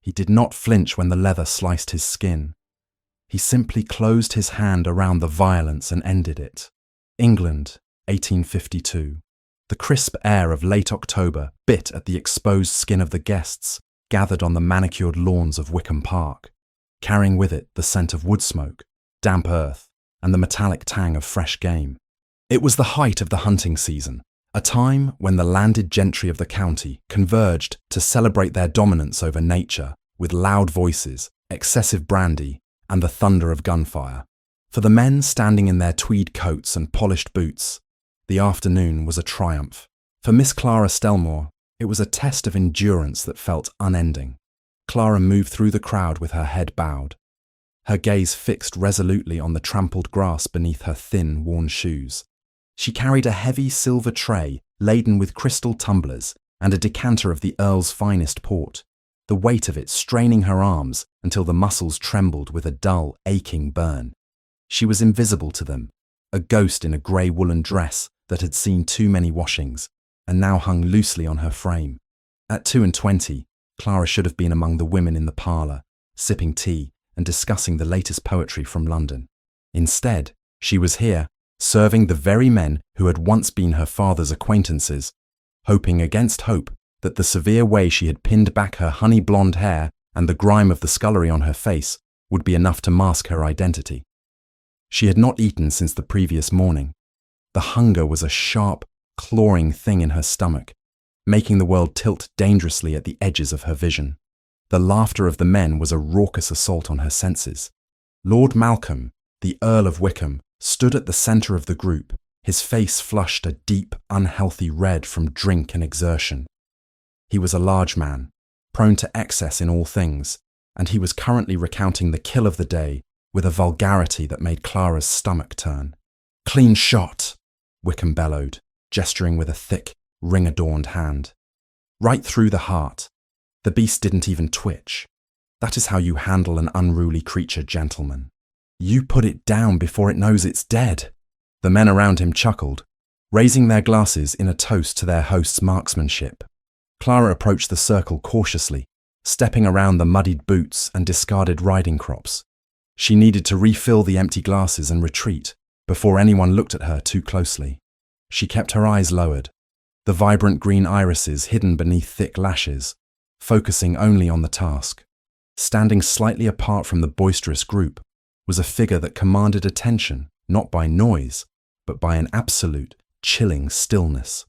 He did not flinch when the leather sliced his skin. He simply closed his hand around the violence and ended it. England, 1852. The crisp air of late October bit at the exposed skin of the guests gathered on the manicured lawns of Wickham Park, carrying with it the scent of wood smoke, damp earth, and the metallic tang of fresh game. It was the height of the hunting season, a time when the landed gentry of the county converged to celebrate their dominance over nature with loud voices, excessive brandy, and the thunder of gunfire. For the men standing in their tweed coats and polished boots, the afternoon was a triumph. For Miss Clara Stellmoor, it was a test of endurance that felt unending. Clara moved through the crowd with her head bowed, her gaze fixed resolutely on the trampled grass beneath her thin, worn shoes. She carried a heavy silver tray laden with crystal tumblers and a decanter of the Earl's finest port, the weight of it straining her arms until the muscles trembled with a dull, aching burn. She was invisible to them, a ghost in a grey woolen dress that had seen too many washings and now hung loosely on her frame. At 22, Clara should have been among the women in the parlour, sipping tea and discussing the latest poetry from London. Instead, she was here, serving the very men who had once been her father's acquaintances, hoping against hope that the severe way she had pinned back her honey blonde hair and the grime of the scullery on her face would be enough to mask her identity. She had not eaten since the previous morning. The hunger was a sharp, clawing thing in her stomach, making the world tilt dangerously at the edges of her vision. The laughter of the men was a raucous assault on her senses. Lord Malcolm, the Earl of Wickham, stood at the centre of the group, his face flushed a deep, unhealthy red from drink and exertion. He was a large man, prone to excess in all things, and he was currently recounting the kill of the day with a vulgarity that made Clara's stomach turn. "Clean shot," Wickham bellowed, gesturing with a thick, ring-adorned hand. "Right through the heart. The beast didn't even twitch. That is how you handle an unruly creature, gentlemen. You put it down before it knows it's dead." The men around him chuckled, raising their glasses in a toast to their host's marksmanship. Clara approached the circle cautiously, stepping around the muddied boots and discarded riding crops. She needed to refill the empty glasses and retreat before anyone looked at her too closely. She kept her eyes lowered, the vibrant green irises hidden beneath thick lashes, focusing only on the task. Standing slightly apart from the boisterous group was a figure that commanded attention not by noise, but by an absolute, chilling stillness.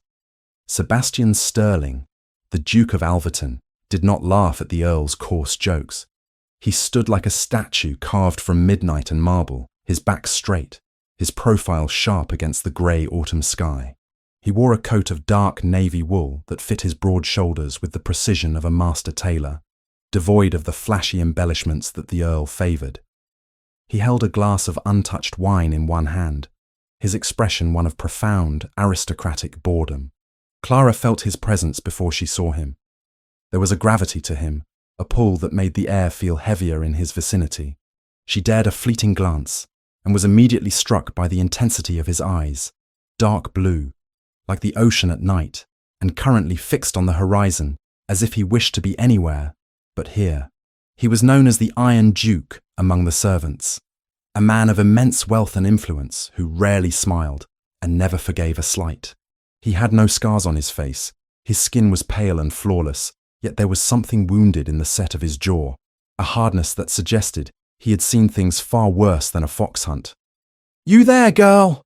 Sebastian Sterling, the Duke of Alverton, did not laugh at the Earl's coarse jokes. He stood like a statue carved from midnight and marble, his back straight, his profile sharp against the grey autumn sky. He wore a coat of dark navy wool that fit his broad shoulders with the precision of a master tailor, devoid of the flashy embellishments that the Earl favoured. He held a glass of untouched wine in one hand, his expression one of profound, aristocratic boredom. Clara felt his presence before she saw him. There was a gravity to him, a pull that made the air feel heavier in his vicinity. She dared a fleeting glance, and was immediately struck by the intensity of his eyes, dark blue, like the ocean at night, and currently fixed on the horizon, as if he wished to be anywhere but here. He was known as the Iron Duke among the servants, a man of immense wealth and influence who rarely smiled and never forgave a slight. He had no scars on his face, his skin was pale and flawless, yet there was something wounded in the set of his jaw, a hardness that suggested he had seen things far worse than a fox hunt. "You there, girl?"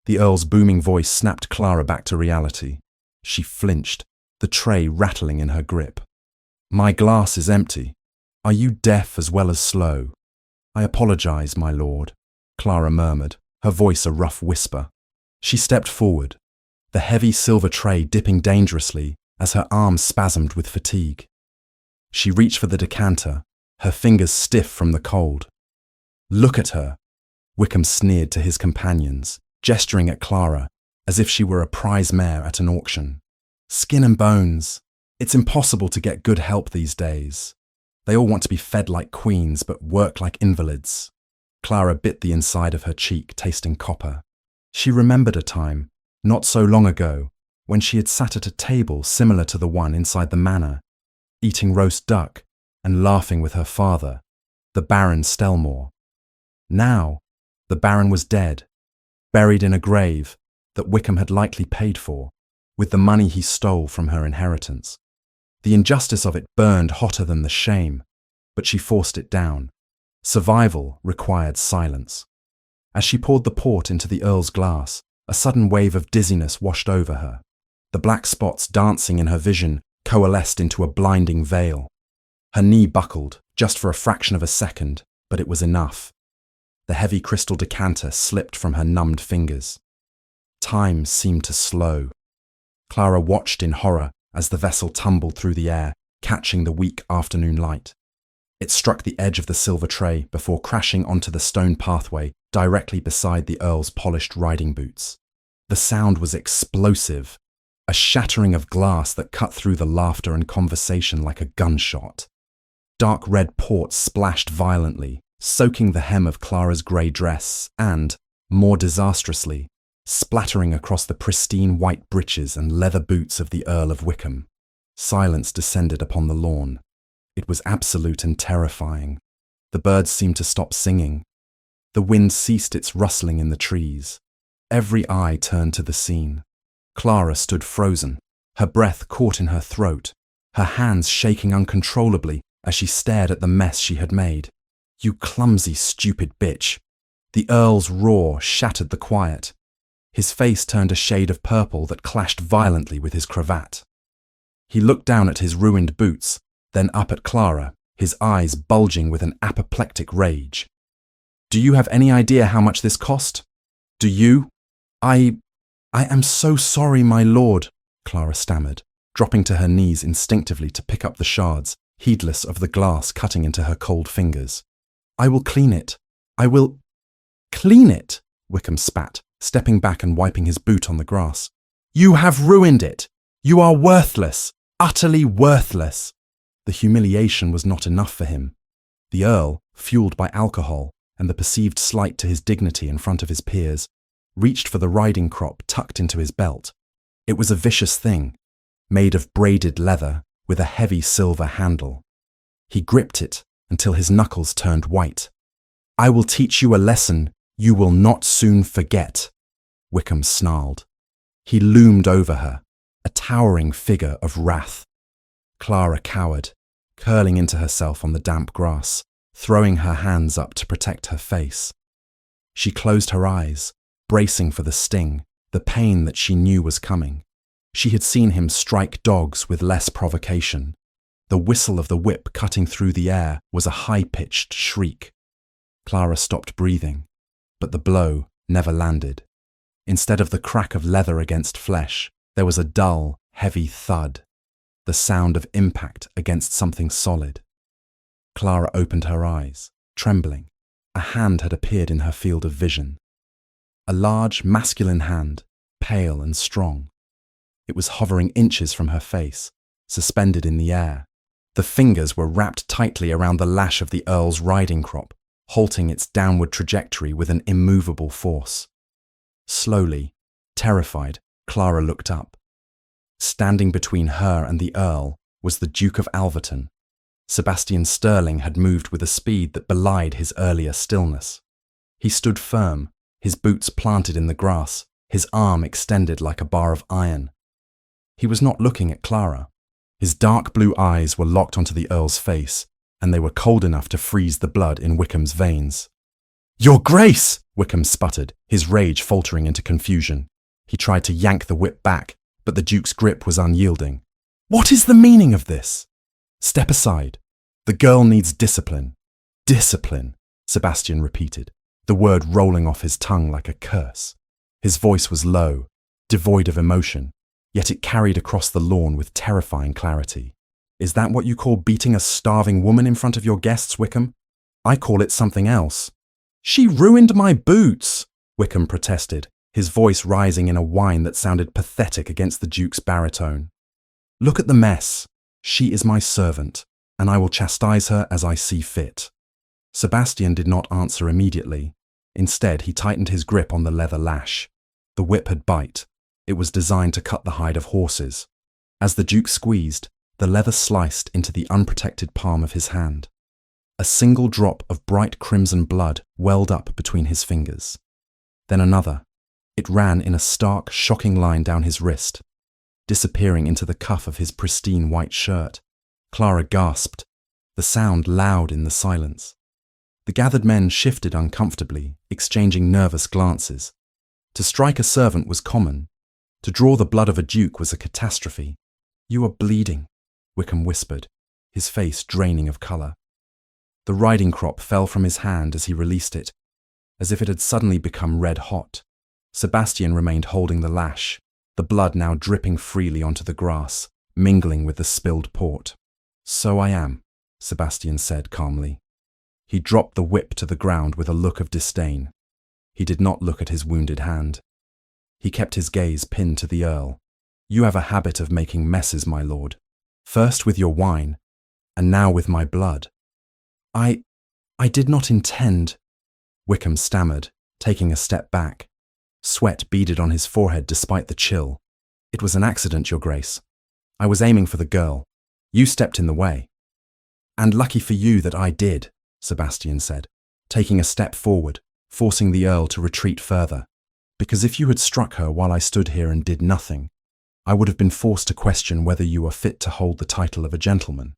The Earl's booming voice snapped Clara back to reality. She flinched, the tray rattling in her grip. "My glass is empty. Are you deaf as well as slow?" "I apologise, my lord," Clara murmured, her voice a rough whisper. She stepped forward, the heavy silver tray dipping dangerously as her arms spasmed with fatigue. She reached for the decanter, her fingers stiff from the cold. "Look at her," Wickham sneered to his companions, gesturing at Clara as if she were a prize mare at an auction. "Skin and bones. It's impossible to get good help these days. They all want to be fed like queens but work like invalids." Clara bit the inside of her cheek, tasting copper. She remembered a time, not so long ago, when she had sat at a table similar to the one inside the manor, eating roast duck and laughing with her father, the Baron Stellmoor. Now, the Baron was dead, buried in a grave that Wickham had likely paid for, with the money he stole from her inheritance. The injustice of it burned hotter than the shame, but she forced it down. Survival required silence. As she poured the port into the Earl's glass, a sudden wave of dizziness washed over her. The black spots dancing in her vision coalesced into a blinding veil. Her knee buckled, just for a fraction of a second, but it was enough. The heavy crystal decanter slipped from her numbed fingers. Time seemed to slow. Clara watched in horror as the vessel tumbled through the air, catching the weak afternoon light. It struck the edge of the silver tray before crashing onto the stone pathway directly beside the Earl's polished riding boots. The sound was explosive, a shattering of glass that cut through the laughter and conversation like a gunshot. Dark red port splashed violently, soaking the hem of Clara's grey dress and, more disastrously, splattering across the pristine white breeches and leather boots of the Earl of Wickham. Silence descended upon the lawn. It was absolute and terrifying. The birds seemed to stop singing. The wind ceased its rustling in the trees. Every eye turned to the scene. Clara stood frozen, her breath caught in her throat, her hands shaking uncontrollably as she stared at the mess she had made. "You clumsy, stupid bitch." The Earl's roar shattered the quiet. His face turned a shade of purple that clashed violently with his cravat. He looked down at his ruined boots, then up at Clara, his eyes bulging with an apoplectic rage. "Do you have any idea how much this cost? Do you?" I am so sorry, my lord," Clara stammered, dropping to her knees instinctively to pick up the shards, heedless of the glass cutting into her cold fingers. "I will clean it. I will—" "Clean it?" Wickham spat, stepping back and wiping his boot on the grass. "You have ruined it. You are worthless, utterly worthless." The humiliation was not enough for him. The Earl, fueled by alcohol and the perceived slight to his dignity in front of his peers, reached for the riding crop tucked into his belt. It was a vicious thing, made of braided leather with a heavy silver handle. He gripped it until his knuckles turned white. "I will teach you a lesson you will not soon forget," Wickham snarled. He loomed over her, a towering figure of wrath. Clara cowered, curling into herself on the damp grass, throwing her hands up to protect her face. She closed her eyes, bracing for the sting, the pain that she knew was coming. She had seen him strike dogs with less provocation. The whistle of the whip cutting through the air was a high-pitched shriek. Clara stopped breathing, but the blow never landed. Instead of the crack of leather against flesh, there was a dull, heavy thud, the sound of impact against something solid. Clara opened her eyes, trembling. A hand had appeared in her field of vision. A large, masculine hand, pale and strong. It was hovering inches from her face, suspended in the air. The fingers were wrapped tightly around the lash of the Earl's riding crop, halting its downward trajectory with an immovable force. Slowly, terrified, Clara looked up. Standing between her and the Earl was the Duke of Alverton. Sebastian Sterling had moved with a speed that belied his earlier stillness. He stood firm, his boots planted in the grass, his arm extended like a bar of iron. He was not looking at Clara. His dark blue eyes were locked onto the Earl's face, and they were cold enough to freeze the blood in Wickham's veins. "Your Grace!" Wickham sputtered, his rage faltering into confusion. He tried to yank the whip back, but the Duke's grip was unyielding. "What is the meaning of this?" "Step aside. The girl needs discipline." "Discipline," Sebastian repeated, the word rolling off his tongue like a curse. His voice was low, devoid of emotion, yet it carried across the lawn with terrifying clarity. "Is that what you call beating a starving woman in front of your guests, Wickham? I call it something else." "She ruined my boots," Wickham protested, his voice rising in a whine that sounded pathetic against the Duke's baritone. "Look at the mess. She is my servant, and I will chastise her as I see fit." Sebastian did not answer immediately. Instead, he tightened his grip on the leather lash. The whip had bite. It was designed to cut the hide of horses. As the Duke squeezed, The leather sliced into the unprotected palm of his hand. A single drop of bright crimson blood welled up between his fingers. Then another. It ran in a stark, shocking line down his wrist, disappearing into the cuff of his pristine white shirt. Clara gasped, the sound loud in the silence. The gathered men shifted uncomfortably, exchanging nervous glances. To strike a servant was common. To draw the blood of a duke was a catastrophe. "You are bleeding," Wickham whispered, his face draining of colour. The riding crop fell from his hand as he released it, as if it had suddenly become red hot. Sebastian remained holding the lash, the blood now dripping freely onto the grass, mingling with the spilled port. "So I am," Sebastian said calmly. He dropped the whip to the ground with a look of disdain. He did not look at his wounded hand. He kept his gaze pinned to the Earl. "You have a habit of making messes, my lord. First with your wine, and now with my blood." I did not intend," Wickham stammered, taking a step back. Sweat beaded on his forehead despite the chill. "It was an accident, Your Grace. I was aiming for the girl. You stepped in the way." "And lucky for you that I did," Sebastian said, taking a step forward, forcing the Earl to retreat further. "Because if you had struck her while I stood here and did nothing, I would have been forced to question whether you are fit to hold the title of a gentleman.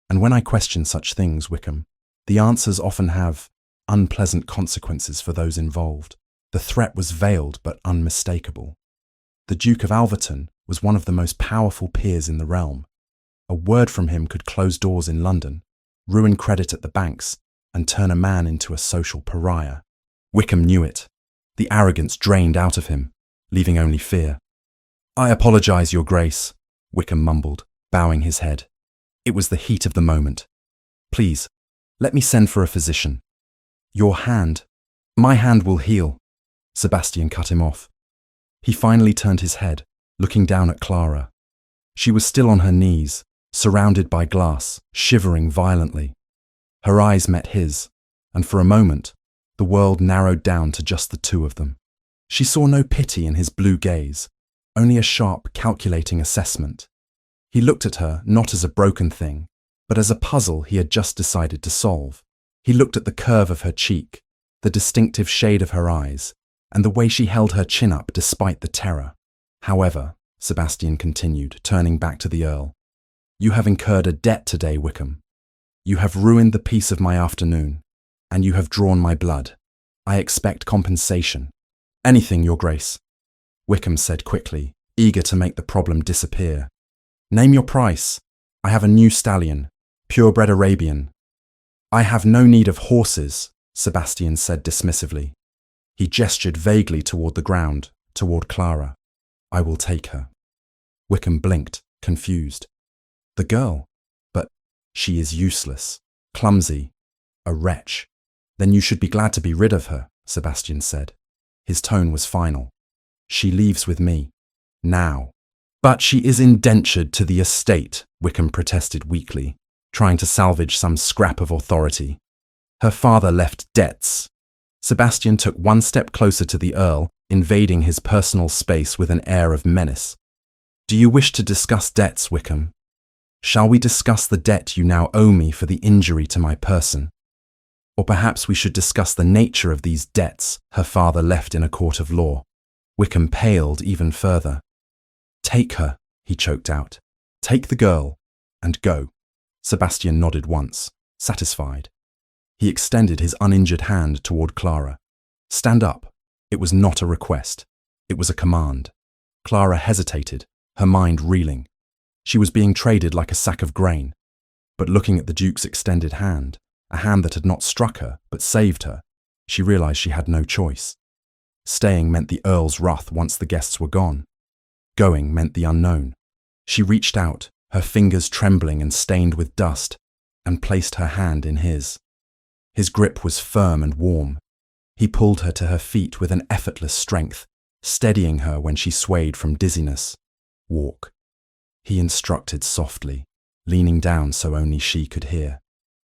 And when I question such things, Wickham, the answers often have unpleasant consequences for those involved." The threat was veiled but unmistakable. The Duke of Alverton was one of the most powerful peers in the realm. A word from him could close doors in London, ruin credit at the banks, and turn a man into a social pariah. Wickham knew it. The arrogance drained out of him, leaving only fear. "I apologize, Your Grace," Wickham mumbled, bowing his head. It was the heat of the moment. "Please, let me send for a physician." "Your hand. My hand will heal," Sebastian cut him off. He finally turned his head, looking down at Clara. She was still on her knees, surrounded by glass, shivering violently. Her eyes met his, and for a moment, the world narrowed down to just the two of them. She saw no pity in his blue gaze, only a sharp, calculating assessment. He looked at her not as a broken thing, but as a puzzle he had just decided to solve. He looked at the curve of her cheek, the distinctive shade of her eyes, and the way she held her chin up despite the terror. "However," Sebastian continued, turning back to the Earl, "you have incurred a debt today, Wickham. You have ruined the peace of my afternoon, and you have drawn my blood. I expect compensation." "Anything, Your Grace," Wickham said quickly, eager to make the problem disappear. "Name your price. I have a new stallion, purebred Arabian." "I have no need of horses," Sebastian said dismissively. He gestured vaguely toward the ground, toward Clara. "I will take her." Wickham blinked, confused. "The girl? But she is useless, clumsy, a wretch." "Then you should be glad to be rid of her," Sebastian said. His tone was final. "She leaves with me. Now." "But she is indentured to the estate," Wickham protested weakly, trying to salvage some scrap of authority. "Her father left debts." Sebastian took one step closer to the Earl, invading his personal space with an air of menace. "Do you wish to discuss debts, Wickham? Shall we discuss the debt you now owe me for the injury to my person? Or perhaps we should discuss the nature of these debts her father left in a court of law." Wickham paled even further. "Take her," he choked out. "Take the girl, and go." Sebastian nodded once, satisfied. He extended his uninjured hand toward Clara. "Stand up." It was not a request. It was a command. Clara hesitated, her mind reeling. She was being traded like a sack of grain. But looking at the Duke's extended hand, a hand that had not struck her but saved her, she realized she had no choice. Staying meant the Earl's wrath once the guests were gone. Going meant the unknown. She reached out, her fingers trembling and stained with dust, and placed her hand in his. His grip was firm and warm. He pulled her to her feet with an effortless strength, steadying her when she swayed from dizziness. "Walk," he instructed softly, leaning down so only she could hear.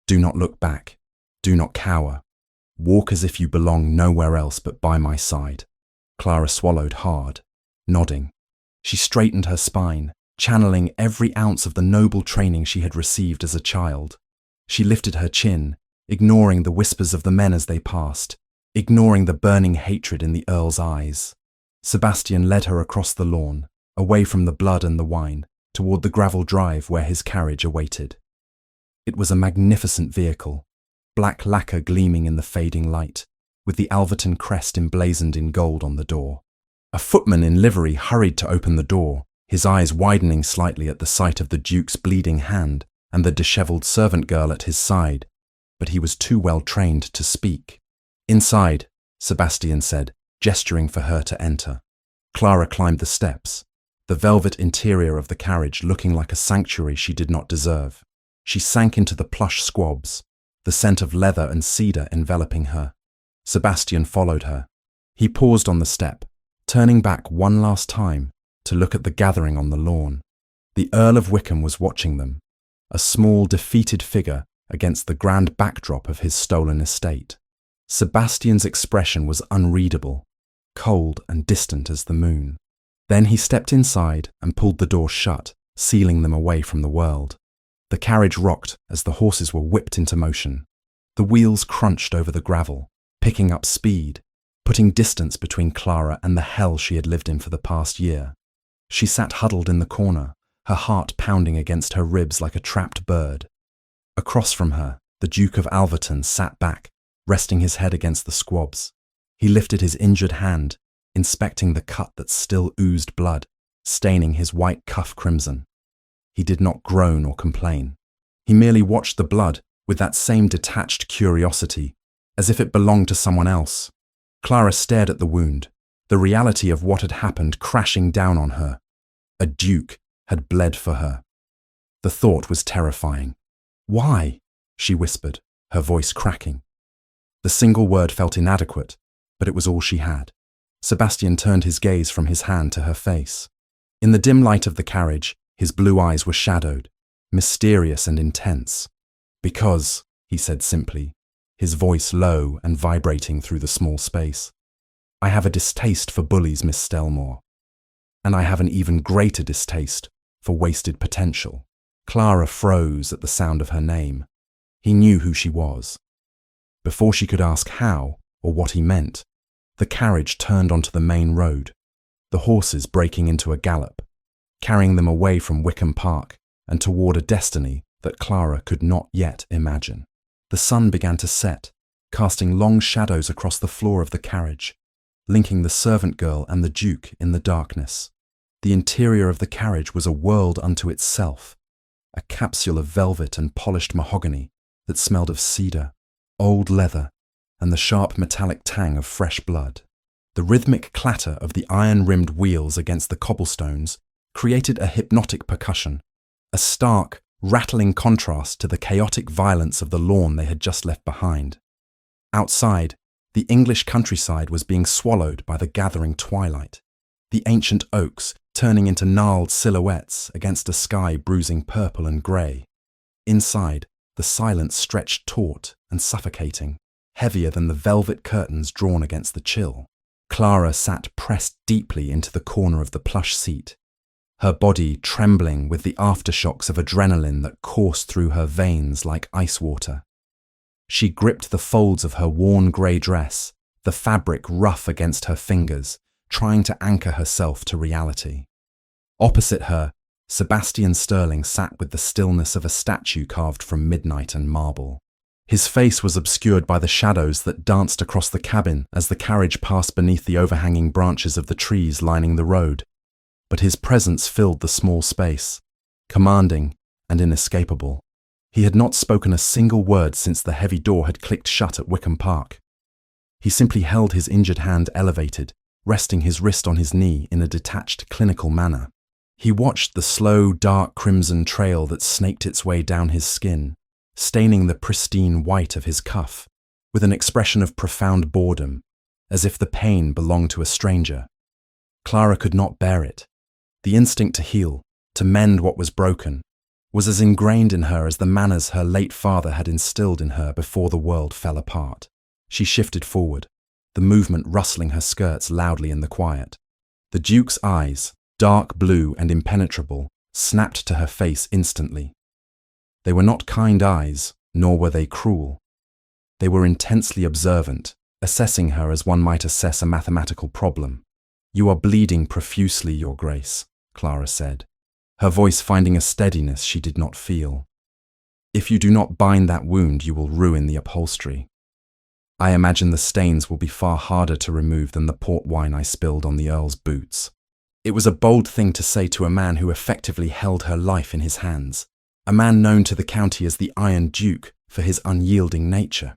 "Do not look back. Do not cower. Walk as if you belong nowhere else but by my side." Clara swallowed hard, nodding. She straightened her spine, channeling every ounce of the noble training she had received as a child. She lifted her chin, ignoring the whispers of the men as they passed, ignoring the burning hatred in the Earl's eyes. Sebastian led her across the lawn, away from the blood and the wine, toward the gravel drive where his carriage awaited. It was a magnificent vehicle, black lacquer gleaming in the fading light, with the Alverton crest emblazoned in gold on the door. A footman in livery hurried to open the door, his eyes widening slightly at the sight of the Duke's bleeding hand and the dishevelled servant girl at his side, but he was too well trained to speak. "Inside," Sebastian said, gesturing for her to enter. Clara climbed the steps, the velvet interior of the carriage looking like a sanctuary she did not deserve. She sank into the plush squabs, the scent of leather and cedar enveloping her. Sebastian followed her. He paused on the step, turning back one last time to look at the gathering on the lawn. The Earl of Wickham was watching them, a small, defeated figure against the grand backdrop of his stolen estate. Sebastian's expression was unreadable, cold and distant as the moon. Then he stepped inside and pulled the door shut, sealing them away from the world. The carriage rocked as the horses were whipped into motion. The wheels crunched over the gravel, picking up speed, putting distance between Clara and the hell she had lived in for the past year. She sat huddled in the corner, her heart pounding against her ribs like a trapped bird. Across from her, the Duke of Alverton sat back, resting his head against the squabs. He lifted his injured hand, inspecting the cut that still oozed blood, staining his white cuff crimson. He did not groan or complain. He merely watched the blood with that same detached curiosity, as if it belonged to someone else. Clara stared at the wound, the reality of what had happened crashing down on her. A duke had bled for her. The thought was terrifying. "Why?" she whispered, her voice cracking. The single word felt inadequate, but it was all she had. Sebastian turned his gaze from his hand to her face. In the dim light of the carriage, his blue eyes were shadowed, mysterious and intense. "Because," he said simply, his voice low and vibrating through the small space, "I have a distaste for bullies, Miss Stellmoor. And I have an even greater distaste for wasted potential." Clara froze at the sound of her name. He knew who she was. Before she could ask how or what he meant, the carriage turned onto the main road, the horses breaking into a gallop, carrying them away from Wickham Park and toward a destiny that Clara could not yet imagine. The sun began to set, casting long shadows across the floor of the carriage, linking the servant girl and the Duke in the darkness. The interior of the carriage was a world unto itself, a capsule of velvet and polished mahogany that smelled of cedar, old leather, and the sharp metallic tang of fresh blood. The rhythmic clatter of the iron-rimmed wheels against the cobblestones created a hypnotic percussion, a stark, rattling contrast to the chaotic violence of the lawn they had just left behind. Outside, the English countryside was being swallowed by the gathering twilight, the ancient oaks turning into gnarled silhouettes against a sky bruising purple and grey. Inside, the silence stretched taut and suffocating, heavier than the velvet curtains drawn against the chill. Clara sat pressed deeply into the corner of the plush seat, her body trembling with the aftershocks of adrenaline that coursed through her veins like ice water. She gripped the folds of her worn grey dress, the fabric rough against her fingers, trying to anchor herself to reality. Opposite her, Sebastian Sterling sat with the stillness of a statue carved from midnight and marble. His face was obscured by the shadows that danced across the cabin as the carriage passed beneath the overhanging branches of the trees lining the road. But his presence filled the small space, commanding and inescapable. He had not spoken a single word since the heavy door had clicked shut at Wickham Park. He simply held his injured hand elevated, resting his wrist on his knee in a detached, clinical manner. He watched the slow, dark crimson trail that snaked its way down his skin, staining the pristine white of his cuff, with an expression of profound boredom, as if the pain belonged to a stranger. Clara could not bear it. The instinct to heal, to mend what was broken, was as ingrained in her as the manners her late father had instilled in her before the world fell apart. She shifted forward, the movement rustling her skirts loudly in the quiet. The Duke's eyes, dark blue and impenetrable, snapped to her face instantly. They were not kind eyes, nor were they cruel. They were intensely observant, assessing her as one might assess a mathematical problem. "You are bleeding profusely, Your Grace," Clara said, her voice finding a steadiness she did not feel. "If you do not bind that wound, you will ruin the upholstery. I imagine the stains will be far harder to remove than the port wine I spilled on the Earl's boots." It was a bold thing to say to a man who effectively held her life in his hands, a man known to the county as the Iron Duke for his unyielding nature.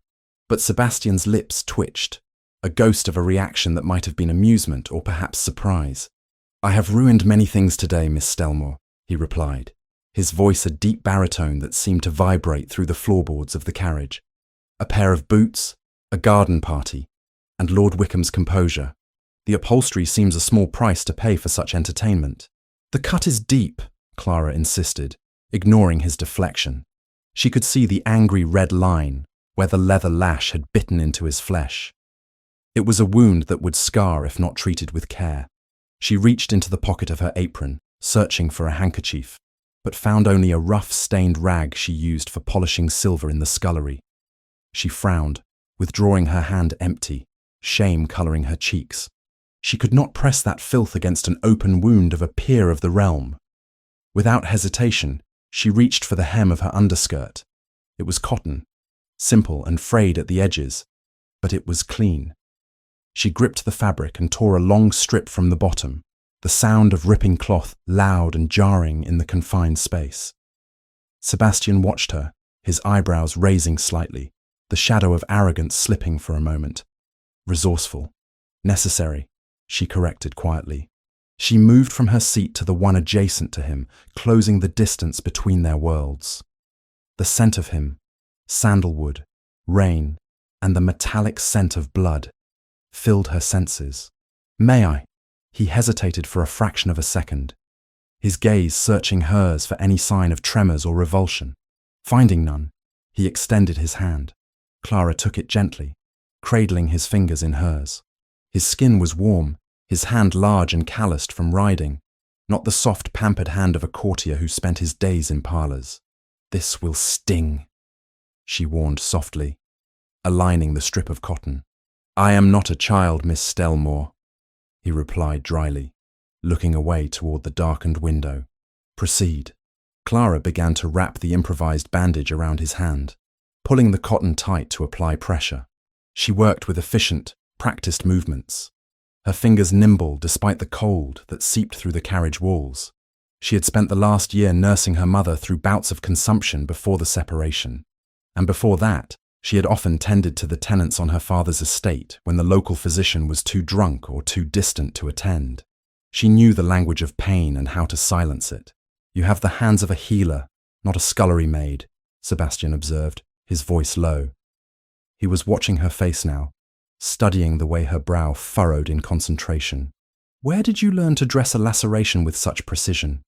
But Sebastian's lips twitched, a ghost of a reaction that might have been amusement or perhaps surprise. "I have ruined many things today, Miss Stellmoor," he replied, his voice a deep baritone that seemed to vibrate through the floorboards of the carriage. "A pair of boots, a garden party, and Lord Wickham's composure. The upholstery seems a small price to pay for such entertainment." "The cut is deep," Clara insisted, ignoring his deflection. She could see the angry red line where the leather lash had bitten into his flesh. It was a wound that would scar if not treated with care. She reached into the pocket of her apron, searching for a handkerchief, but found only a rough, stained rag she used for polishing silver in the scullery. She frowned, withdrawing her hand empty, shame colouring her cheeks. She could not press that filth against an open wound of a peer of the realm. Without hesitation, she reached for the hem of her underskirt. It was cotton, simple and frayed at the edges, but it was clean. She gripped the fabric and tore a long strip from the bottom, the sound of ripping cloth loud and jarring in the confined space. Sebastian watched her, his eyebrows raising slightly, the shadow of arrogance slipping for a moment. "Resourceful. Necessary," she corrected quietly. She moved from her seat to the one adjacent to him, closing the distance between their worlds. The scent of him, sandalwood, rain, and the metallic scent of blood, filled her senses. "May I?" He hesitated for a fraction of a second, his gaze searching hers for any sign of tremors or revulsion. Finding none, he extended his hand. Clara took it gently, cradling his fingers in hers. His skin was warm, his hand large and calloused from riding, not the soft, pampered hand of a courtier who spent his days in parlours. "This will sting," she warned softly, aligning the strip of cotton. "I am not a child, Miss Stellmoor," he replied dryly, looking away toward the darkened window. "Proceed." Clara began to wrap the improvised bandage around his hand, pulling the cotton tight to apply pressure. She worked with efficient, practiced movements, her fingers nimble despite the cold that seeped through the carriage walls. She had spent the last year nursing her mother through bouts of consumption before the separation, and before that, she had often tended to the tenants on her father's estate when the local physician was too drunk or too distant to attend. She knew the language of pain and how to silence it. "You have the hands of a healer, not a scullery maid," Sebastian observed, his voice low. He was watching her face now, studying the way her brow furrowed in concentration. "Where did you learn to dress a laceration with such precision?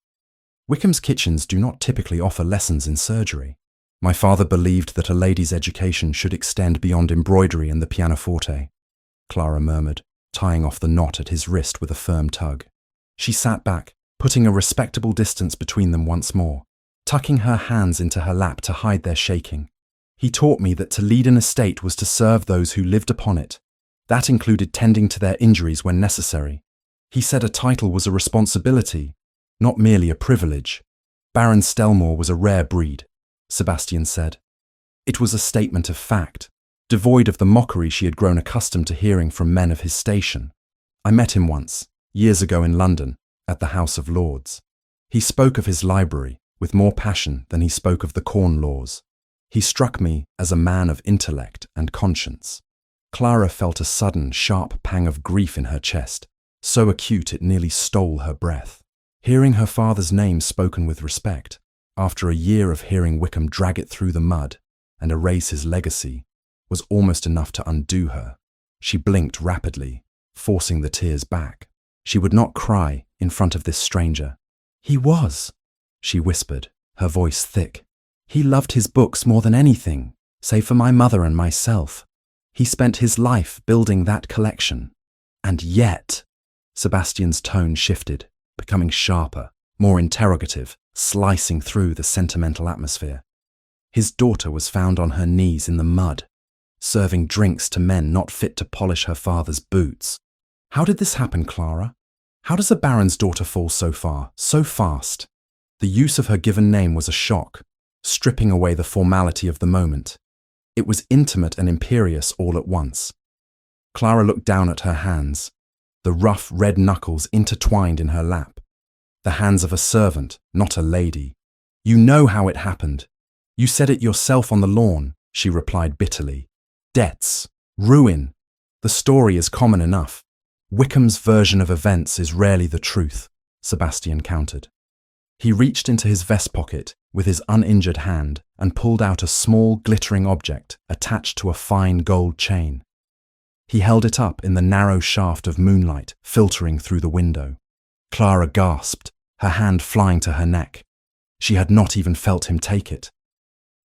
Wickham's kitchens do not typically offer lessons in surgery." "My father believed that a lady's education should extend beyond embroidery and the pianoforte," Clara murmured, tying off the knot at his wrist with a firm tug. She sat back, putting a respectable distance between them once more, tucking her hands into her lap to hide their shaking. "He taught me that to lead an estate was to serve those who lived upon it. That included tending to their injuries when necessary. He said a title was a responsibility, not merely a privilege. Baron Stellmoor was a rare breed," Sebastian said. It was a statement of fact, devoid of the mockery she had grown accustomed to hearing from men of his station. "I met him once, years ago in London, at the House of Lords. He spoke of his library with more passion than he spoke of the Corn Laws. He struck me as a man of intellect and conscience." Clara felt a sudden, sharp pang of grief in her chest, so acute it nearly stole her breath. Hearing her father's name spoken with respect, after a year of hearing Wickham drag it through the mud and erase his legacy, was almost enough to undo her. She blinked rapidly, forcing the tears back. She would not cry in front of this stranger. "He was," she whispered, her voice thick. "He loved his books more than anything, save for my mother and myself. He spent his life building that collection. And yet," Sebastian's tone shifted, becoming sharper, more interrogative, slicing through the sentimental atmosphere. His daughter was found on her knees in the mud, serving drinks to men not fit to polish her father's boots. How did this happen, Clara? How does a baron's daughter fall so far, so fast? The use of her given name was a shock, stripping away the formality of the moment. It was intimate and imperious all at once. Clara looked down at her hands, the rough red knuckles intertwined in her lap. The hands of a servant, not a lady. You know how it happened. You said it yourself on the lawn, she replied bitterly. Debts, ruin. The story is common enough. Wickham's version of events is rarely the truth, Sebastian countered. He reached into his vest pocket with his uninjured hand and pulled out a small glittering object attached to a fine gold chain. He held it up in the narrow shaft of moonlight filtering through the window. Clara gasped, her hand flying to her neck. She had not even felt him take it.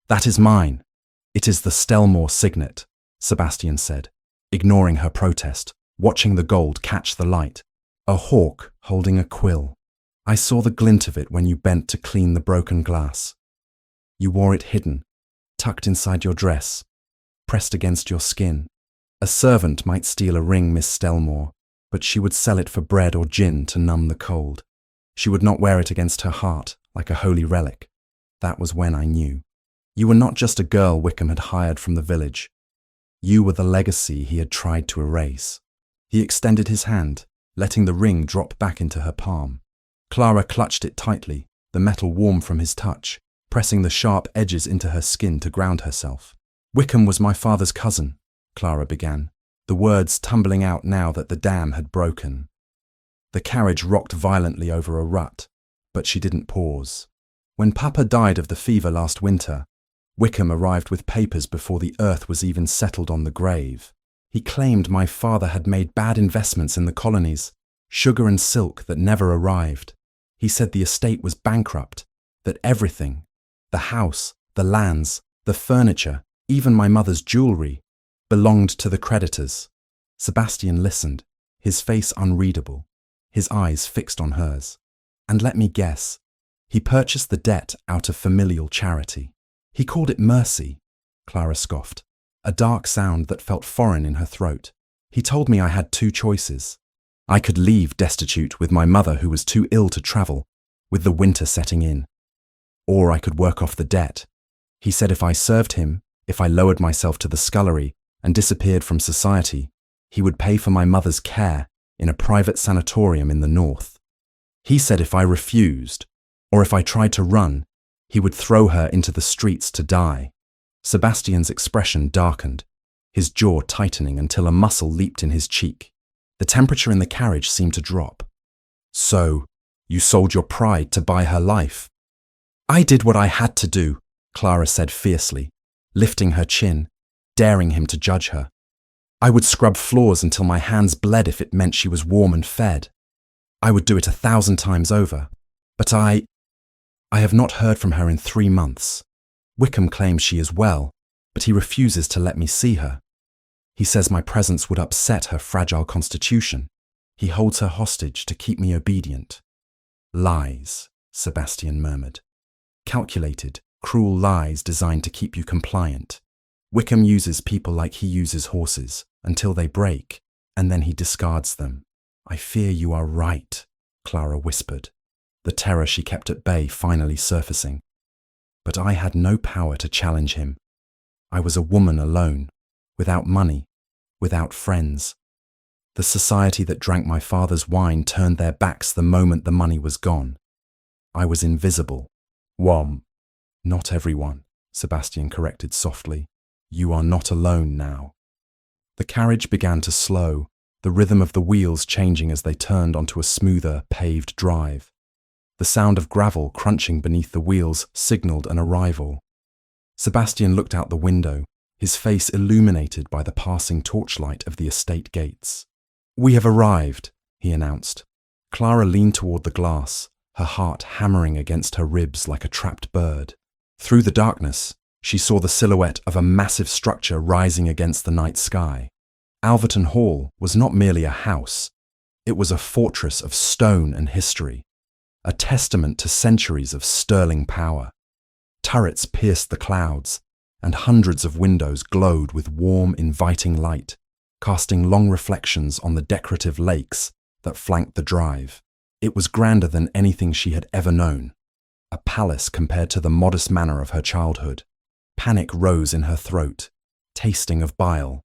That is mine. It is the Stellmoor signet, Sebastian said, ignoring her protest, watching the gold catch the light. A hawk holding a quill. I saw the glint of it when you bent to clean the broken glass. You wore it hidden, tucked inside your dress, pressed against your skin. A servant might steal a ring, Miss Stellmoor, but she would sell it for bread or gin to numb the cold. She would not wear it against her heart, like a holy relic. That was when I knew. You were not just a girl Wickham had hired from the village. You were the legacy he had tried to erase. He extended his hand, letting the ring drop back into her palm. Clara clutched it tightly, the metal warm from his touch, pressing the sharp edges into her skin to ground herself. Wickham was my father's cousin, Clara began, the words tumbling out now that the dam had broken. The carriage rocked violently over a rut, but she didn't pause. When Papa died of the fever last winter, Wickham arrived with papers before the earth was even settled on the grave. He claimed my father had made bad investments in the colonies, sugar and silk that never arrived. He said the estate was bankrupt, that everything, the house, the lands, the furniture, even my mother's jewellery, belonged to the creditors. Sebastian listened, his face unreadable, his eyes fixed on hers. And let me guess, he purchased the debt out of familial charity. He called it mercy, Clara scoffed, a dark sound that felt foreign in her throat. He told me I had two choices. I could leave destitute with my mother who was too ill to travel, with the winter setting in. Or I could work off the debt. He said if I served him, if I lowered myself to the scullery and disappeared from society, he would pay for my mother's care in a private sanatorium in the north. He said if I refused, or if I tried to run, he would throw her into the streets to die. Sebastian's expression darkened, his jaw tightening until a muscle leaped in his cheek. The temperature in the carriage seemed to drop. So, you sold your pride to buy her life? I did what I had to do, Clara said fiercely, lifting her chin, daring him to judge her. I would scrub floors until my hands bled if it meant she was warm and fed. I would do it 1,000 times over. But I have not heard from her in 3 months. Wickham claims she is well, but he refuses to let me see her. He says my presence would upset her fragile constitution. He holds her hostage to keep me obedient. Lies, Sebastian murmured. Calculated, cruel lies designed to keep you compliant. Wickham uses people like he uses horses, until they break, and then he discards them. I fear you are right, Clara whispered, the terror she kept at bay finally surfacing. But I had no power to challenge him. I was a woman alone, without money, without friends. The society that drank my father's wine turned their backs the moment the money was gone. I was invisible. Not everyone, Sebastian corrected softly. You are not alone now. The carriage began to slow, the rhythm of the wheels changing as they turned onto a smoother, paved drive. The sound of gravel crunching beneath the wheels signalled an arrival. Sebastian looked out the window, his face illuminated by the passing torchlight of the estate gates. We have arrived, he announced. Clara leaned toward the glass, her heart hammering against her ribs like a trapped bird. Through the darkness, she saw the silhouette of a massive structure rising against the night sky. Alverton Hall was not merely a house. It was a fortress of stone and history. a testament to centuries of sterling power. Turrets pierced the clouds, and hundreds of windows glowed with warm, inviting light, casting long reflections on the decorative lakes that flanked the drive. It was grander than anything she had ever known, a palace compared to the modest manor of her childhood. Panic rose in her throat, tasting of bile.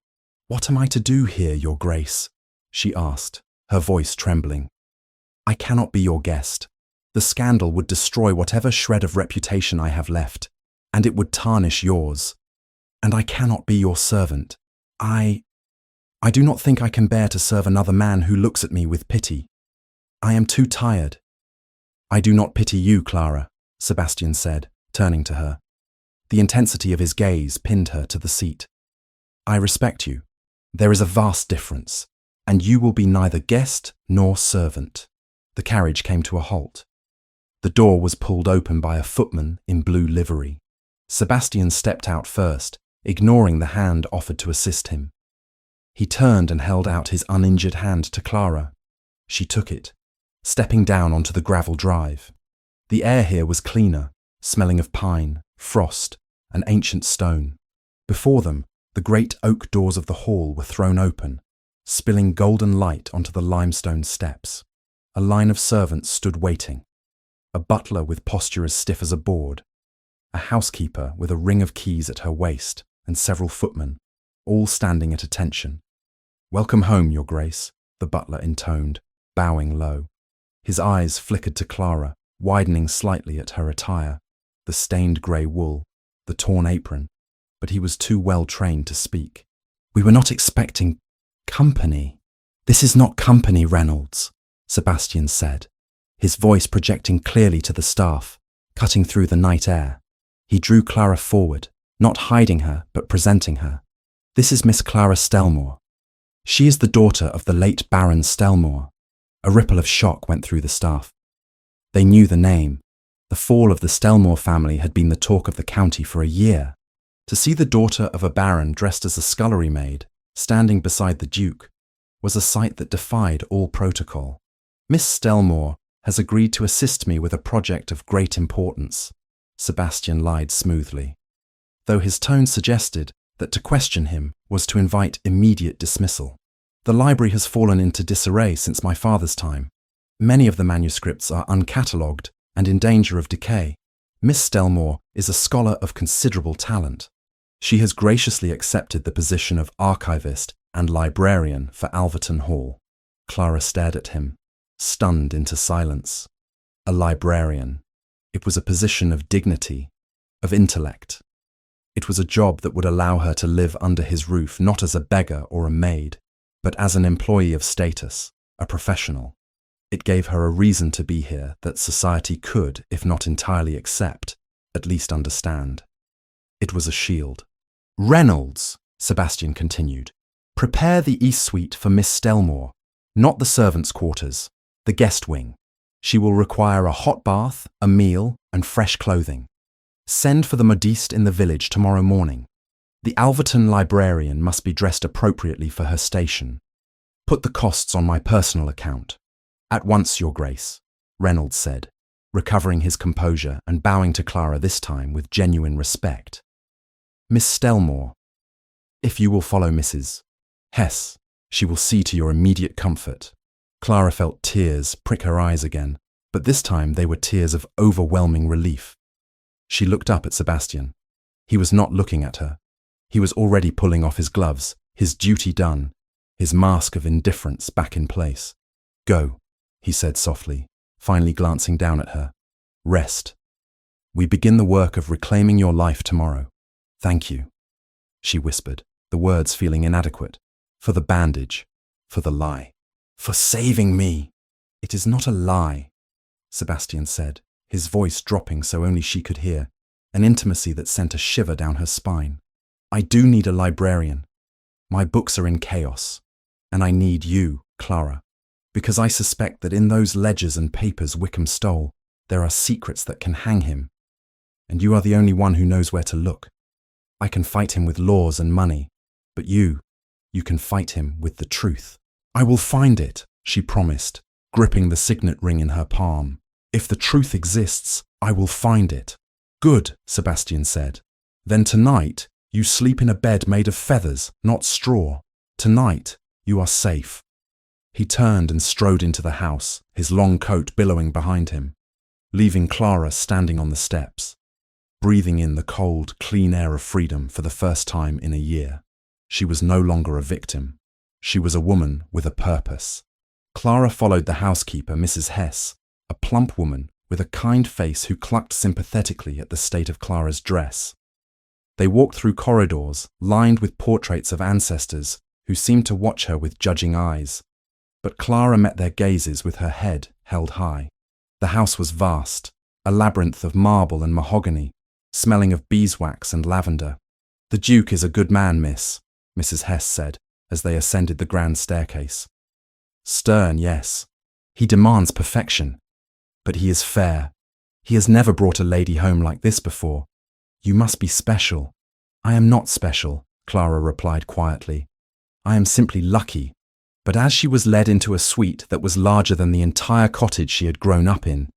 "What am I to do here, Your Grace?" she asked, her voice trembling. "I cannot be your guest. The scandal would destroy whatever shred of reputation I have left, and it would tarnish yours. And I cannot be your servant. I do not think I can bear to serve another man who looks at me with pity. I am too tired." "I do not pity you, Clara," Sebastian said, turning to her. The intensity of his gaze pinned her to the seat. "I respect you. There is a vast difference, and you will be neither guest nor servant." The carriage came to a halt. The door was pulled open by a footman in blue livery. Sebastian stepped out first, ignoring the hand offered to assist him. He turned and held out his uninjured hand to Clara. She took it, stepping down onto the gravel drive. The air here was cleaner, smelling of pine, frost, and ancient stone. Before them, the great oak doors of the hall were thrown open, spilling golden light onto the limestone steps. A line of servants stood waiting. A butler with posture as stiff as a board, a housekeeper with a ring of keys at her waist, and several footmen, all standing at attention. "Welcome home, Your Grace," the butler intoned, bowing low. His eyes flickered to Clara, widening slightly at her attire, the stained grey wool, the torn apron, but he was too well trained to speak. "We were not expecting company." "This is not company, Reynolds," Sebastian said, his voice projecting clearly to the staff, cutting through the night air. He drew Clara forward, not hiding her, but presenting her. "This is Miss Clara Stellmoor. She is the daughter of the late Baron Stellmoor." A ripple of shock went through the staff. They knew the name. The fall of the Stellmoor family had been the talk of the county for a year. To see the daughter of a baron dressed as a scullery maid, standing beside the Duke, was a sight that defied all protocol. "Miss Stellmoor has agreed to assist me with a project of great importance," Sebastian lied smoothly, though his tone suggested that to question him was to invite immediate dismissal. "The library has fallen into disarray since my father's time. Many of the manuscripts are uncatalogued and in danger of decay. Miss Stellmoor is a scholar of considerable talent. She has graciously accepted the position of archivist and librarian for Alverton Hall." Clara stared at him, stunned into silence. A librarian. It was a position of dignity, of intellect. It was a job that would allow her to live under his roof not as a beggar or a maid, but as an employee of status, a professional. It gave her a reason to be here that society could, if not entirely accept, at least understand. It was a shield. "Reynolds," Sebastian continued, "prepare the East Suite for Miss Stellmoor, not the servants' quarters, the guest wing. She will require a hot bath, a meal, and fresh clothing. Send for the modiste in the village tomorrow morning. The Alverton librarian must be dressed appropriately for her station. Put the costs on my personal account." "At once, Your Grace," Reynolds said, recovering his composure and bowing to Clara this time with genuine respect. "Miss Stellmoor, if you will follow Mrs. Hess, she will see to your immediate comfort." Clara felt tears prick her eyes again, but this time they were tears of overwhelming relief. She looked up at Sebastian. He was not looking at her. He was already pulling off his gloves, his duty done, his mask of indifference back in place. "Go," he said softly, finally glancing down at her. "Rest. We begin the work of reclaiming your life tomorrow." "Thank you," she whispered, the words feeling inadequate. "For the bandage, for the lie, for saving me." "It is not a lie," Sebastian said, his voice dropping so only she could hear, an intimacy that sent a shiver down her spine. "I do need a librarian. My books are in chaos, and I need you, Clara, because I suspect that in those ledgers and papers Wickham stole, there are secrets that can hang him, and you are the only one who knows where to look. I can fight him with laws and money, but you can fight him with the truth." "I will find it," she promised, gripping the signet ring in her palm. If the truth exists, I will find it. Good, Sebastian said. Then tonight, you sleep in a bed made of feathers, not straw. Tonight, you are safe. He turned and strode into the house, his long coat billowing behind him, leaving Clara standing on the steps, breathing in the cold, clean air of freedom for the first time in a year. She was no longer a victim. She was a woman with a purpose. Clara followed the housekeeper, Mrs. Hesse, a plump woman with a kind face who clucked sympathetically at the state of Clara's dress. They walked through corridors lined with portraits of ancestors who seemed to watch her with judging eyes. But Clara met their gazes with her head held high. The house was vast, a labyrinth of marble and mahogany, smelling of beeswax and lavender. The Duke is a good man, miss, Mrs. Hesse said, as they ascended the grand staircase. Stern, yes. He demands perfection. But he is fair. He has never brought a lady home like this before. You must be special. I am not special, Clara replied quietly. I am simply lucky. But as she was led into a suite that was larger than the entire cottage she had grown up in,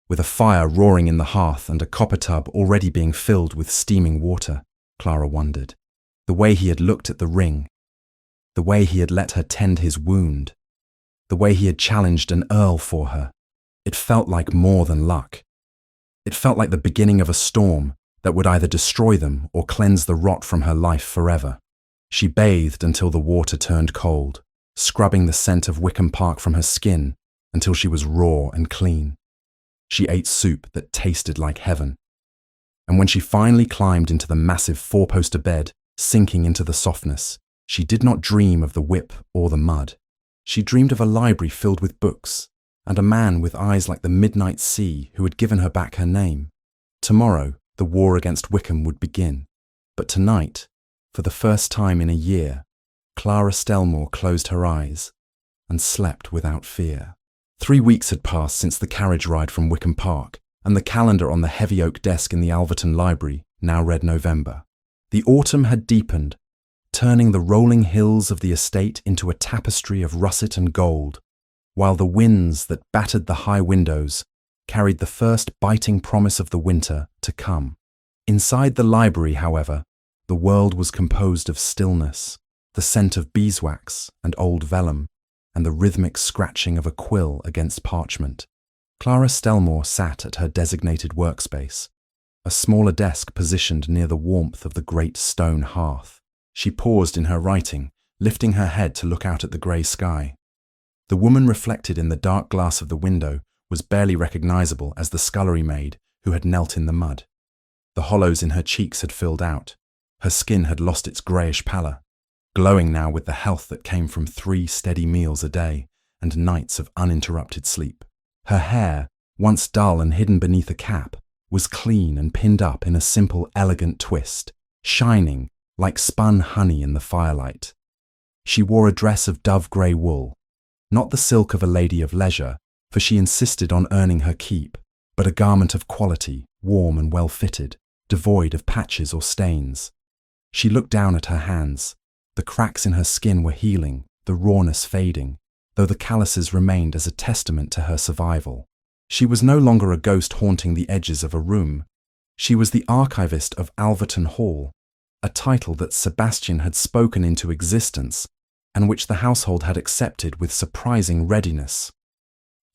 with a fire roaring in the hearth and a copper tub already being filled with steaming water, Clara wondered. The way he had looked at the ring, the way he had let her tend his wound, the way he had challenged an earl for her, it felt like more than luck. It felt like the beginning of a storm that would either destroy them or cleanse the rot from her life forever. She bathed until the water turned cold, scrubbing the scent of Wickham Park from her skin until she was raw and clean. She ate soup that tasted like heaven. And when she finally climbed into the massive four-poster bed, sinking into the softness, she did not dream of the whip or the mud. She dreamed of a library filled with books, and a man with eyes like the midnight sea who had given her back her name. Tomorrow, the war against Wickham would begin. But tonight, for the first time in a year, Clara Stellmoor closed her eyes and slept without fear. 3 weeks had passed since the carriage ride from Wickham Park, and the calendar on the heavy oak desk in the Alverton library now read November. The autumn had deepened, turning the rolling hills of the estate into a tapestry of russet and gold, while the winds that battered the high windows carried the first biting promise of the winter to come. Inside the library, however, the world was composed of stillness, the scent of beeswax and old vellum, and the rhythmic scratching of a quill against parchment. Clara Stellmoor sat at her designated workspace, a smaller desk positioned near the warmth of the great stone hearth. She paused in her writing, lifting her head to look out at the grey sky. The woman reflected in the dark glass of the window was barely recognizable as the scullery maid who had knelt in the mud. The hollows in her cheeks had filled out. Her skin had lost its greyish pallor, glowing now with the health that came from 3 steady meals a day and nights of uninterrupted sleep. Her hair, once dull and hidden beneath a cap, was clean and pinned up in a simple, elegant twist, shining like spun honey in the firelight. She wore a dress of dove-grey wool, not the silk of a lady of leisure, for she insisted on earning her keep, but a garment of quality, warm and well-fitted, devoid of patches or stains. She looked down at her hands. The cracks in her skin were healing, the rawness fading, though the calluses remained as a testament to her survival. She was no longer a ghost haunting the edges of a room. She was the archivist of Alverton Hall, a title that Sebastian had spoken into existence and which the household had accepted with surprising readiness.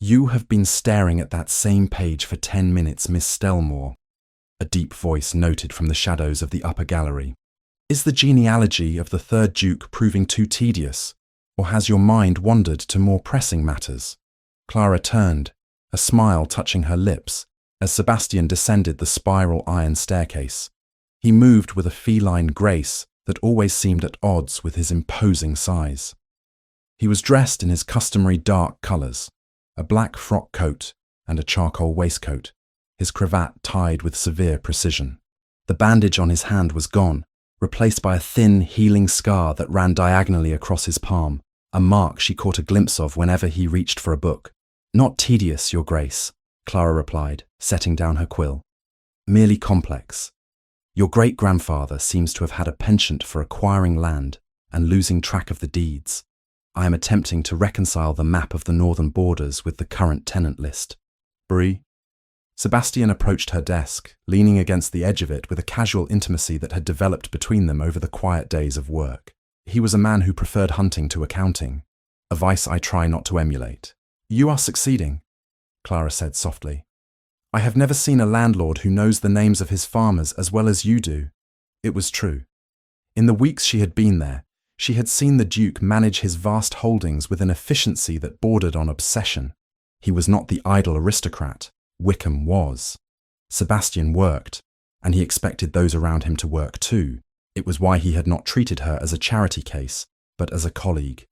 You have been staring at that same page for 10 minutes, Miss Stellmoor, a deep voice noted from the shadows of the upper gallery. Is the genealogy of the third Duke proving too tedious, or has your mind wandered to more pressing matters? Clara turned, a smile touching her lips, as Sebastian descended the spiral iron staircase. He moved with a feline grace that always seemed at odds with his imposing size. He was dressed in his customary dark colours, a black frock coat and a charcoal waistcoat, his cravat tied with severe precision. The bandage on his hand was gone, replaced by a thin, healing scar that ran diagonally across his palm, a mark she caught a glimpse of whenever he reached for a book. Not tedious, Your Grace, Clara replied, setting down her quill. Merely complex. Your great-grandfather seems to have had a penchant for acquiring land and losing track of the deeds. I am attempting to reconcile the map of the northern borders with the current tenant list. Brie, Sebastian approached her desk, leaning against the edge of it with a casual intimacy that had developed between them over the quiet days of work. He was a man who preferred hunting to accounting, a vice I try not to emulate. "You are succeeding," Clara said softly. "I have never seen a landlord who knows the names of his farmers as well as you do." It was true. In the weeks she had been there, she had seen the Duke manage his vast holdings with an efficiency that bordered on obsession. He was not the idle aristocrat. Wickham was. Sebastian worked, and he expected those around him to work too. It was why he had not treated her as a charity case, but as a colleague.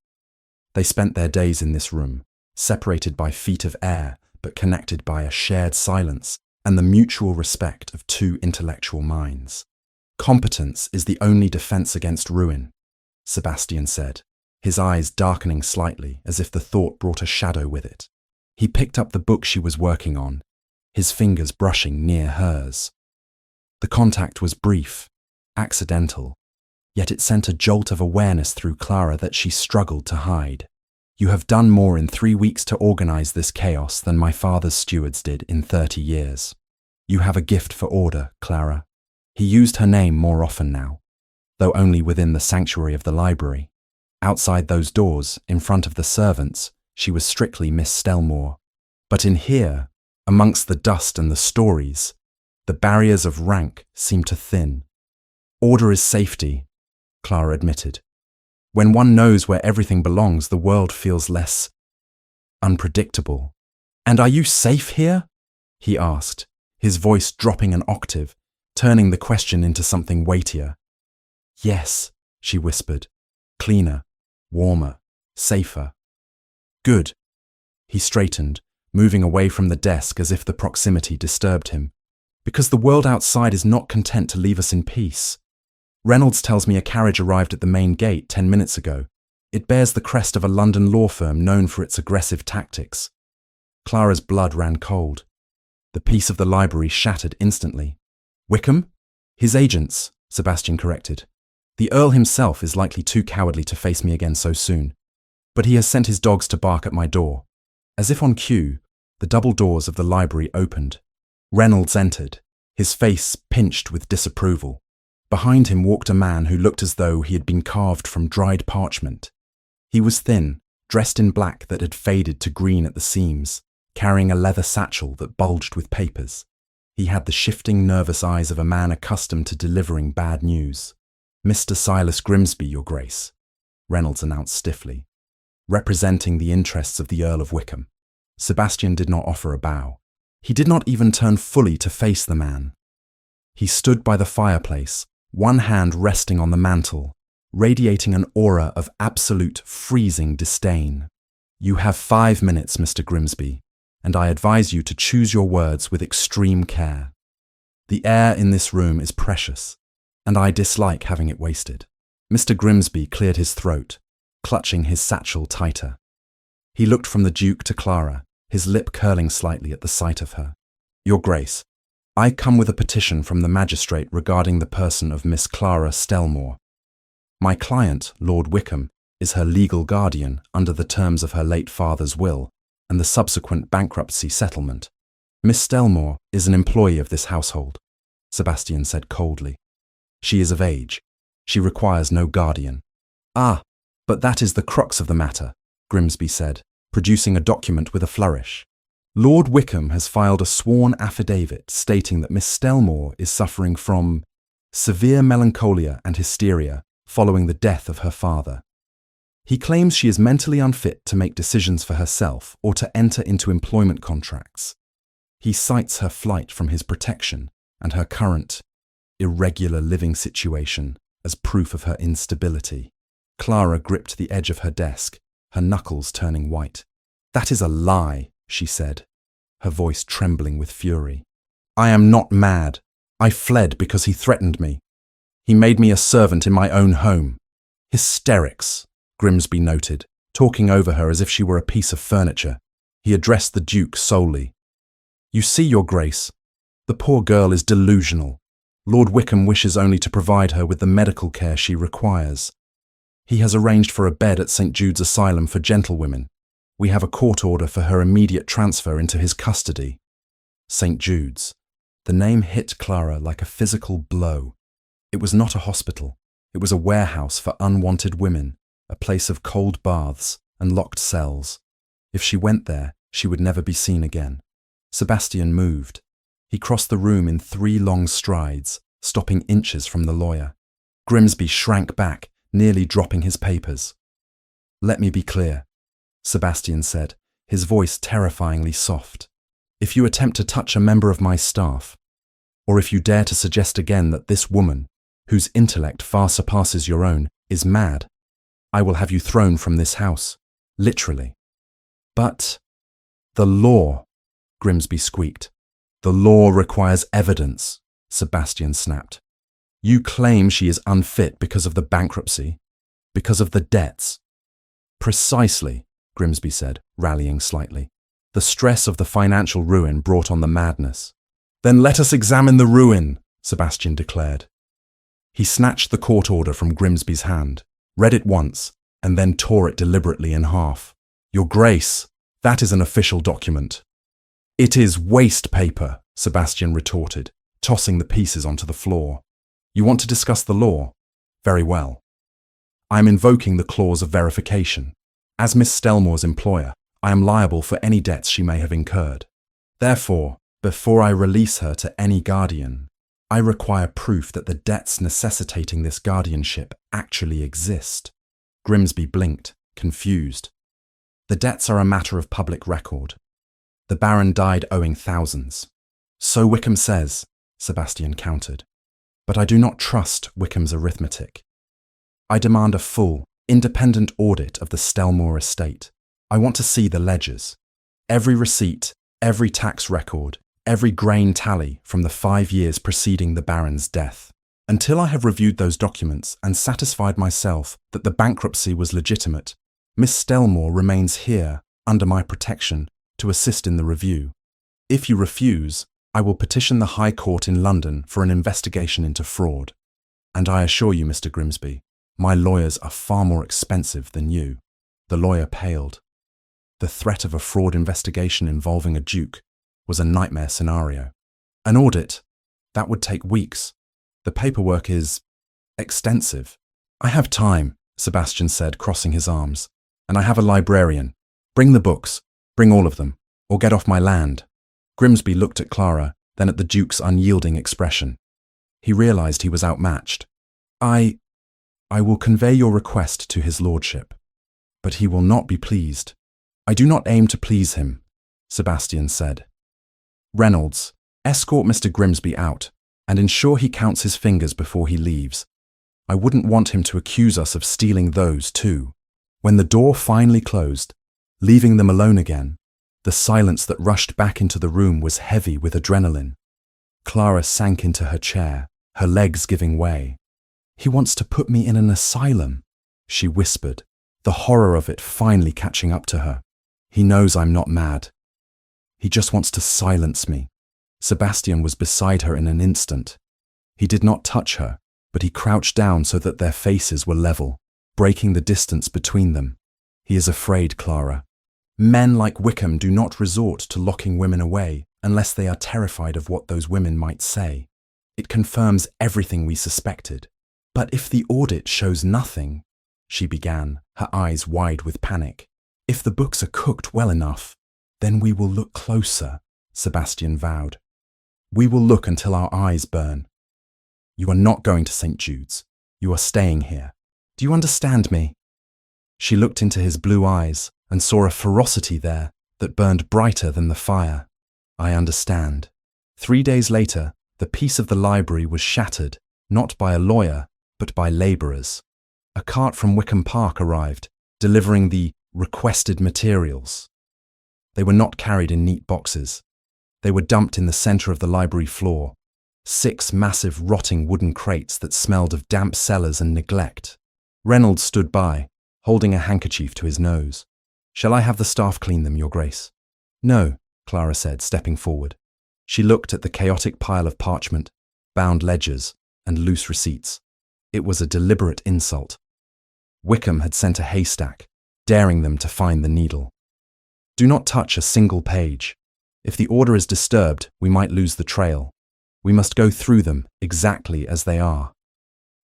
They spent their days in this room, separated by feet of air, but connected by a shared silence and the mutual respect of two intellectual minds. "Competence is the only defense against ruin," Sebastian said, his eyes darkening slightly as if the thought brought a shadow with it. He picked up the book she was working on, his fingers brushing near hers. The contact was brief, accidental, yet it sent a jolt of awareness through Clara that she struggled to hide. "You have done more in 3 weeks to organize this chaos than my father's stewards did in 30 years. You have a gift for order, Clara." He used her name more often now, though only within the sanctuary of the library. Outside those doors, in front of the servants, she was strictly Miss Stellmoor. But in here, amongst the dust and the stories, the barriers of rank seemed to thin. "Order is safety," Clara admitted. "When one knows where everything belongs, the world feels less unpredictable." "And are you safe here?" he asked, his voice dropping an octave, turning the question into something weightier. "Yes," she whispered. "Cleaner, warmer, safer." "Good." He straightened, moving away from the desk as if the proximity disturbed him. "Because the world outside is not content to leave us in peace. Reynolds tells me a carriage arrived at the main gate 10 minutes ago. It bears the crest of a London law firm known for its aggressive tactics." Clara's blood ran cold. The peace of the library shattered instantly. "Wickham?" "His agents," Sebastian corrected. "The Earl himself is likely too cowardly to face me again so soon. But he has sent his dogs to bark at my door." As if on cue, the double doors of the library opened. Reynolds entered, his face pinched with disapproval. Behind him walked a man who looked as though he had been carved from dried parchment. He was thin, dressed in black that had faded to green at the seams, carrying a leather satchel that bulged with papers. He had the shifting, nervous eyes of a man accustomed to delivering bad news. "Mr. Silas Grimsby, Your Grace," Reynolds announced stiffly, representing the interests of the Earl of Wickham. Sebastian did not offer a bow. He did not even turn fully to face the man. He stood by the fireplace, one hand resting on the mantel, radiating an aura of absolute, freezing disdain. "You have 5 minutes, Mr. Grimsby, and I advise you to choose your words with extreme care. The air in this room is precious, and I dislike having it wasted." Mr. Grimsby cleared his throat, clutching his satchel tighter. He looked from the Duke to Clara, his lip curling slightly at the sight of her. "Your Grace, I come with a petition from the magistrate regarding the person of Miss Clara Stellmoor. My client, Lord Wickham, is her legal guardian under the terms of her late father's will and the subsequent bankruptcy settlement. Miss Stellmoor is an employee of this household," Sebastian said coldly. "She is of age. She requires no guardian." "Ah, but that is the crux of the matter," Grimsby said, producing a document with a flourish. "Lord Wickham has filed a sworn affidavit stating that Miss Stellmoor is suffering from severe melancholia and hysteria following the death of her father. He claims she is mentally unfit to make decisions for herself or to enter into employment contracts. He cites her flight from his protection and her current, irregular living situation as proof of her instability." Clara gripped the edge of her desk, her knuckles turning white. "That is a lie," she said, her voice trembling with fury. "I am not mad. I fled because he threatened me. He made me a servant in my own home." "Hysterics," Grimsby noted, talking over her as if she were a piece of furniture. He addressed the Duke solely. "You see, Your Grace, the poor girl is delusional. Lord Wickham wishes only to provide her with the medical care she requires. He has arranged for a bed at St. Jude's Asylum for gentlewomen. We have a court order for her immediate transfer into his custody." St. Jude's. The name hit Clara like a physical blow. It was not a hospital. It was a warehouse for unwanted women, a place of cold baths and locked cells. If she went there, she would never be seen again. Sebastian moved. He crossed the room in 3 long strides, stopping inches from the lawyer. Grimsby shrank back, nearly dropping his papers. "Let me be clear," Sebastian said, his voice terrifyingly soft. "If you attempt to touch a member of my staff, or if you dare to suggest again that this woman, whose intellect far surpasses your own, is mad, I will have you thrown from this house, literally." "But the law," Grimsby squeaked. "The law requires evidence," Sebastian snapped. "You claim she is unfit because of the bankruptcy, because of the debts." "Precisely," Grimsby said, rallying slightly. "The stress of the financial ruin brought on the madness." "Then let us examine the ruin," Sebastian declared. He snatched the court order from Grimsby's hand, read it once, and then tore it deliberately in half. "Your Grace, that is an official document." "It is waste paper," Sebastian retorted, tossing the pieces onto the floor. "You want to discuss the law? Very well. I am invoking the clause of verification. As Miss Stellmoor's employer, I am liable for any debts she may have incurred. Therefore, before I release her to any guardian, I require proof that the debts necessitating this guardianship actually exist." Grimsby blinked, confused. "The debts are a matter of public record. The Baron died owing thousands." "So Wickham says," Sebastian countered. "But I do not trust Wickham's arithmetic. I demand a full, independent audit of the Stellmoor estate. I want to see the ledgers. Every receipt, every tax record, every grain tally from the 5 years preceding the Baron's death. Until I have reviewed those documents and satisfied myself that the bankruptcy was legitimate, Miss Stellmoor remains here, under my protection, to assist in the review. If you refuse, I will petition the High Court in London for an investigation into fraud. And I assure you, Mr. Grimsby, my lawyers are far more expensive than you." The lawyer paled. The threat of a fraud investigation involving a duke was a nightmare scenario. "An audit? That would take weeks. The paperwork is extensive." "I have time," Sebastian said, crossing his arms. "And I have a librarian. Bring the books. Bring all of them, or get off my land." Grimsby looked at Clara, then at the Duke's unyielding expression. He realized he was outmatched. I will convey your request to his lordship, but he will not be pleased." "I do not aim to please him," Sebastian said. "Reynolds, escort Mr. Grimsby out, and ensure he counts his fingers before he leaves. I wouldn't want him to accuse us of stealing those too." When the door finally closed, leaving them alone again, the silence that rushed back into the room was heavy with adrenaline. Clara sank into her chair, her legs giving way. "He wants to put me in an asylum," she whispered, the horror of it finally catching up to her. "He knows I'm not mad. He just wants to silence me." Sebastian was beside her in an instant. He did not touch her, but he crouched down so that their faces were level, breaking the distance between them. "He is afraid, Clara. Men like Wickham do not resort to locking women away unless they are terrified of what those women might say. It confirms everything we suspected. But if the audit shows nothing," she began, her eyes wide with panic. "If the books are cooked well enough, then we will look closer," Sebastian vowed. "We will look until our eyes burn. You are not going to St. Jude's. You are staying here. Do you understand me?" She looked into his blue eyes and saw a ferocity there that burned brighter than the fire. "I understand." 3 days later, the peace of the library was shattered, not by a lawyer, but by labourers. A cart from Wickham Park arrived, delivering the requested materials. They were not carried in neat boxes. They were dumped in the centre of the library floor, 6 massive rotting wooden crates that smelled of damp cellars and neglect. Reynolds stood by, holding a handkerchief to his nose. "Shall I have the staff clean them, Your Grace?" "No," Clara said, stepping forward. She looked at the chaotic pile of parchment, bound ledgers, and loose receipts. It was a deliberate insult. Wickham had sent a haystack, daring them to find the needle. "Do not touch a single page." If the order is disturbed, we might lose the trail. We must go through them exactly as they are.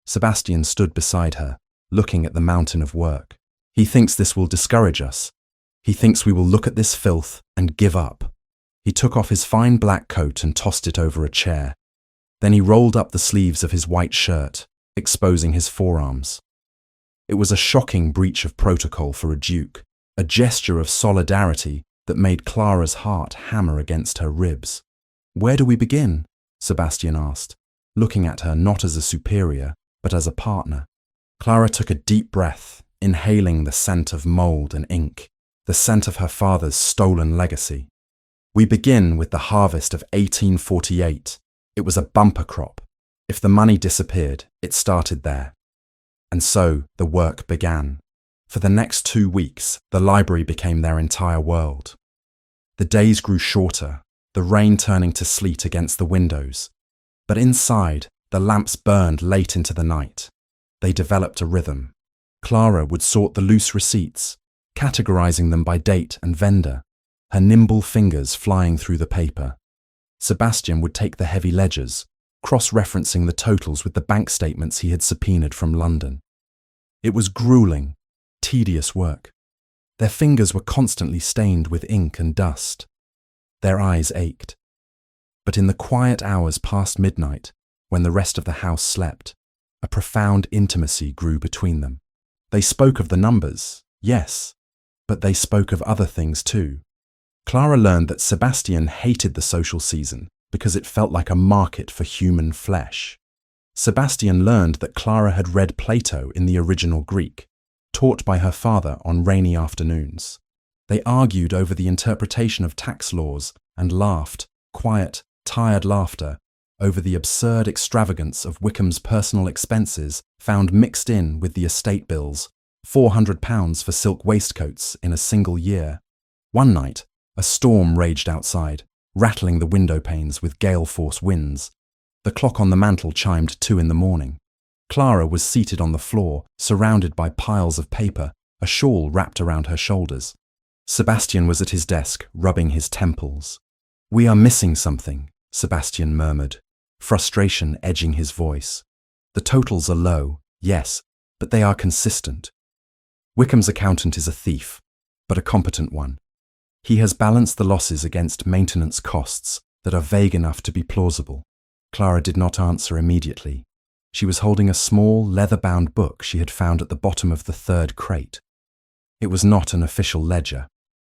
Sebastian stood beside her, looking at the mountain of work. He thinks this will discourage us. He thinks we will look at this filth and give up. He took off his fine black coat and tossed it over a chair. Then he rolled up the sleeves of his white shirt, exposing his forearms. It was a shocking breach of protocol for a duke, a gesture of solidarity that made Clara's heart hammer against her ribs. "Where do we begin?" Sebastian asked, looking at her not as a superior, but as a partner. Clara took a deep breath, inhaling the scent of mold and ink, the scent of her father's stolen legacy. "We begin with the harvest of 1848. It was a bumper crop. If the money disappeared, it started there." And so the work began. For the next 2 weeks, the library became their entire world. The days grew shorter, the rain turning to sleet against the windows. But inside, the lamps burned late into the night. They developed a rhythm. Clara would sort the loose receipts, categorizing them by date and vendor, her nimble fingers flying through the paper. Sebastian would take the heavy ledgers, cross-referencing the totals with the bank statements he had subpoenaed from London. It was grueling, tedious work. Their fingers were constantly stained with ink and dust. Their eyes ached. But in the quiet hours past midnight, when the rest of the house slept, a profound intimacy grew between them. They spoke of the numbers, yes, but they spoke of other things too. Clara learned that Sebastian hated the social season because it felt like a market for human flesh. Sebastian learned that Clara had read Plato in the original Greek, taught by her father on rainy afternoons. They argued over the interpretation of tax laws and laughed, quiet, tired laughter, over the absurd extravagance of Wickham's personal expenses found mixed in with the estate bills, £400 for silk waistcoats in a single year. One night, a storm raged outside, rattling the window panes with gale-force winds. The clock on the mantel chimed 2 in the morning. Clara was seated on the floor, surrounded by piles of paper, a shawl wrapped around her shoulders. Sebastian was at his desk, rubbing his temples. "We are missing something," Sebastian murmured, frustration edging his voice. "The totals are low, yes, but they are consistent. Wickham's accountant is a thief, but a competent one. He has balanced the losses against maintenance costs that are vague enough to be plausible." Clara did not answer immediately. She was holding a small, leather-bound book she had found at the bottom of the 3rd crate. It was not an official ledger.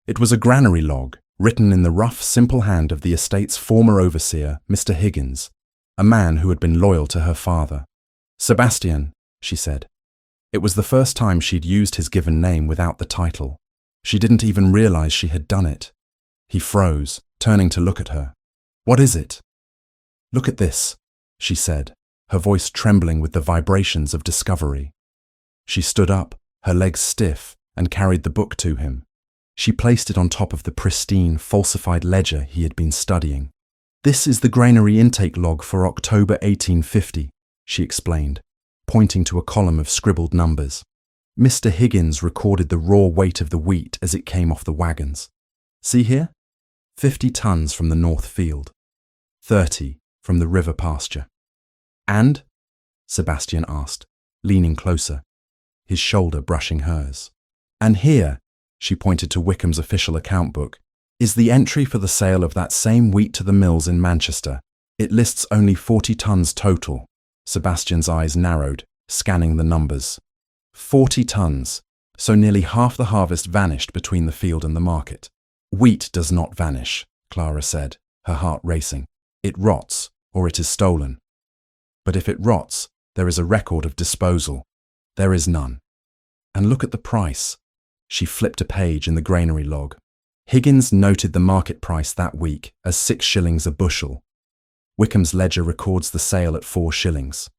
It was a granary log, written in the rough, simple hand of the estate's former overseer, Mr. Higgins, a man who had been loyal to her father. "Sebastian," she said. It was the first time she'd used his given name without the title. She didn't even realize she had done it. He froze, turning to look at her. "What is it?" "Look at this," she said, her voice trembling with the vibrations of discovery. She stood up, her legs stiff, and carried the book to him. She placed it on top of the pristine, falsified ledger he had been studying. "This is the granary intake log for October 1850, she explained, pointing to a column of scribbled numbers. Mr. Higgins recorded the raw weight of the wheat as it came off the wagons. See here? 50 tons from the north field, 30 from the river pasture. "And?" Sebastian asked, leaning closer, his shoulder brushing hers. "And here," she pointed to Wickham's official account book, "is the entry for the sale of that same wheat to the mills in Manchester. It lists only 40 tons total." Sebastian's eyes narrowed, scanning the numbers. 40 tons, so nearly half the harvest vanished between the field and the market. "Wheat does not vanish," Clara said, her heart racing. "It rots, or it is stolen. But if it rots, there is a record of disposal. There is none. And look at the price." She flipped a page in the granary log. Higgins noted the market price that week as 6 shillings a bushel. Wickham's ledger records the sale at 4 shillings.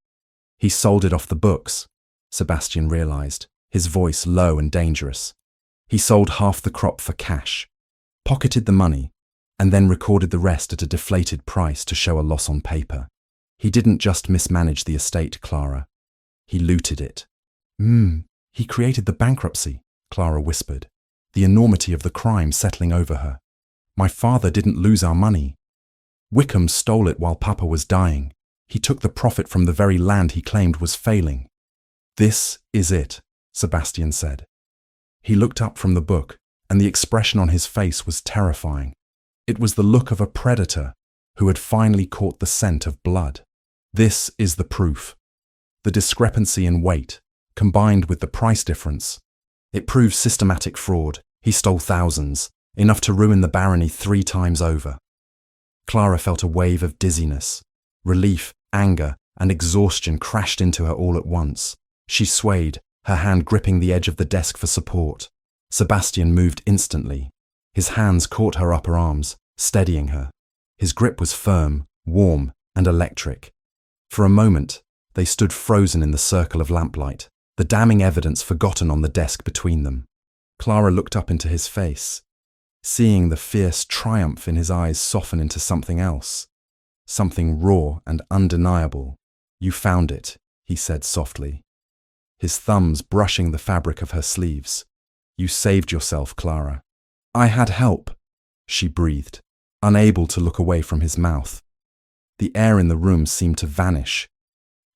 He sold it off the books, Sebastian realized, his voice low and dangerous. He sold half the crop for cash, pocketed the money, and then recorded the rest at a deflated price to show a loss on paper. He didn't just mismanage the estate, Clara. He looted it. He created the bankruptcy, Clara whispered, the enormity of the crime settling over her. My father didn't lose our money. Wickham stole it while Papa was dying. He took the profit from the very land he claimed was failing. This is it, Sebastian said. He looked up from the book, and the expression on his face was terrifying. It was the look of a predator who had finally caught the scent of blood. This is the proof. The discrepancy in weight, combined with the price difference. It proves systematic fraud. He stole thousands, enough to ruin the barony 3 times over. Clara felt a wave of dizziness. Relief, anger, and exhaustion crashed into her all at once. She swayed, her hand gripping the edge of the desk for support. Sebastian moved instantly. His hands caught her upper arms, steadying her. His grip was firm, warm, and electric. For a moment, they stood frozen in the circle of lamplight, the damning evidence forgotten on the desk between them. Clara looked up into his face, seeing the fierce triumph in his eyes soften into something else, something raw and undeniable. "You found it," he said softly, his thumbs brushing the fabric of her sleeves. "You saved yourself, Clara." "I had help," she breathed, unable to look away from his mouth. The air in the room seemed to vanish.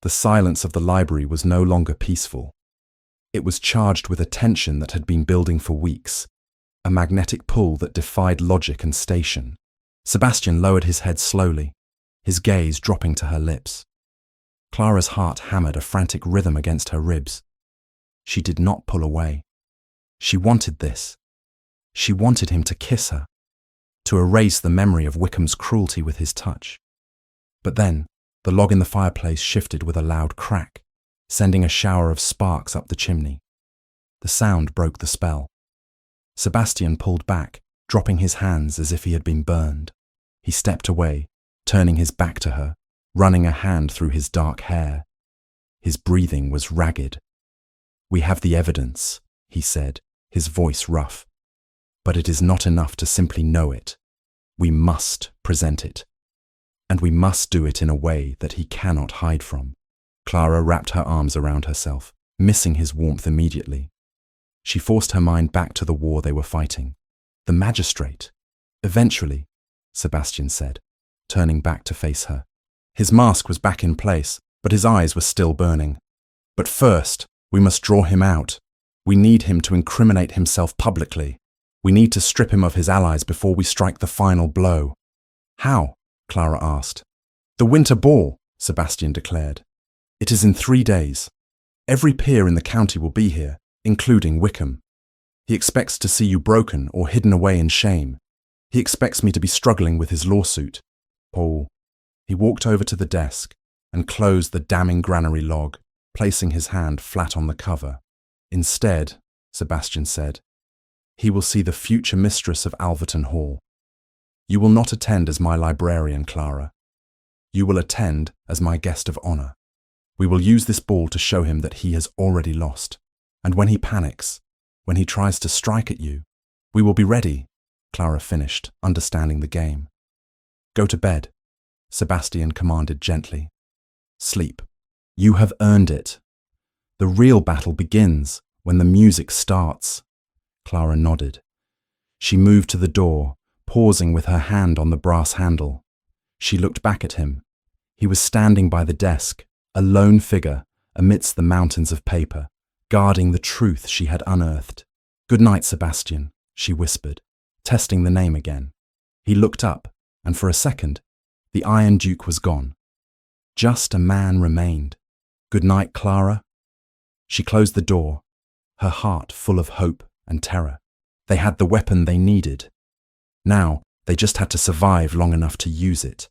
The silence of the library was no longer peaceful. It was charged with a tension that had been building for weeks, a magnetic pull that defied logic and station. Sebastian lowered his head slowly, his gaze dropping to her lips. Clara's heart hammered a frantic rhythm against her ribs. She did not pull away. She wanted this. She wanted him to kiss her, to erase the memory of Wickham's cruelty with his touch. But then, the log in the fireplace shifted with a loud crack, sending a shower of sparks up the chimney. The sound broke the spell. Sebastian pulled back, dropping his hands as if he had been burned. He stepped away, turning his back to her, running a hand through his dark hair. His breathing was ragged. "We have the evidence," he said, his voice rough. "But it is not enough to simply know it. We must present it. And we must do it in a way that he cannot hide from." Clara wrapped her arms around herself, missing his warmth immediately. She forced her mind back to the war they were fighting. The magistrate. "Eventually," Sebastian said, turning back to face her. His mask was back in place, but his eyes were still burning. "But first, we must draw him out. We need him to incriminate himself publicly. We need to strip him of his allies before we strike the final blow." "How?" Clara asked. "The winter ball," Sebastian declared. "It is in 3 days. Every peer in the county will be here, including Wickham. He expects to see you broken or hidden away in shame. He expects me to be struggling with his lawsuit. Paul." He walked over to the desk and closed the damning granary log, placing his hand flat on the cover. "Instead," Sebastian said, "he will see the future mistress of Alverton Hall. You will not attend as my librarian, Clara. You will attend as my guest of honor. We will use this ball to show him that he has already lost. And when he panics, when he tries to strike at you, we will be ready," Clara finished, understanding the game. "Go to bed," Sebastian commanded gently. "Sleep. You have earned it. The real battle begins when the music starts." Clara nodded. She moved to the door, pausing with her hand on the brass handle. She looked back at him. He was standing by the desk, a lone figure amidst the mountains of paper, guarding the truth she had unearthed. "Good night, Sebastian," she whispered, testing the name again. He looked up, and for a second, the Iron Duke was gone. Just a man remained. "Good night, Clara." She closed the door, her heart full of hope and terror. They had the weapon they needed. Now, they just had to survive long enough to use it.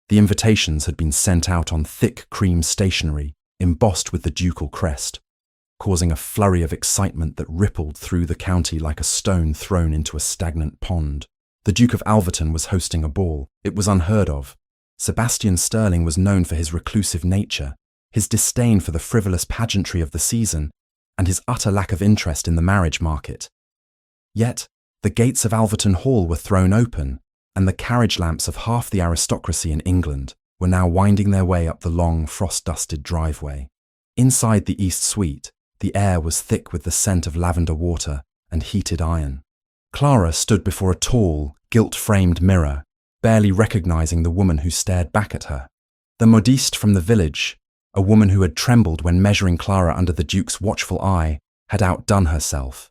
The invitations had been sent out on thick cream stationery, embossed with the ducal crest, causing a flurry of excitement that rippled through the county like a stone thrown into a stagnant pond. The Duke of Alverton was hosting a ball. It was unheard of. Sebastian Sterling was known for his reclusive nature, his disdain for the frivolous pageantry of the season, and his utter lack of interest in the marriage market. Yet, the gates of Alverton Hall were thrown open, and the carriage lamps of half the aristocracy in England were now winding their way up the long, frost-dusted driveway. Inside the East Suite, the air was thick with the scent of lavender water and heated iron. Clara stood before a tall, gilt-framed mirror, barely recognizing the woman who stared back at her. The modiste from the village, a woman who had trembled when measuring Clara under the Duke's watchful eye, had outdone herself.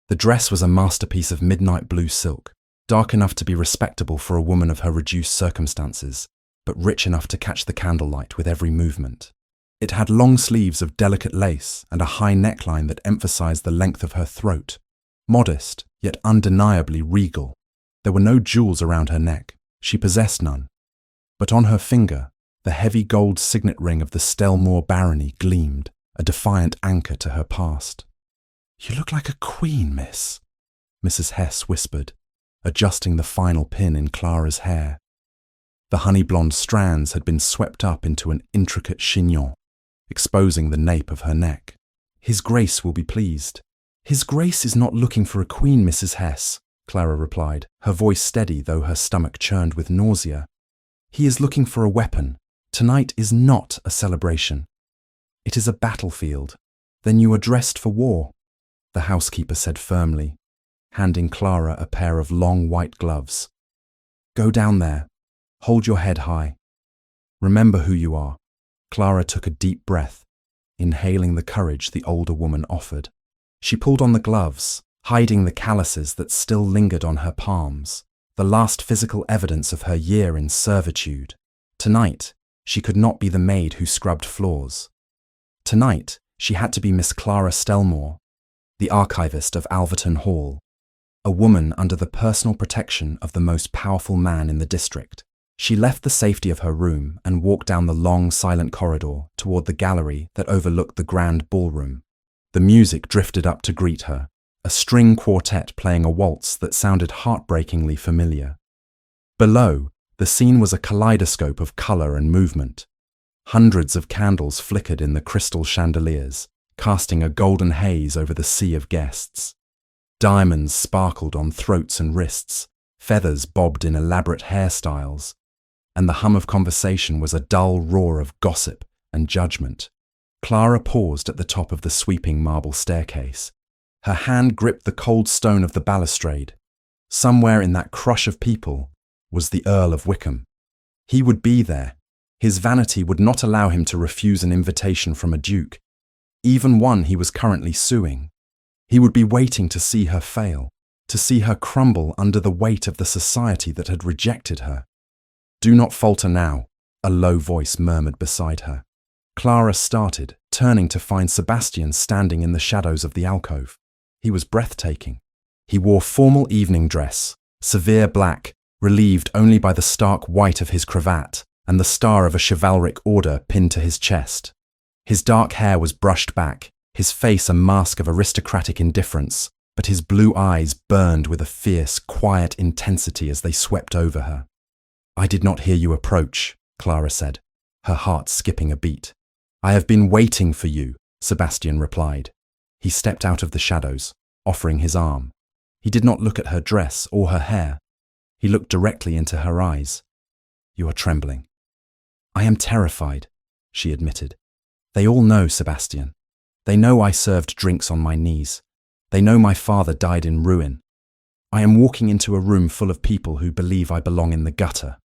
The dress was a masterpiece of midnight blue silk, dark enough to be respectable for a woman of her reduced circumstances, but rich enough to catch the candlelight with every movement. It had long sleeves of delicate lace and a high neckline that emphasized the length of her throat. Modest, yet undeniably regal. There were no jewels around her neck. She possessed none. But on her finger, the heavy gold signet ring of the Stellmoor barony gleamed, a defiant anchor to her past. "You look like a queen, miss," Mrs. Hesse whispered, adjusting the final pin in Clara's hair. The honey-blonde strands had been swept up into an intricate chignon, exposing the nape of her neck. "His Grace will be pleased." "His Grace is not looking for a queen, Mrs. Hesse," Clara replied, her voice steady though her stomach churned with nausea. "He is looking for a weapon. Tonight is not a celebration. It is a battlefield. Then you are dressed for war," the housekeeper said firmly, handing Clara a pair of long white gloves. "Go down there. Hold your head high. Remember who you are." Clara took a deep breath, inhaling the courage the older woman offered. She pulled on the gloves, hiding the calluses that still lingered on her palms, the last physical evidence of her year in servitude. Tonight, she could not be the maid who scrubbed floors. Tonight, she had to be Miss Clara Stellmoor, the archivist of Alverton Hall, a woman under the personal protection of the most powerful man in the district. She left the safety of her room and walked down the long, silent corridor toward the gallery that overlooked the grand ballroom. The music drifted up to greet her, a string quartet playing a waltz that sounded heartbreakingly familiar. Below, the scene was a kaleidoscope of color and movement. Hundreds of candles flickered in the crystal chandeliers, casting a golden haze over the sea of guests. Diamonds sparkled on throats and wrists, feathers bobbed in elaborate hairstyles, and the hum of conversation was a dull roar of gossip and judgment. Clara paused at the top of the sweeping marble staircase. Her hand gripped the cold stone of the balustrade. Somewhere in that crush of people was the Earl of Wickham. He would be there. His vanity would not allow him to refuse an invitation from a duke, even one he was currently suing. He would be waiting to see her fail, to see her crumble under the weight of the society that had rejected her. "Do not falter now," a low voice murmured beside her. Clara started, turning to find Sebastian standing in the shadows of the alcove. He was breathtaking. He wore formal evening dress, severe black, relieved only by the stark white of his cravat and the star of a chivalric order pinned to his chest. His dark hair was brushed back, his face a mask of aristocratic indifference, but his blue eyes burned with a fierce, quiet intensity as they swept over her. "I did not hear you approach," Clara said, her heart skipping a beat. "I have been waiting for you," Sebastian replied. He stepped out of the shadows, offering his arm. He did not look at her dress or her hair. He looked directly into her eyes. "You are trembling." "I am terrified," she admitted. "They all know, Sebastian. They know I served drinks on my knees. They know my father died in ruin. I am walking into a room full of people who believe I belong in the gutter."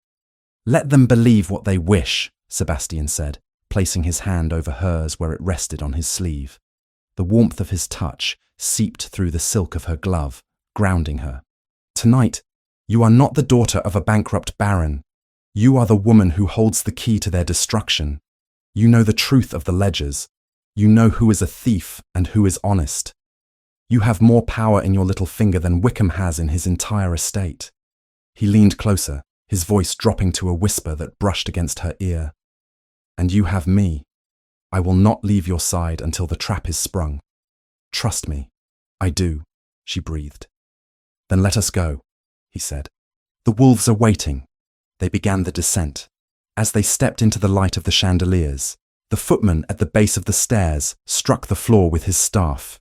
"Let them believe what they wish," Sebastian said, placing his hand over hers where it rested on his sleeve. The warmth of his touch seeped through the silk of her glove, grounding her. "Tonight, you are not the daughter of a bankrupt baron. You are the woman who holds the key to their destruction. You know the truth of the ledgers. You know who is a thief and who is honest. You have more power in your little finger than Wickham has in his entire estate." He leaned closer, his voice dropping to a whisper that brushed against her ear. "And you have me. I will not leave your side until the trap is sprung. Trust me." "I do," she breathed. "Then let us go," he said. "The wolves are waiting." They began the descent. As they stepped into the light of the chandeliers, the footman at the base of the stairs struck the floor with his staff.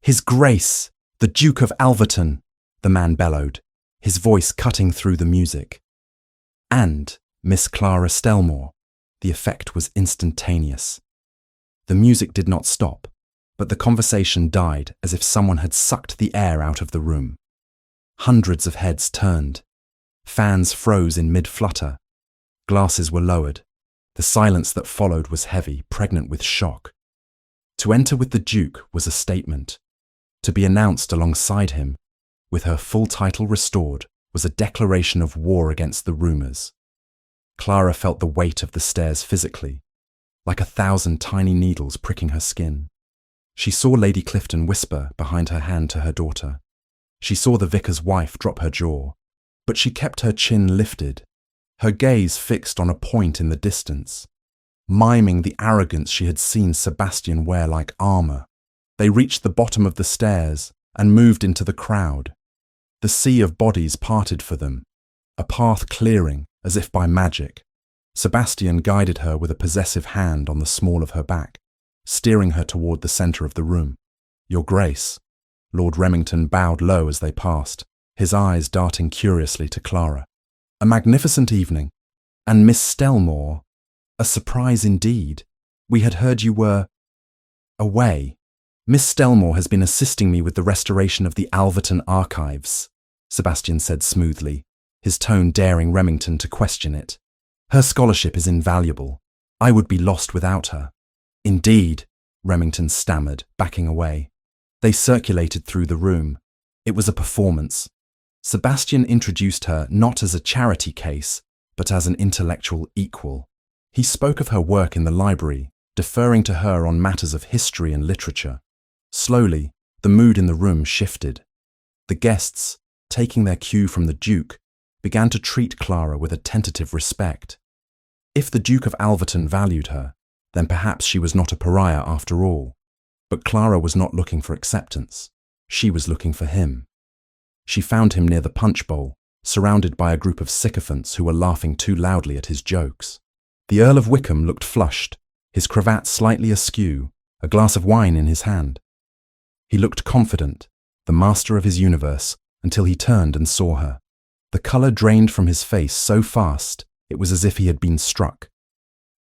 "His Grace, the Duke of Alverton," the man bellowed, his voice cutting through the music. "And Miss Clara Stellmoor." The effect was instantaneous. The music did not stop, but the conversation died as if someone had sucked the air out of the room. Hundreds of heads turned. Fans froze in mid-flutter. Glasses were lowered. The silence that followed was heavy, pregnant with shock. To enter with the Duke was a statement. To be announced alongside him, with her full title restored, was a declaration of war against the rumours. Clara felt the weight of the stairs physically, like 1,000 tiny needles pricking her skin. She saw Lady Clifton whisper behind her hand to her daughter. She saw the vicar's wife drop her jaw, but she kept her chin lifted, her gaze fixed on a point in the distance, miming the arrogance she had seen Sebastian wear like armour. They reached the bottom of the stairs and moved into the crowd. The sea of bodies parted for them, a path clearing as if by magic. Sebastian guided her with a possessive hand on the small of her back, steering her toward the centre of the room. "Your Grace." Lord Remington bowed low as they passed, his eyes darting curiously to Clara. "A magnificent evening. And Miss Stellmoor, a surprise indeed. We had heard you were away." "Miss Stellmoor has been assisting me with the restoration of the Alverton archives," Sebastian said smoothly, his tone daring Remington to question it. "Her scholarship is invaluable. I would be lost without her." "Indeed," Remington stammered, backing away. They circulated through the room. It was a performance. Sebastian introduced her not as a charity case, but as an intellectual equal. He spoke of her work in the library, deferring to her on matters of history and literature. Slowly, the mood in the room shifted. The guests, taking their cue from the Duke, began to treat Clara with a tentative respect. If the Duke of Alverton valued her, then perhaps she was not a pariah after all. But Clara was not looking for acceptance. She was looking for him. She found him near the punch bowl, surrounded by a group of sycophants who were laughing too loudly at his jokes. The Earl of Wickham looked flushed, his cravat slightly askew, a glass of wine in his hand. He looked confident, the master of his universe, until he turned and saw her. The colour drained from his face so fast, it was as if he had been struck.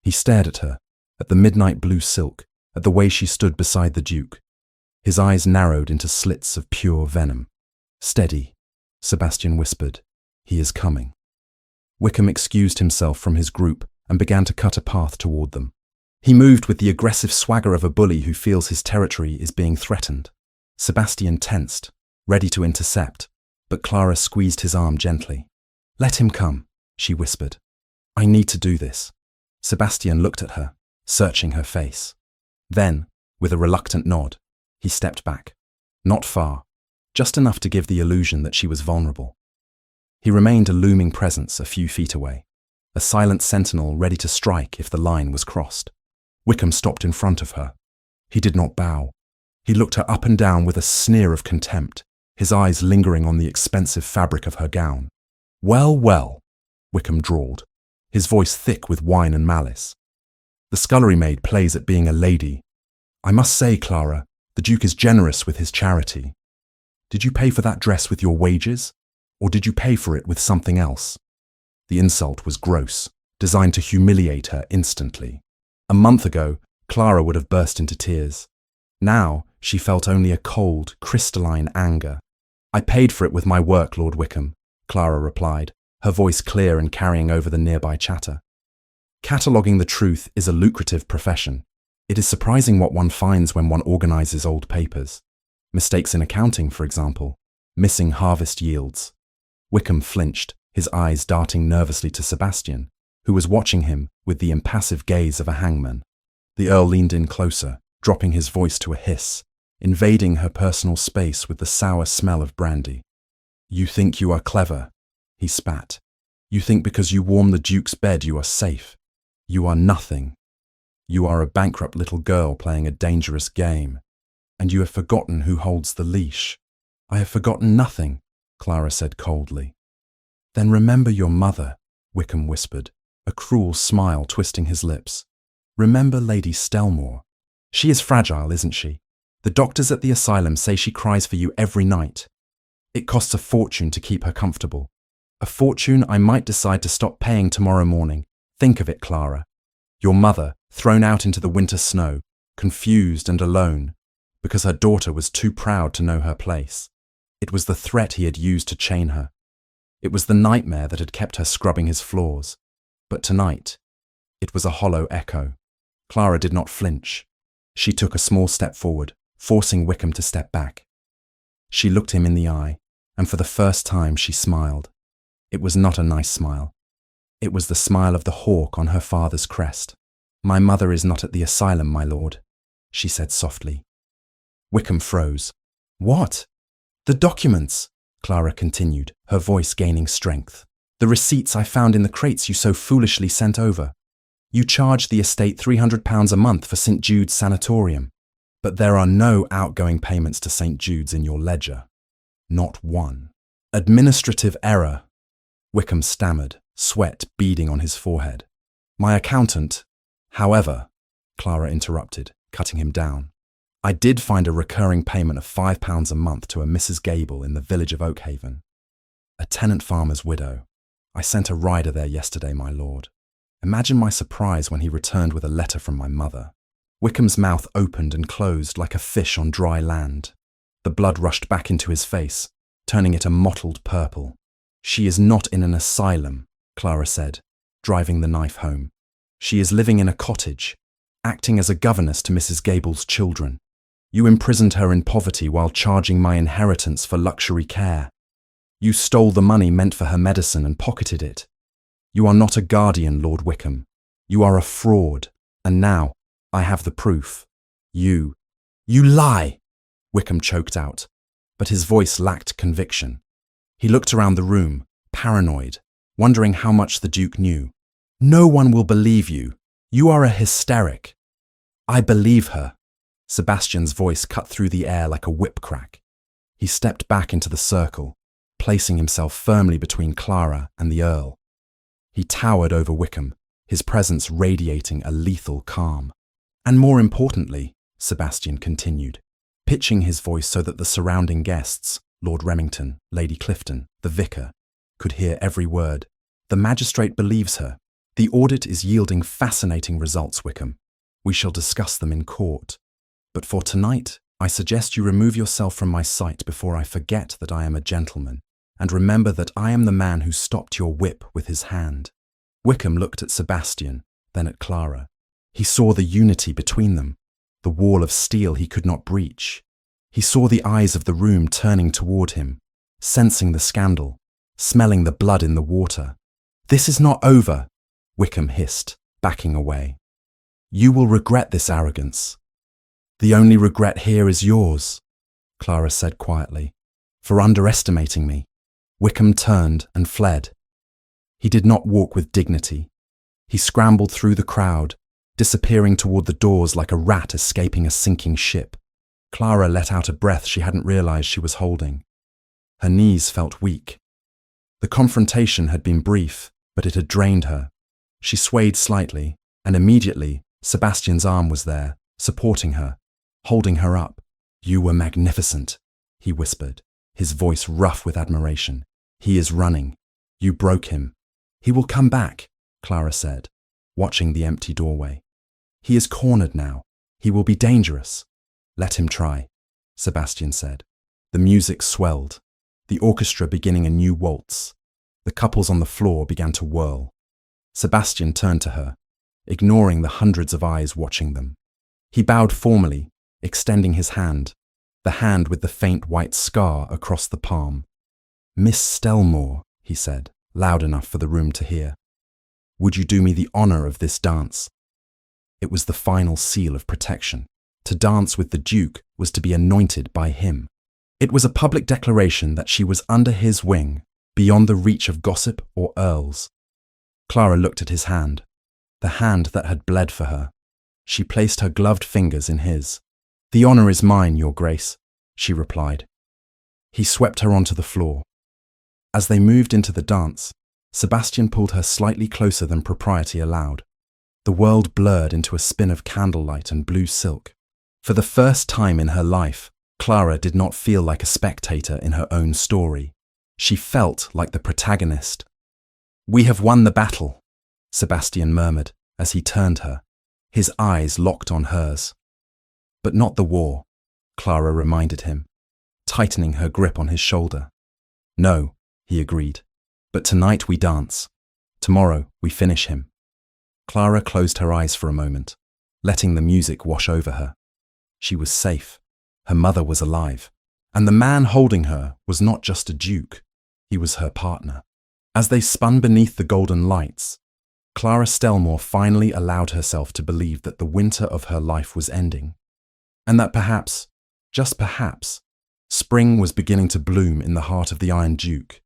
He stared at her, at the midnight blue silk, at the way she stood beside the Duke. His eyes narrowed into slits of pure venom. "Steady," Sebastian whispered. "He is coming." Wickham excused himself from his group and began to cut a path toward them. He moved with the aggressive swagger of a bully who feels his territory is being threatened. Sebastian tensed, ready to intercept, but Clara squeezed his arm gently. "Let him come," she whispered. "I need to do this." Sebastian looked at her, searching her face. Then, with a reluctant nod, he stepped back. Not far, just enough to give the illusion that she was vulnerable. He remained a looming presence a few feet away, a silent sentinel ready to strike if the line was crossed. Wickham stopped in front of her. He did not bow. He looked her up and down with a sneer of contempt, his eyes lingering on the expensive fabric of her gown. "Well, well," Wickham drawled, his voice thick with wine and malice. "The scullery maid plays at being a lady. I must say, Clara, the Duke is generous with his charity. Did you pay for that dress with your wages, or did you pay for it with something else?" The insult was gross, designed to humiliate her instantly. A month ago, Clara would have burst into tears. Now, she felt only a cold, crystalline anger. "I paid for it with my work, Lord Wickham," Clara replied, her voice clear and carrying over the nearby chatter. Cataloguing the truth is a lucrative profession. It is surprising what one finds when one organises old papers. Mistakes in accounting, for example, missing harvest yields. Wickham flinched, his eyes darting nervously to Sebastian, who was watching him with the impassive gaze of a hangman. The Earl leaned in closer, dropping his voice to a hiss, invading her personal space with the sour smell of brandy. "You think you are clever," he spat. "You think because you warm the Duke's bed you are safe. You are nothing. You are a bankrupt little girl playing a dangerous game. And you have forgotten who holds the leash." "I have forgotten nothing," Clara said coldly. "Then remember your mother," Wickham whispered, a cruel smile twisting his lips. "Remember Lady Stellmoor. She is fragile, isn't she? The doctors at the asylum say she cries for you every night. It costs a fortune to keep her comfortable. A fortune I might decide to stop paying tomorrow morning. Think of it, Clara. Your mother, thrown out into the winter snow, confused and alone, because her daughter was too proud to know her place. It was the threat he had used to chain her. It was the nightmare that had kept her scrubbing his floors. But tonight, it was a hollow echo. Clara did not flinch. She took a small step forward, forcing Wickham to step back. She looked him in the eye, and for the first time she smiled. It was not a nice smile. It was the smile of the hawk on her father's crest. "My mother is not at the asylum, my lord," she said softly. Wickham froze. "What?" "The documents," Clara continued, her voice gaining strength. "The receipts I found in the crates you so foolishly sent over. You charged the estate £300 a month for St. Jude's Sanatorium. But there are no outgoing payments to St. Jude's in your ledger. Not one." "Administrative error," Wickham stammered, sweat beading on his forehead. "My accountant—" "However," Clara interrupted, cutting him down, "I did find a recurring payment of £5 a month to a Mrs. Gable in the village of Oakhaven. A tenant farmer's widow. I sent a rider there yesterday, my lord. Imagine my surprise when he returned with a letter from my mother." Wickham's mouth opened and closed like a fish on dry land. The blood rushed back into his face, turning it a mottled purple. "She is not in an asylum," Clara said, driving the knife home. "She is living in a cottage, acting as a governess to Mrs. Gable's children. You imprisoned her in poverty while charging my inheritance for luxury care. You stole the money meant for her medicine and pocketed it. You are not a guardian, Lord Wickham. You are a fraud, and now I have the proof. You lie!" Wickham choked out, but his voice lacked conviction. He looked around the room, paranoid, wondering how much the Duke knew. "No one will believe you. You are a hysteric." "I believe her." Sebastian's voice cut through the air like a whip crack. He stepped back into the circle, placing himself firmly between Clara and the Earl. He towered over Wickham, his presence radiating a lethal calm. "And more importantly," Sebastian continued, pitching his voice so that the surrounding guests, Lord Remington, Lady Clifton, the vicar, could hear every word, "the magistrate believes her. The audit is yielding fascinating results, Wickham. We shall discuss them in court. But for tonight, I suggest you remove yourself from my sight before I forget that I am a gentleman, and remember that I am the man who stopped your whip with his hand." Wickham looked at Sebastian, then at Clara. He saw the unity between them, the wall of steel he could not breach. He saw the eyes of the room turning toward him, sensing the scandal, smelling the blood in the water. "This is not over," Wickham hissed, backing away. "You will regret this arrogance." "The only regret here is yours," Clara said quietly, "for underestimating me." Wickham turned and fled. He did not walk with dignity. He scrambled through the crowd, disappearing toward the doors like a rat escaping a sinking ship. Clara let out a breath she hadn't realized she was holding. Her knees felt weak. The confrontation had been brief, but it had drained her. She swayed slightly, and immediately Sebastian's arm was there, supporting her, holding her up. "You were magnificent," he whispered, his voice rough with admiration. "He is running. You broke him." "He will come back," Clara said, watching the empty doorway. "He is cornered now. He will be dangerous." "Let him try," Sebastian said. The music swelled, the orchestra beginning a new waltz. The couples on the floor began to whirl. Sebastian turned to her, ignoring the hundreds of eyes watching them. He bowed formally, extending his hand, the hand with the faint white scar across the palm. "Miss Stellmoor," he said, loud enough for the room to hear. "Would you do me the honour of this dance?" It was the final seal of protection. To dance with the Duke was to be anointed by him. It was a public declaration that she was under his wing, beyond the reach of gossip or earls. Clara looked at his hand, the hand that had bled for her. She placed her gloved fingers in his. "The honour is mine, Your Grace," she replied. He swept her onto the floor. As they moved into the dance, Sebastian pulled her slightly closer than propriety allowed. The world blurred into a spin of candlelight and blue silk. For the first time in her life, Clara did not feel like a spectator in her own story. She felt like the protagonist. "We have won the battle," Sebastian murmured as he turned her, his eyes locked on hers. "But not the war," Clara reminded him. tightening her grip on his shoulder. "No," he agreed. "But tonight we dance. Tomorrow we finish him." Clara closed her eyes for a moment, letting the music wash over her. She was safe. Her mother was alive. And the man holding her was not just a duke. He was her partner. As they spun beneath the golden lights, Clara Stellmoor finally allowed herself to believe that the winter of her life was ending, and that perhaps, just perhaps, spring was beginning to bloom in the heart of the Iron Duke.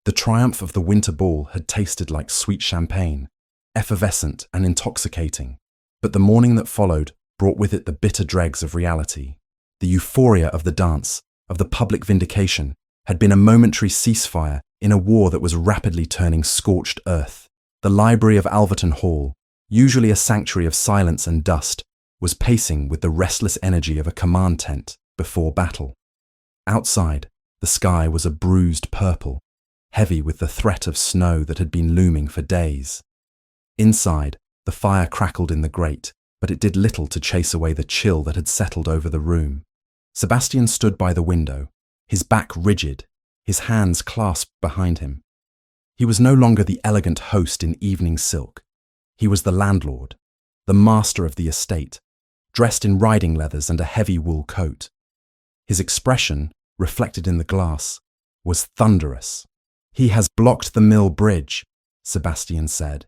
The triumph of the winter ball had tasted like sweet champagne, effervescent and intoxicating, but the morning that followed brought with it the bitter dregs of reality. The euphoria of the dance, of the public vindication, had been a momentary ceasefire in a war that was rapidly turning scorched earth. The library of Alverton Hall, usually a sanctuary of silence and dust, was pacing with the restless energy of a command tent before battle. Outside, the sky was a bruised purple, heavy with the threat of snow that had been looming for days. Inside, the fire crackled in the grate, but it did little to chase away the chill that had settled over the room. Sebastian stood by the window, his back rigid, his hands clasped behind him. He was no longer the elegant host in evening silk. He was the landlord, the master of the estate, dressed in riding leathers and a heavy wool coat. His expression, reflected in the glass, was thunderous. "He has blocked the mill bridge," Sebastian said,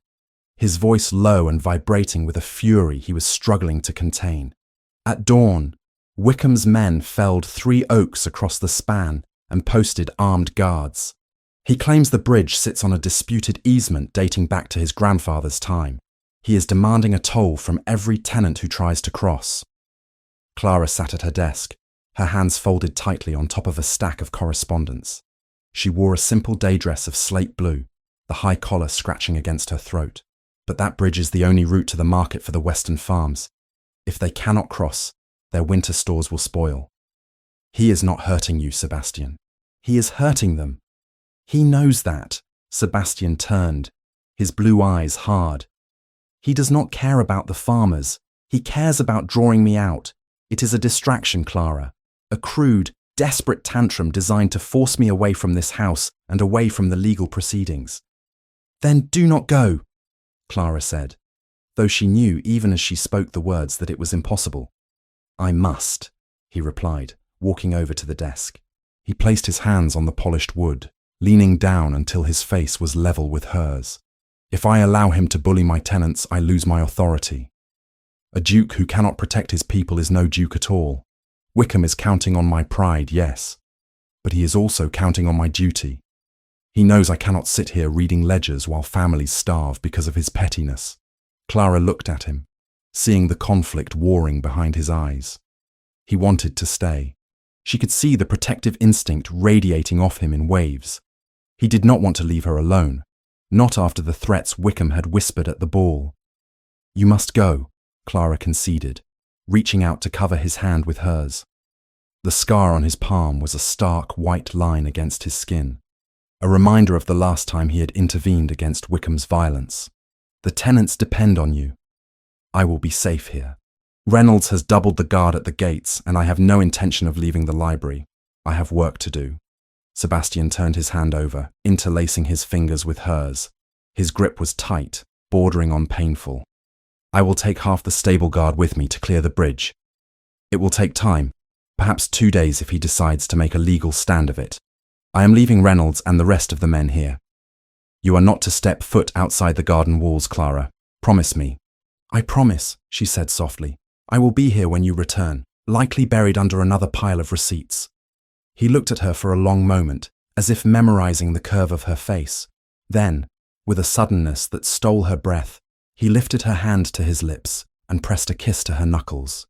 his voice low and vibrating with a fury he was struggling to contain. At dawn, Wickham's men felled 3 oaks across the span and posted armed guards. He claims the bridge sits on a disputed easement dating back to his grandfather's time. He is demanding a toll from every tenant who tries to cross. Clara sat at her desk, her hands folded tightly on top of a stack of correspondence. She wore a simple day dress of slate blue, the high collar scratching against her throat. But that bridge is the only route to the market for the western farms. If they cannot cross, their winter stores will spoil. He is not hurting you, Sebastian. He is hurting them. He knows that. Sebastian turned, his blue eyes hard. He does not care about the farmers. He cares about drawing me out. It is a distraction, Clara. A crude, desperate tantrum designed to force me away from this house and away from the legal proceedings. "Then do not go," Clara said, though she knew even as she spoke the words that it was impossible. "I must," he replied, walking over to the desk. He placed his hands on the polished wood, leaning down until his face was level with hers. "If I allow him to bully my tenants, I lose my authority. A duke who cannot protect his people is no duke at all. Wickham is counting on my pride, yes, but he is also counting on my duty. He knows I cannot sit here reading ledgers while families starve because of his pettiness." Clara looked at him, seeing the conflict warring behind his eyes. He wanted to stay. She could see the protective instinct radiating off him in waves. He did not want to leave her alone, not after the threats Wickham had whispered at the ball. "You must go," Clara conceded, reaching out to cover his hand with hers. The scar on his palm was a stark white line against his skin, a reminder of the last time he had intervened against Wickham's violence. "The tenants depend on you. I will be safe here. Reynolds has doubled the guard at the gates, and I have no intention of leaving the library. I have work to do." Sebastian turned his hand over, interlacing his fingers with hers. His grip was tight, bordering on painful. "I will take half the stable guard with me to clear the bridge. It will take time, perhaps 2 days if he decides to make a legal stand of it. I am leaving Reynolds and the rest of the men here. You are not to step foot outside the garden walls, Clara. Promise me." "I promise," she said softly. "I will be here when you return, likely buried under another pile of receipts." He looked at her for a long moment, as if memorizing the curve of her face. Then, with a suddenness that stole her breath, he lifted her hand to his lips and pressed a kiss to her knuckles.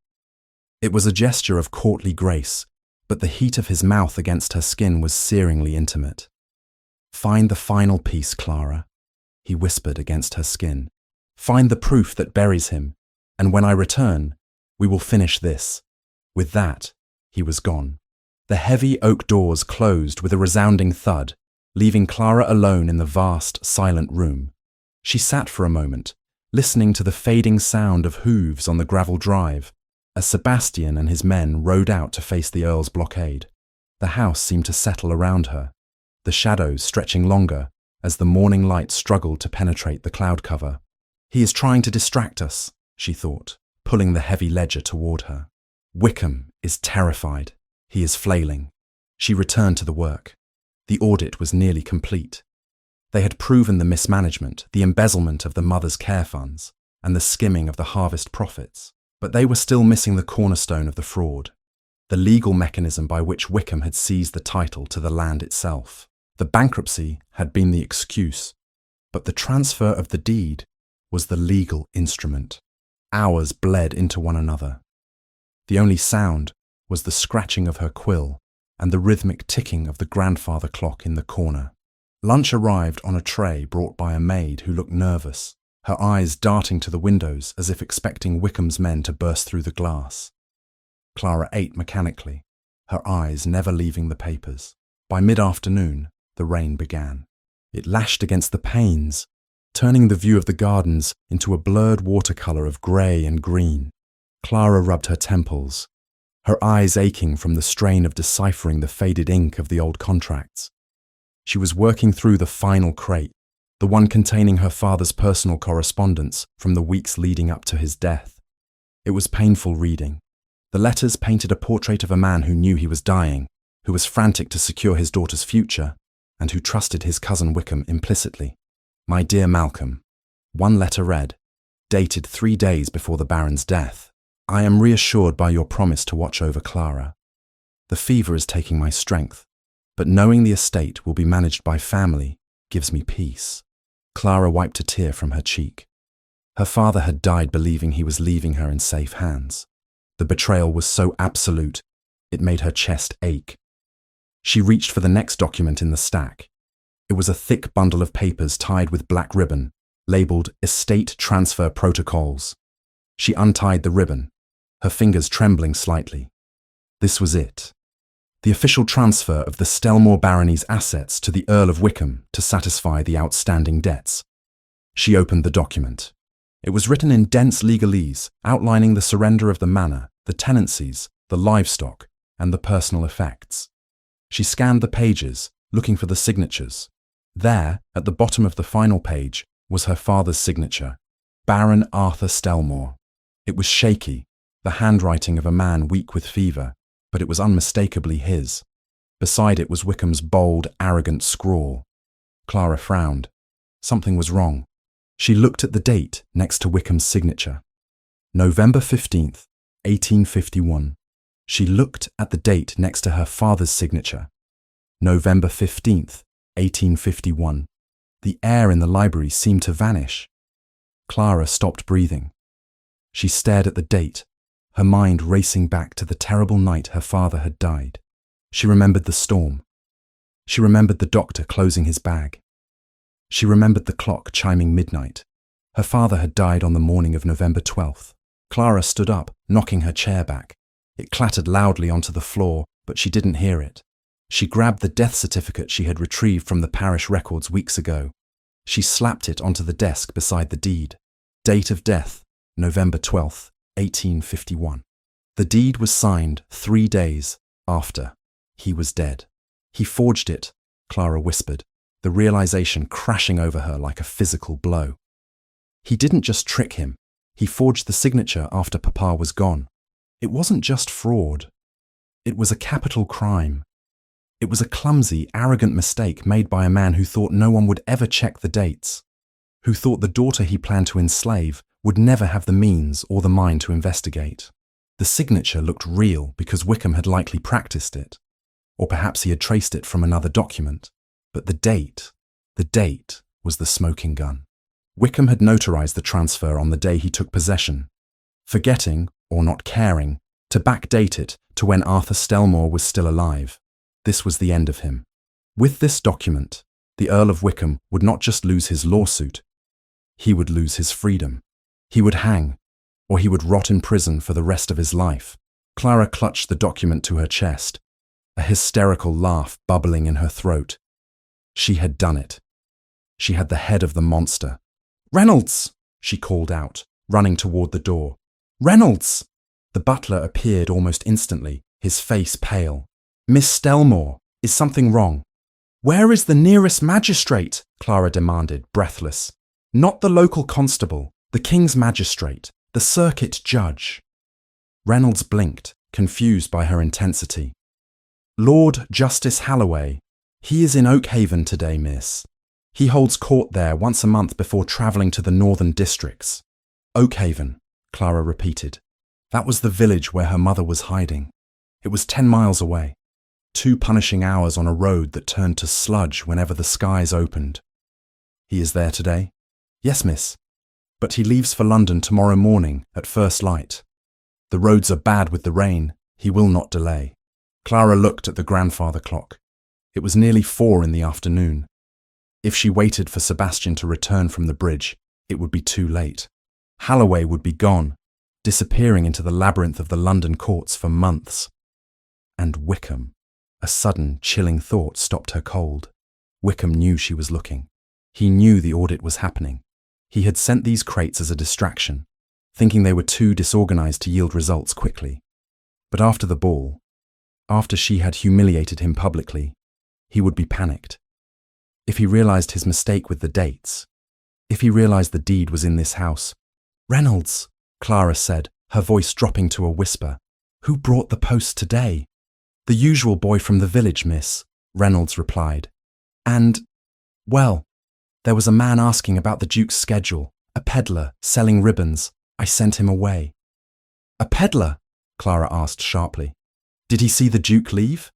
It was a gesture of courtly grace, but the heat of his mouth against her skin was searingly intimate. "Find the final piece, Clara," he whispered against her skin. "Find the proof that buries him, and when I return, we will finish this." With that, he was gone. The heavy oak doors closed with a resounding thud, leaving Clara alone in the vast, silent room. She sat for a moment, listening to the fading sound of hooves on the gravel drive, as Sebastian and his men rode out to face the Earl's blockade. The house seemed to settle around her, the shadows stretching longer as the morning light struggled to penetrate the cloud cover. "He is trying to distract us," she thought, pulling the heavy ledger toward her. "Wickham is terrified. He is flailing." She returned to the work. The audit was nearly complete. They had proven the mismanagement, the embezzlement of the mother's care funds, and the skimming of the harvest profits. But they were still missing the cornerstone of the fraud, the legal mechanism by which Wickham had seized the title to the land itself. The bankruptcy had been the excuse, but the transfer of the deed was the legal instrument. Hours bled into one another. The only sound was the scratching of her quill and the rhythmic ticking of the grandfather clock in the corner. Lunch arrived on a tray brought by a maid who looked nervous, her eyes darting to the windows as if expecting Wickham's men to burst through the glass. Clara ate mechanically, her eyes never leaving the papers. By mid-afternoon, the rain began. It lashed against the panes, turning the view of the gardens into a blurred watercolour of grey and green. Clara rubbed her temples, her eyes aching from the strain of deciphering the faded ink of the old contracts. She was working through the final crate, the one containing her father's personal correspondence from the weeks leading up to his death. It was painful reading. The letters painted a portrait of a man who knew he was dying, who was frantic to secure his daughter's future, and who trusted his cousin Wickham implicitly. "My dear Malcolm," one letter read, dated 3 days before the Baron's death, "I am reassured by your promise to watch over Clara. The fever is taking my strength, but knowing the estate will be managed by family gives me peace." Clara wiped a tear from her cheek. Her father had died believing he was leaving her in safe hands. The betrayal was so absolute, it made her chest ache. She reached for the next document in the stack. It was a thick bundle of papers tied with black ribbon, labelled Estate Transfer Protocols. She untied the ribbon, her fingers trembling slightly. This was it. The official transfer of the Stellmoor barony's assets to the Earl of Wickham to satisfy the outstanding debts. She opened the document. It was written in dense legalese, outlining the surrender of the manor, the tenancies, the livestock, and the personal effects. She scanned the pages, looking for the signatures. There, at the bottom of the final page, was her father's signature, Baron Arthur Stellmoor. It was shaky, the handwriting of a man weak with fever, but it was unmistakably his. Beside it was Wickham's bold, arrogant scrawl. Clara frowned. Something was wrong. She looked at the date next to Wickham's signature. November 15th, 1851. She looked at the date next to her father's signature. November 15th, 1851. The air in the library seemed to vanish. Clara stopped breathing. She stared at the date, her mind racing back to the terrible night her father had died. She remembered the storm. She remembered the doctor closing his bag. She remembered the clock chiming midnight. Her father had died on the morning of November 12th. Clara stood up, knocking her chair back. It clattered loudly onto the floor, but she didn't hear it. She grabbed the death certificate she had retrieved from the parish records weeks ago. She slapped it onto the desk beside the deed. Date of death, November 12th, 1851. The deed was signed 3 days after he was dead. He forged it, Clara whispered, the realization crashing over her like a physical blow. He didn't just trick him. He forged the signature after Papa was gone. It wasn't just fraud. It was a capital crime. It was a clumsy, arrogant mistake made by a man who thought no one would ever check the dates, who thought the daughter he planned to enslave would never have the means or the mind to investigate. The signature looked real because Wickham had likely practiced it, or perhaps he had traced it from another document. But the date was the smoking gun. Wickham had notarized the transfer on the day he took possession, forgetting, or not caring, to backdate it to when Arthur Stellmoor was still alive. This was the end of him. With this document, the Earl of Wickham would not just lose his lawsuit, he would lose his freedom. He would hang, or he would rot in prison for the rest of his life. Clara clutched the document to her chest, a hysterical laugh bubbling in her throat. She had done it. She had the head of the monster. "Reynolds!" she called out, running toward the door. "Reynolds!" The butler appeared almost instantly, his face pale. Miss Stellmoor, is something wrong? Where is the nearest magistrate? Clara demanded, breathless. Not the local constable, the King's magistrate, the circuit judge. Reynolds blinked, confused by her intensity. Lord Justice Halloway. He is in Oakhaven today, miss. He holds court there once a month before travelling to the northern districts. Oakhaven, Clara repeated. That was the village where her mother was hiding. It was 10 miles away. 2 punishing hours on a road that turned to sludge whenever the skies opened. He is there today? Yes, miss. But he leaves for London tomorrow morning at first light. The roads are bad with the rain. He will not delay. Clara looked at the grandfather clock. It was nearly 4 in the afternoon. If she waited for Sebastian to return from the bridge, it would be too late. Halloway would be gone, disappearing into the labyrinth of the London courts for months. And Wickham. A sudden, chilling thought stopped her cold. Wickham knew she was looking. He knew the audit was happening. He had sent these crates as a distraction, thinking they were too disorganized to yield results quickly. But after the ball, after she had humiliated him publicly, he would be panicked. If he realized his mistake with the dates, if he realized the deed was in this house. Reynolds, Clara said, her voice dropping to a whisper. Who brought the post today? The usual boy from the village, miss, Reynolds replied. And, well, there was a man asking about the Duke's schedule, a peddler selling ribbons. I sent him away. A peddler? Clara asked sharply. Did he see the Duke leave?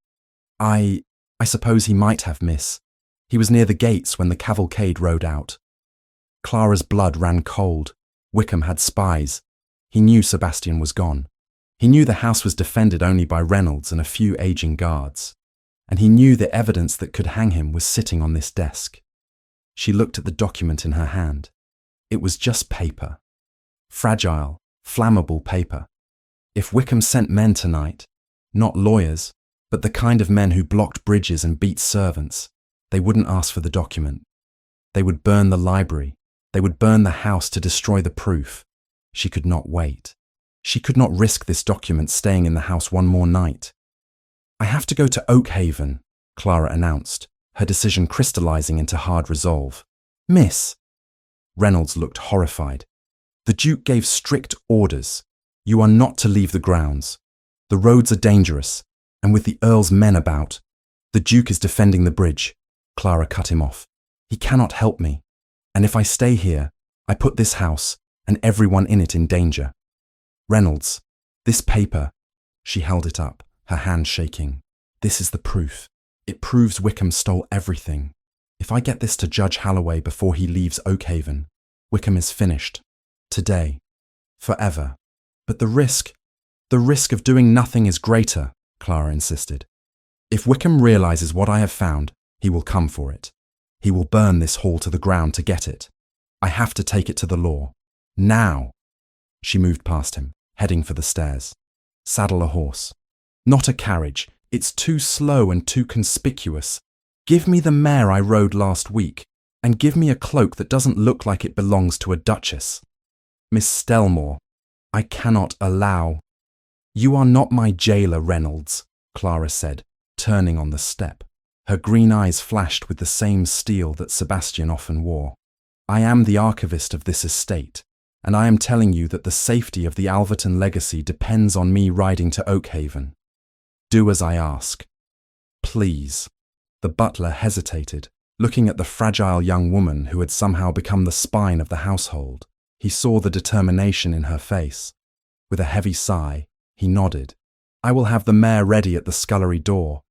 I suppose he might have, miss. He was near the gates when the cavalcade rode out. Clara's blood ran cold. Wickham had spies. He knew Sebastian was gone. He knew the house was defended only by Reynolds and a few aging guards. And he knew the evidence that could hang him was sitting on this desk. She looked at the document in her hand. It was just paper. Fragile, flammable paper. If Wickham sent men tonight, not lawyers, but the kind of men who blocked bridges and beat servants, they wouldn't ask for the document. They would burn the library. They would burn the house to destroy the proof. She could not wait. She could not risk this document staying in the house one more night. I have to go to Oakhaven, Clara announced, her decision crystallizing into hard resolve. Miss. Reynolds looked horrified. The Duke gave strict orders. You are not to leave the grounds. The roads are dangerous, and with the Earl's men about, the Duke is defending the bridge. Clara cut him off. He cannot help me, and if I stay here, I put this house and everyone in it in danger. Reynolds, this paper, she held it up, her hand shaking. This is the proof. It proves Wickham stole everything. If I get this to Judge Halloway before he leaves Oakhaven, Wickham is finished. Today. Forever. But the risk of doing nothing is greater, Clara insisted. If Wickham realizes what I have found, he will come for it. He will burn this hall to the ground to get it. I have to take it to the law. Now. She moved past him, heading for the stairs. Saddle a horse. Not a carriage. It's too slow and too conspicuous. Give me the mare I rode last week, and give me a cloak that doesn't look like it belongs to a duchess. Miss Stellmoor, I cannot allow. You are not my jailer, Reynolds, Clara said, turning on the step. Her green eyes flashed with the same steel that Sebastian often wore. I am the archivist of this estate, and I am telling you that the safety of the Alverton legacy depends on me riding to Oakhaven. Do as I ask. Please. The butler hesitated, looking at the fragile young woman who had somehow become the spine of the household. He saw the determination in her face. With a heavy sigh, he nodded. I will have the mare ready at the scullery door.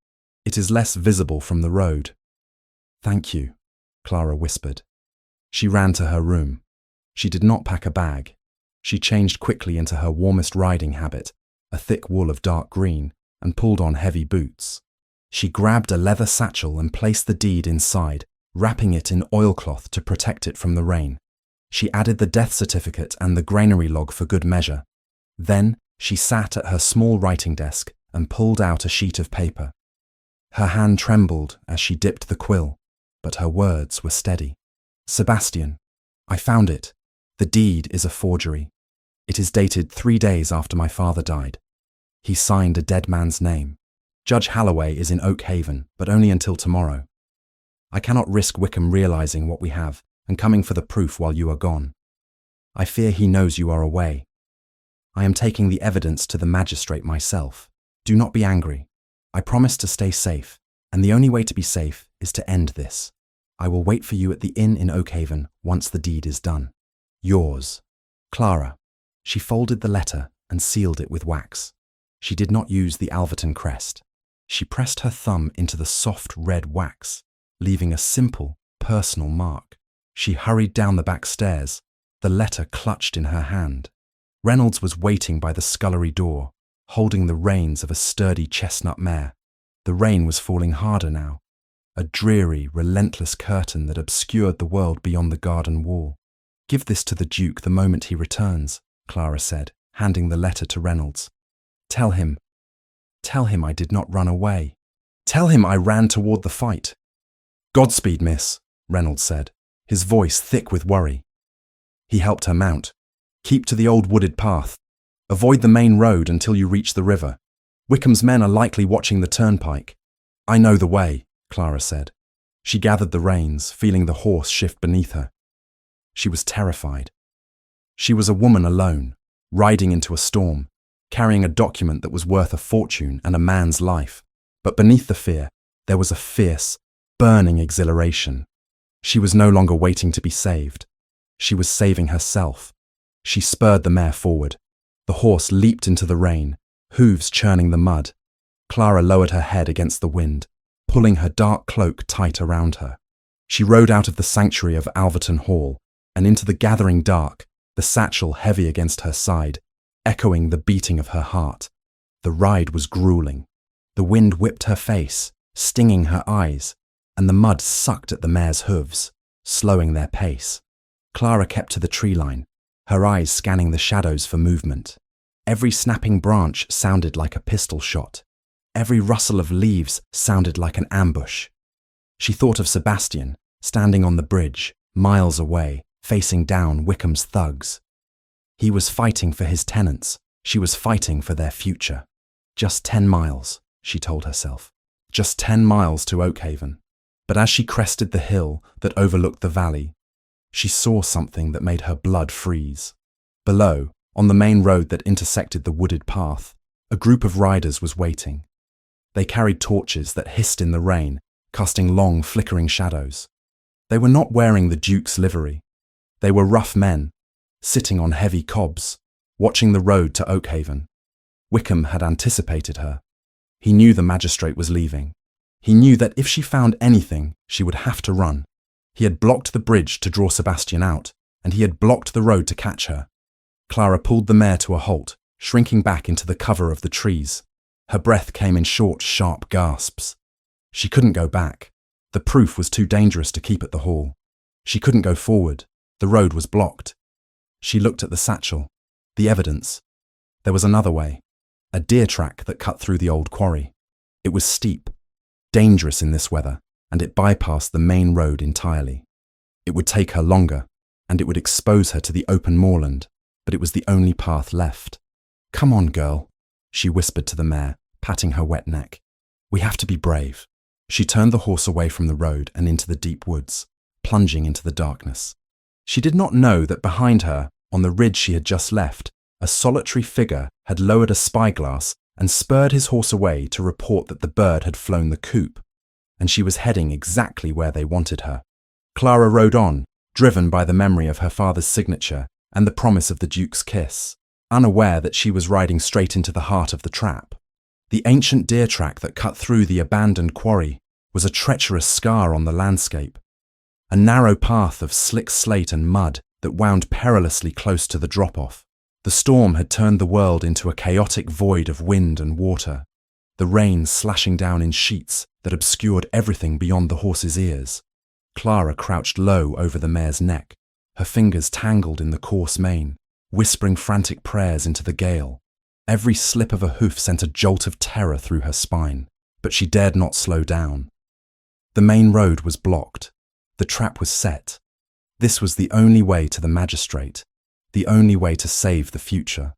It is less visible from the road. Thank you, Clara whispered. She ran to her room. She did not pack a bag. She changed quickly into her warmest riding habit, a thick wool of dark green, and pulled on heavy boots. She grabbed a leather satchel and placed the deed inside, wrapping it in oilcloth to protect it from the rain. She added the death certificate and the granary log for good measure. Then she sat at her small writing desk and pulled out a sheet of paper. Her hand trembled as she dipped the quill, but her words were steady. Sebastian, I found it. The deed is a forgery. It is dated 3 days after my father died. He signed a dead man's name. Judge Halloway is in Oakhaven, but only until tomorrow. I cannot risk Wickham realizing what we have and coming for the proof while you are gone. I fear he knows you are away. I am taking the evidence to the magistrate myself. Do not be angry. I promise to stay safe, and the only way to be safe is to end this. I will wait for you at the inn in Oakhaven once the deed is done. Yours, Clara. She folded the letter and sealed it with wax. She did not use the Alverton crest. She pressed her thumb into the soft red wax, leaving a simple, personal mark. She hurried down the back stairs, the letter clutched in her hand. Reynolds was waiting by the scullery door, holding the reins of a sturdy chestnut mare. The rain was falling harder now, a dreary, relentless curtain that obscured the world beyond the garden wall. Give this to the Duke the moment he returns, Clara said, handing the letter to Reynolds. Tell him I did not run away. Tell him I ran toward the fight. Godspeed, miss, Reynolds said, his voice thick with worry. He helped her mount. Keep to the old wooded path. Avoid the main road until you reach the river. Wickham's men are likely watching the turnpike. I know the way, Clara said. She gathered the reins, feeling the horse shift beneath her. She was terrified. She was a woman alone, riding into a storm, carrying a document that was worth a fortune and a man's life. But beneath the fear, there was a fierce, burning exhilaration. She was no longer waiting to be saved. She was saving herself. She spurred the mare forward. The horse leaped into the rain, hooves churning the mud. Clara lowered her head against the wind, pulling her dark cloak tight around her. She rode out of the sanctuary of Alverton Hall and into the gathering dark, the satchel heavy against her side, echoing the beating of her heart. The ride was grueling. The wind whipped her face, stinging her eyes, and the mud sucked at the mare's hooves, slowing their pace. Clara kept to the tree line, her eyes scanning the shadows for movement. Every snapping branch sounded like a pistol shot. Every rustle of leaves sounded like an ambush. She thought of Sebastian, standing on the bridge, miles away, facing down Wickham's thugs. He was fighting for his tenants. She was fighting for their future. Just 10 miles, she told herself. Just 10 miles to Oakhaven. But as she crested the hill that overlooked the valley, she saw something that made her blood freeze. Below, on the main road that intersected the wooded path, a group of riders was waiting. They carried torches that hissed in the rain, casting long, flickering shadows. They were not wearing the Duke's livery. They were rough men, sitting on heavy cobs, watching the road to Oakhaven. Wickham had anticipated her. He knew the magistrate was leaving. He knew that if she found anything, she would have to run. He had blocked the bridge to draw Sebastian out, and he had blocked the road to catch her. Clara pulled the mare to a halt, shrinking back into the cover of the trees. Her breath came in short, sharp gasps. She couldn't go back. The proof was too dangerous to keep at the hall. She couldn't go forward. The road was blocked. She looked at the satchel. The evidence. There was another way. A deer track that cut through the old quarry. It was steep, dangerous in this weather, and it bypassed the main road entirely. It would take her longer, and it would expose her to the open moorland, but it was the only path left. Come on, girl, she whispered to the mare, patting her wet neck. We have to be brave. She turned the horse away from the road and into the deep woods, plunging into the darkness. She did not know that behind her, on the ridge she had just left, a solitary figure had lowered a spyglass and spurred his horse away to report that the bird had flown the coop, and she was heading exactly where they wanted her. Clara rode on, driven by the memory of her father's signature and the promise of the Duke's kiss, unaware that she was riding straight into the heart of the trap. The ancient deer track that cut through the abandoned quarry was a treacherous scar on the landscape, a narrow path of slick slate and mud that wound perilously close to the drop-off. The storm had turned the world into a chaotic void of wind and water, the rain slashing down in sheets that obscured everything beyond the horse's ears. Clara crouched low over the mare's neck, her fingers tangled in the coarse mane, whispering frantic prayers into the gale. Every slip of a hoof sent a jolt of terror through her spine, but she dared not slow down. The main road was blocked. The trap was set. This was the only way to the magistrate, the only way to save the future.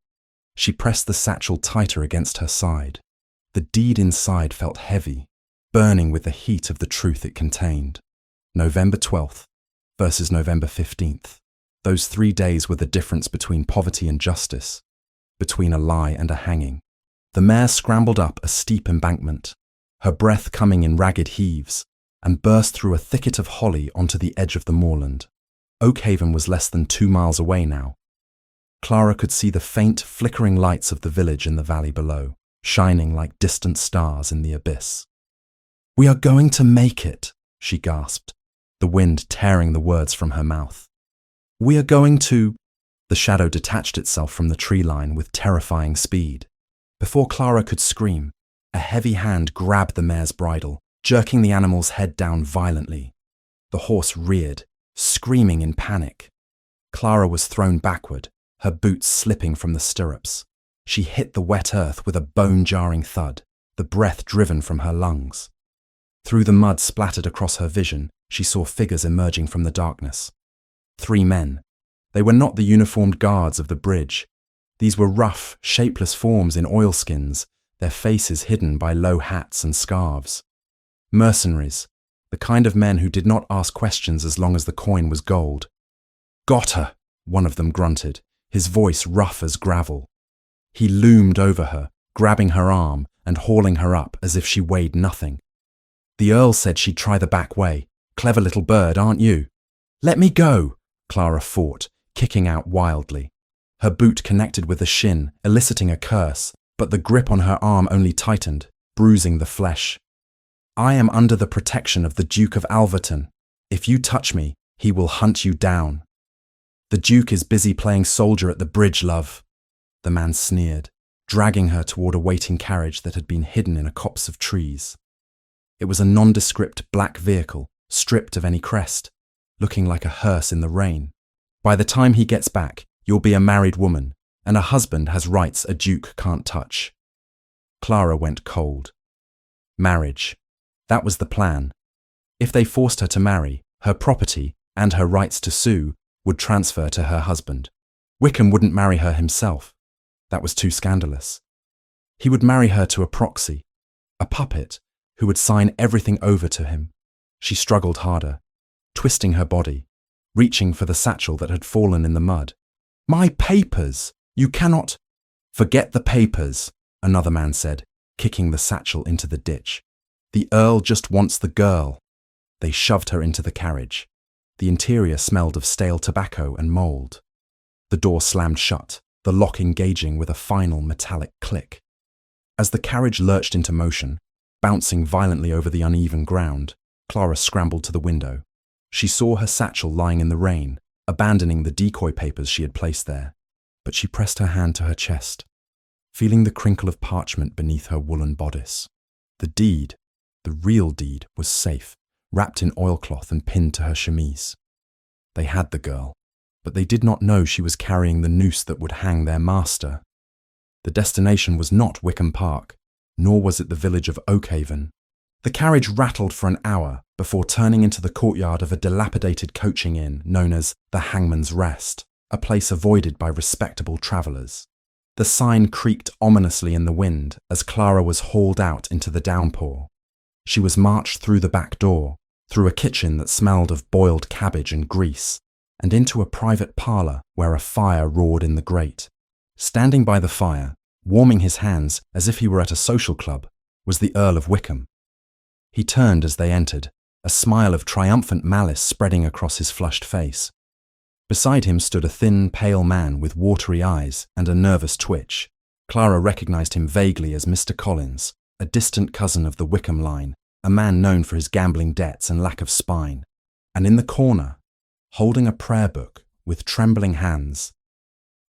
She pressed the satchel tighter against her side. The deed inside felt heavy, burning with the heat of the truth it contained. November 12th versus November 15th. Those 3 days were the difference between poverty and justice, between a lie and a hanging. The mare scrambled up a steep embankment, her breath coming in ragged heaves, and burst through a thicket of holly onto the edge of the moorland. Oakhaven was less than 2 miles away now. Clara could see the faint, flickering lights of the village in the valley below, shining like distant stars in the abyss. "We are going to make it," she gasped, the wind tearing the words from her mouth. "We are going to—" The shadow detached itself from the tree line with terrifying speed. Before Clara could scream, a heavy hand grabbed the mare's bridle, jerking the animal's head down violently. The horse reared, screaming in panic. Clara was thrown backward, her boots slipping from the stirrups. She hit the wet earth with a bone-jarring thud, the breath driven from her lungs. Through the mud splattered across her vision, she saw figures emerging from the darkness. 3 men. They were not the uniformed guards of the bridge. These were rough, shapeless forms in oilskins, their faces hidden by low hats and scarves. Mercenaries, the kind of men who did not ask questions as long as the coin was gold. "Got her," one of them grunted, his voice rough as gravel. He loomed over her, grabbing her arm and hauling her up as if she weighed nothing. "The Earl said she'd try the back way. Clever little bird, aren't you?" "Let me go," Clara fought, kicking out wildly. Her boot connected with the shin, eliciting a curse, but the grip on her arm only tightened, bruising the flesh. "I am under the protection of the Duke of Alverton. If you touch me, he will hunt you down." "The Duke is busy playing soldier at the bridge, love," the man sneered, dragging her toward a waiting carriage that had been hidden in a copse of trees. It was a nondescript black vehicle, stripped of any crest, looking like a hearse in the rain. "By the time he gets back, you'll be a married woman, and a husband has rights a duke can't touch." Clara went cold. Marriage. That was the plan. If they forced her to marry, her property and her rights to sue would transfer to her husband. Wickham wouldn't marry her himself. That was too scandalous. He would marry her to a proxy, a puppet who would sign everything over to him. She struggled harder, twisting her body, reaching for the satchel that had fallen in the mud. "My papers! You cannot—" "Forget the papers," another man said, kicking the satchel into the ditch. "The Earl just wants the girl." They shoved her into the carriage. The interior smelled of stale tobacco and mould. The door slammed shut, the lock engaging with a final metallic click. As the carriage lurched into motion, bouncing violently over the uneven ground, Clara scrambled to the window. She saw her satchel lying in the rain, abandoning the decoy papers she had placed there, but she pressed her hand to her chest, feeling the crinkle of parchment beneath her woolen bodice. The deed, the real deed, was safe, wrapped in oilcloth and pinned to her chemise. They had the girl, but they did not know she was carrying the noose that would hang their master. The destination was not Wickham Park, nor was it the village of Oakhaven. The carriage rattled for an hour before turning into the courtyard of a dilapidated coaching inn known as the Hangman's Rest, a place avoided by respectable travellers. The sign creaked ominously in the wind as Clara was hauled out into the downpour. She was marched through the back door, through a kitchen that smelled of boiled cabbage and grease, and into a private parlour where a fire roared in the grate. Standing by the fire, warming his hands as if he were at a social club, was the Earl of Wickham. He turned as they entered, a smile of triumphant malice spreading across his flushed face. Beside him stood a thin, pale man with watery eyes and a nervous twitch. Clara recognised him vaguely as Mr. Collins, a distant cousin of the Wickham line, a man known for his gambling debts and lack of spine. And in the corner, holding a prayer book with trembling hands,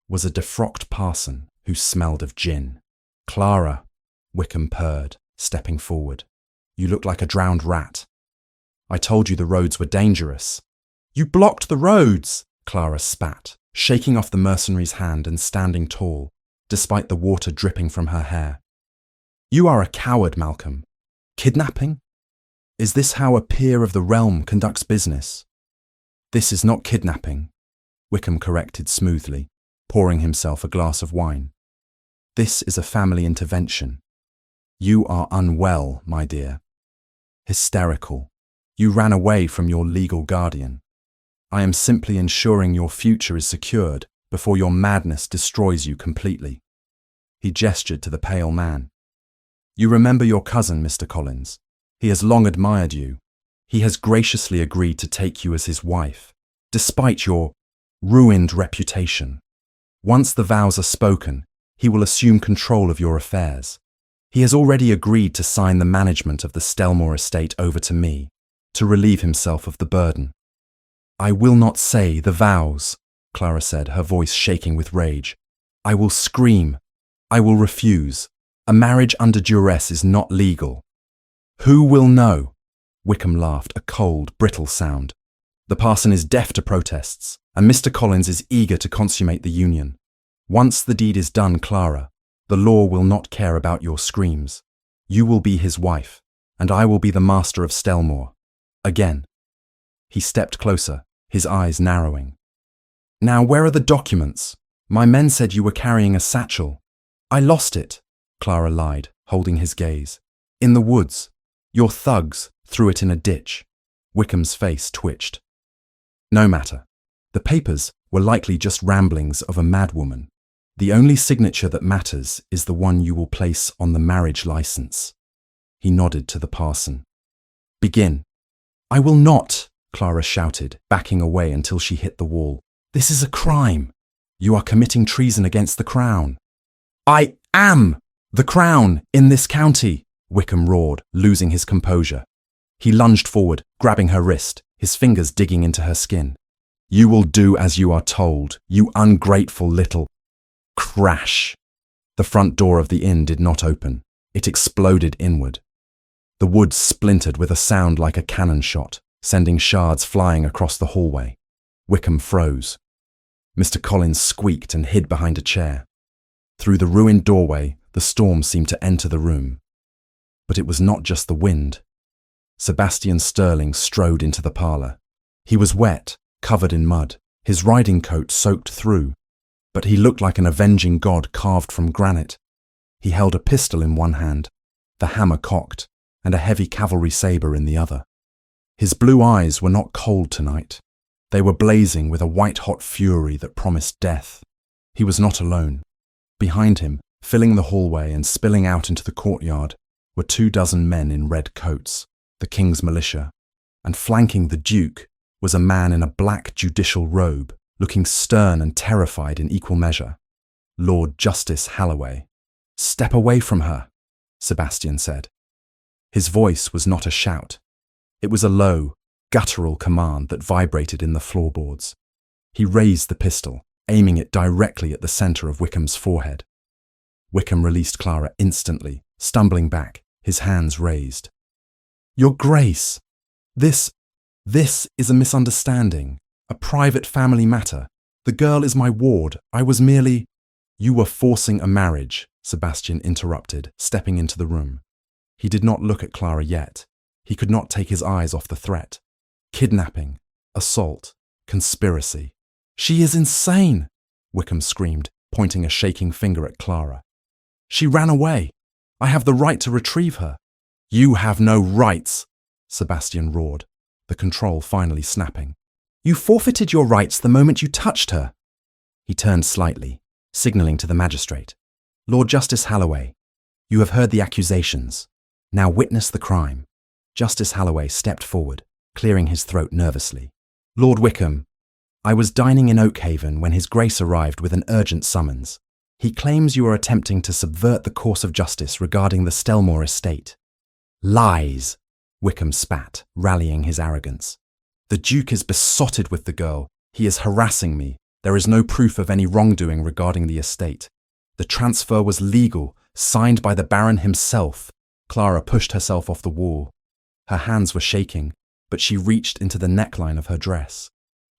was a defrocked parson who smelled of gin. "Clara," Wickham purred, stepping forward. "You look like a drowned rat. I told you the roads were dangerous." "You blocked the roads!" Clara spat, shaking off the mercenary's hand and standing tall, despite the water dripping from her hair. "You are a coward, Malcolm. Kidnapping? Is this how a peer of the realm conducts business?" "This is not kidnapping," Wickham corrected smoothly, pouring himself a glass of wine. "This is a family intervention. You are unwell, my dear. Hysterical. You ran away from your legal guardian. I am simply ensuring your future is secured before your madness destroys you completely. He gestured to the pale man. You remember your cousin, Mr. Collins. He has long admired you. He has graciously agreed to take you as his wife, despite your ruined reputation. Once the vows are spoken, he will assume control of your affairs. He has already agreed to sign the management of the Stellmoor estate over to me, to relieve himself of the burden. I will not say the vows, Clara said, her voice shaking with rage. I will scream. I will refuse. A marriage under duress is not legal. Who will know? Wickham laughed, a cold, brittle sound. The parson is deaf to protests, and Mr. Collins is eager to consummate the union. Once the deed is done, Clara, the law will not care about your screams. You will be his wife, and I will be the master of Stellmoor. Again. He stepped closer, his eyes narrowing. Now, where are the documents? My men said you were carrying a satchel. I lost it, Clara lied, holding his gaze. In the woods. Your thugs threw it in a ditch. Wickham's face twitched. No matter. The papers were likely just ramblings of a madwoman. The only signature that matters is the one you will place on the marriage license. He nodded to the parson. Begin. I will not, Clara shouted, backing away until she hit the wall. This is a crime. You are committing treason against the crown. I am the crown in this county, Wickham roared, losing his composure. He lunged forward, grabbing her wrist, his fingers digging into her skin. You will do as you are told, you ungrateful little... Crash! The front door of the inn did not open. It exploded inward. The wood splintered with a sound like a cannon shot, sending shards flying across the hallway. Wickham froze. Mr. Collins squeaked and hid behind a chair. Through the ruined doorway, the storm seemed to enter the room. But it was not just the wind. Sebastian Sterling strode into the parlour. He was wet, covered in mud, his riding coat soaked through, but he looked like an avenging god carved from granite. He held a pistol in one hand, the hammer cocked, and a heavy cavalry sabre in the other. His blue eyes were not cold tonight. They were blazing with a white-hot fury that promised death. He was not alone. Behind him, filling the hallway and spilling out into the courtyard, were 24 men in red coats, the king's militia, and flanking the Duke was a man in a black judicial robe, looking stern and terrified in equal measure. Lord Justice Halloway. Step away from her, Sebastian said. His voice was not a shout. It was a low, guttural command that vibrated in the floorboards. He raised the pistol, aiming it directly at the centre of Wickham's forehead. Wickham released Clara instantly, stumbling back, his hands raised. Your Grace, this is a misunderstanding, a private family matter. The girl is my ward. I was merely... You were forcing a marriage, Sebastian interrupted, stepping into the room. He did not look at Clara yet. He could not take his eyes off the threat. Kidnapping, assault, conspiracy. She is insane, Wickham screamed, pointing a shaking finger at Clara. She ran away. I have the right to retrieve her. You have no rights, Sebastian roared, the control finally snapping. You forfeited your rights the moment you touched her. He turned slightly, signalling to the magistrate. Lord Justice Halloway, you have heard the accusations. Now witness the crime. Justice Halloway stepped forward, clearing his throat nervously. Lord Wickham, I was dining in Oakhaven when His Grace arrived with an urgent summons. He claims you are attempting to subvert the course of justice regarding the Stellmoor estate. Lies, Wickham spat, rallying his arrogance. The Duke is besotted with the girl. He is harassing me. There is no proof of any wrongdoing regarding the estate. The transfer was legal, signed by the Baron himself. Clara pushed herself off the wall. Her hands were shaking, but she reached into the neckline of her dress.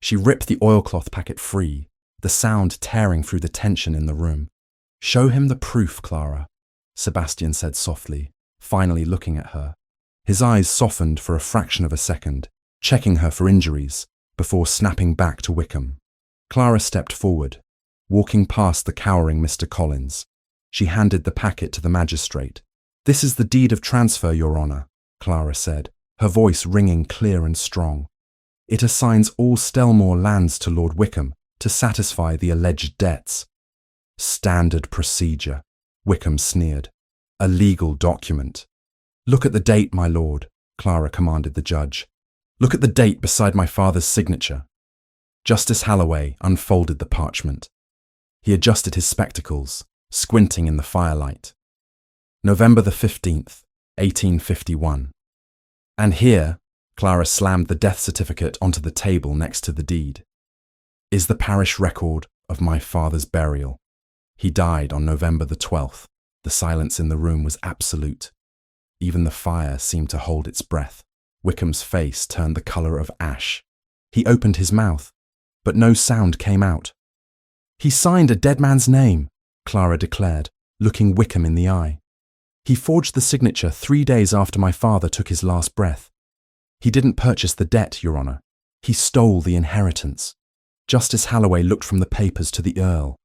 She ripped the oilcloth packet free, the sound tearing through the tension in the room. Show him the proof, Clara, Sebastian said softly, finally looking at her. His eyes softened for a fraction of a second, checking her for injuries, before snapping back to Wickham. Clara stepped forward, walking past the cowering Mr. Collins. She handed the packet to the magistrate, "This is the deed of transfer, Your Honour," Clara said, her voice ringing clear and strong. "It assigns all Stellmoor lands to Lord Wickham to satisfy the alleged debts." "Standard procedure," Wickham sneered. "A legal document." "Look at the date, my lord," Clara commanded the judge. "Look at the date beside my father's signature." Justice Halloway unfolded the parchment. He adjusted his spectacles, squinting in the firelight. November the 15th, 1851. And here, Clara slammed the death certificate onto the table next to the deed, "is the parish record of my father's burial. He died on November the 12th. The silence in the room was absolute. Even the fire seemed to hold its breath. Wickham's face turned the colour of ash. He opened his mouth, but no sound came out. "He signed a dead man's name," Clara declared, looking Wickham in the eye. "He forged the signature 3 days after my father took his last breath. He didn't purchase the debt, Your Honour. He stole the inheritance." Justice Halloway looked from the papers to the Earl.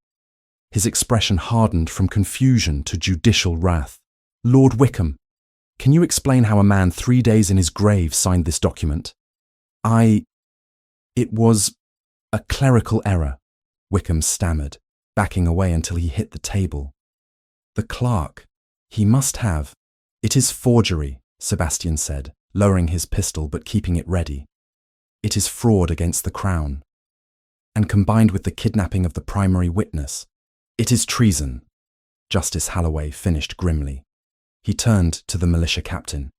His expression hardened from confusion to judicial wrath. "Lord Wickham, can you explain how a man 3 days in his grave signed this document?" It was a clerical error," Wickham stammered, backing away until he hit the table. "The clerk, he must have—" "It is forgery," Sebastian said, lowering his pistol but keeping it ready. "It is fraud against the crown. And combined with the kidnapping of the primary witness, it is treason," Justice Halloway finished grimly. He turned to the militia captain.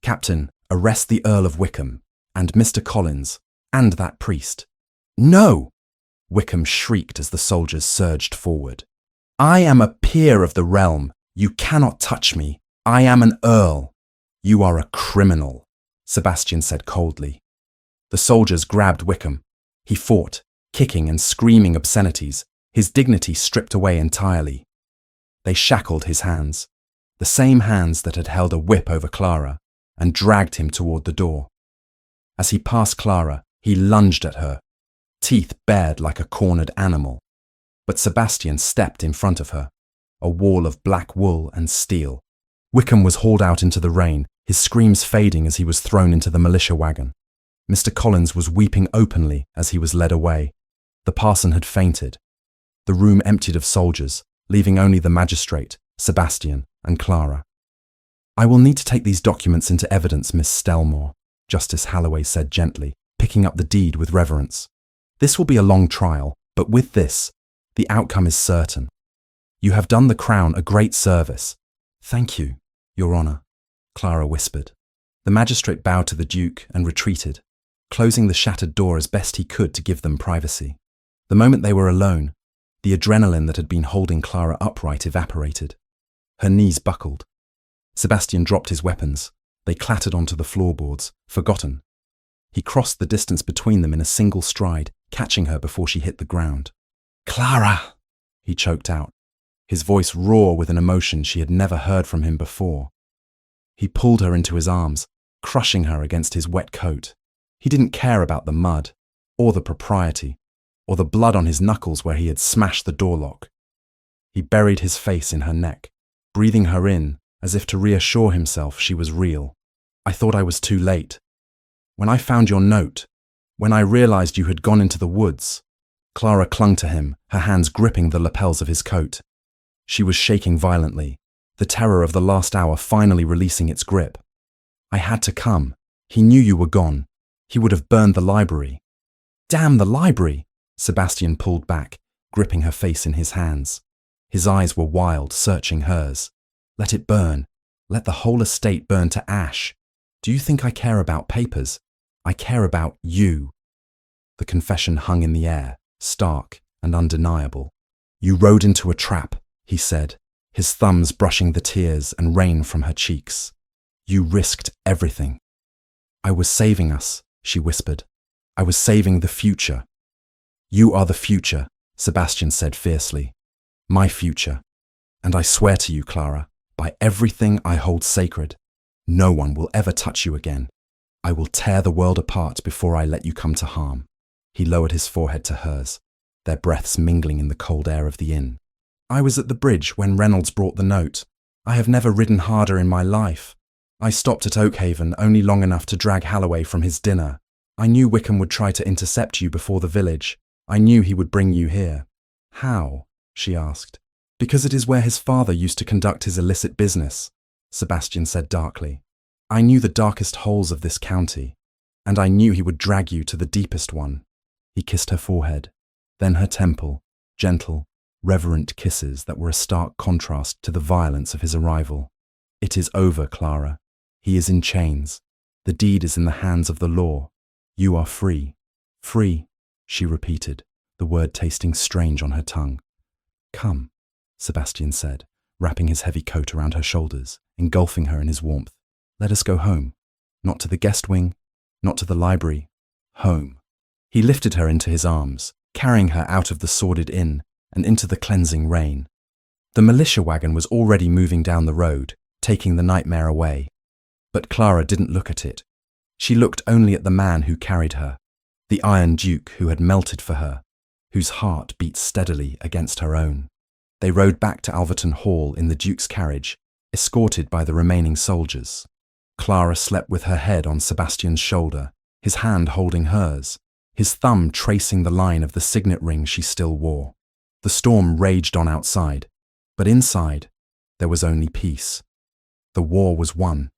"Captain, arrest the Earl of Wickham, and Mr. Collins, and that priest." "No!" Wickham shrieked as the soldiers surged forward. "I am a peer of the realm. You cannot touch me. I am an earl." "You are a criminal," Sebastian said coldly. The soldiers grabbed Wickham. He fought, kicking and screaming obscenities, his dignity stripped away entirely. They shackled his hands, the same hands that had held a whip over Clara, and dragged him toward the door. As he passed Clara, he lunged at her, teeth bared like a cornered animal. But Sebastian stepped in front of her, a wall of black wool and steel. Wickham was hauled out into the rain, his screams fading as he was thrown into the militia wagon. Mr. Collins was weeping openly as he was led away. The parson had fainted. The room emptied of soldiers, leaving only the magistrate, Sebastian, and Clara. "I will need to take these documents into evidence, Miss Stellmoor," Justice Halloway said gently, picking up the deed with reverence. "This will be a long trial, but with this, the outcome is certain. You have done the crown a great service." "Thank you, Your Honour," Clara whispered. The magistrate bowed to the Duke and retreated, closing the shattered door as best he could to give them privacy. The moment they were alone, the adrenaline that had been holding Clara upright evaporated. Her knees buckled. Sebastian dropped his weapons. They clattered onto the floorboards, forgotten. He crossed the distance between them in a single stride, catching her before she hit the ground. "Clara!" he choked out, his voice raw with an emotion she had never heard from him before. He pulled her into his arms, crushing her against his wet coat. He didn't care about the mud, or the propriety, or the blood on his knuckles where he had smashed the door lock. He buried his face in her neck, breathing her in as if to reassure himself she was real. "I thought I was too late. When I found your note, when I realized you had gone into the woods." Clara clung to him, her hands gripping the lapels of his coat. She was shaking violently, the terror of the last hour finally releasing its grip. "I had to come. He knew you were gone. He would have burned the library." "Damn the library!" Sebastian pulled back, gripping her face in his hands. His eyes were wild, searching hers. "Let it burn. Let the whole estate burn to ash. Do you think I care about papers? I care about you." The confession hung in the air, stark and undeniable. "You rode into a trap," he said, his thumbs brushing the tears and rain from her cheeks. "You risked everything." "I was saving us," she whispered. "I was saving the future." "You are the future," Sebastian said fiercely. "My future. And I swear to you, Clara, by everything I hold sacred, no one will ever touch you again. I will tear the world apart before I let you come to harm." He lowered his forehead to hers, their breaths mingling in the cold air of the inn. "I was at the bridge when Reynolds brought the note. I have never ridden harder in my life. I stopped at Oakhaven only long enough to drag Halloway from his dinner. I knew Wickham would try to intercept you before the village. I knew he would bring you here." "How?" she asked. "Because it is where his father used to conduct his illicit business," Sebastian said darkly. "I knew the darkest holes of this county, and I knew he would drag you to the deepest one." He kissed her forehead, then her temple, gentle, reverent kisses that were a stark contrast to the violence of his arrival. "It is over, Clara. He is in chains. The deed is in the hands of the law. You are free." "Free," she repeated, the word tasting strange on her tongue. "Come," Sebastian said, wrapping his heavy coat around her shoulders, engulfing her in his warmth. "Let us go home. Not to the guest wing, not to the library. Home." He lifted her into his arms, carrying her out of the sordid inn and into the cleansing rain. The militia wagon was already moving down the road, taking the nightmare away. But Clara didn't look at it. She looked only at the man who carried her, the Iron Duke who had melted for her, whose heart beat steadily against her own. They rode back to Alverton Hall in the Duke's carriage, escorted by the remaining soldiers. Clara slept with her head on Sebastian's shoulder, his hand holding hers, his thumb tracing the line of the signet ring she still wore. The storm raged on outside, but inside there was only peace. The war was won.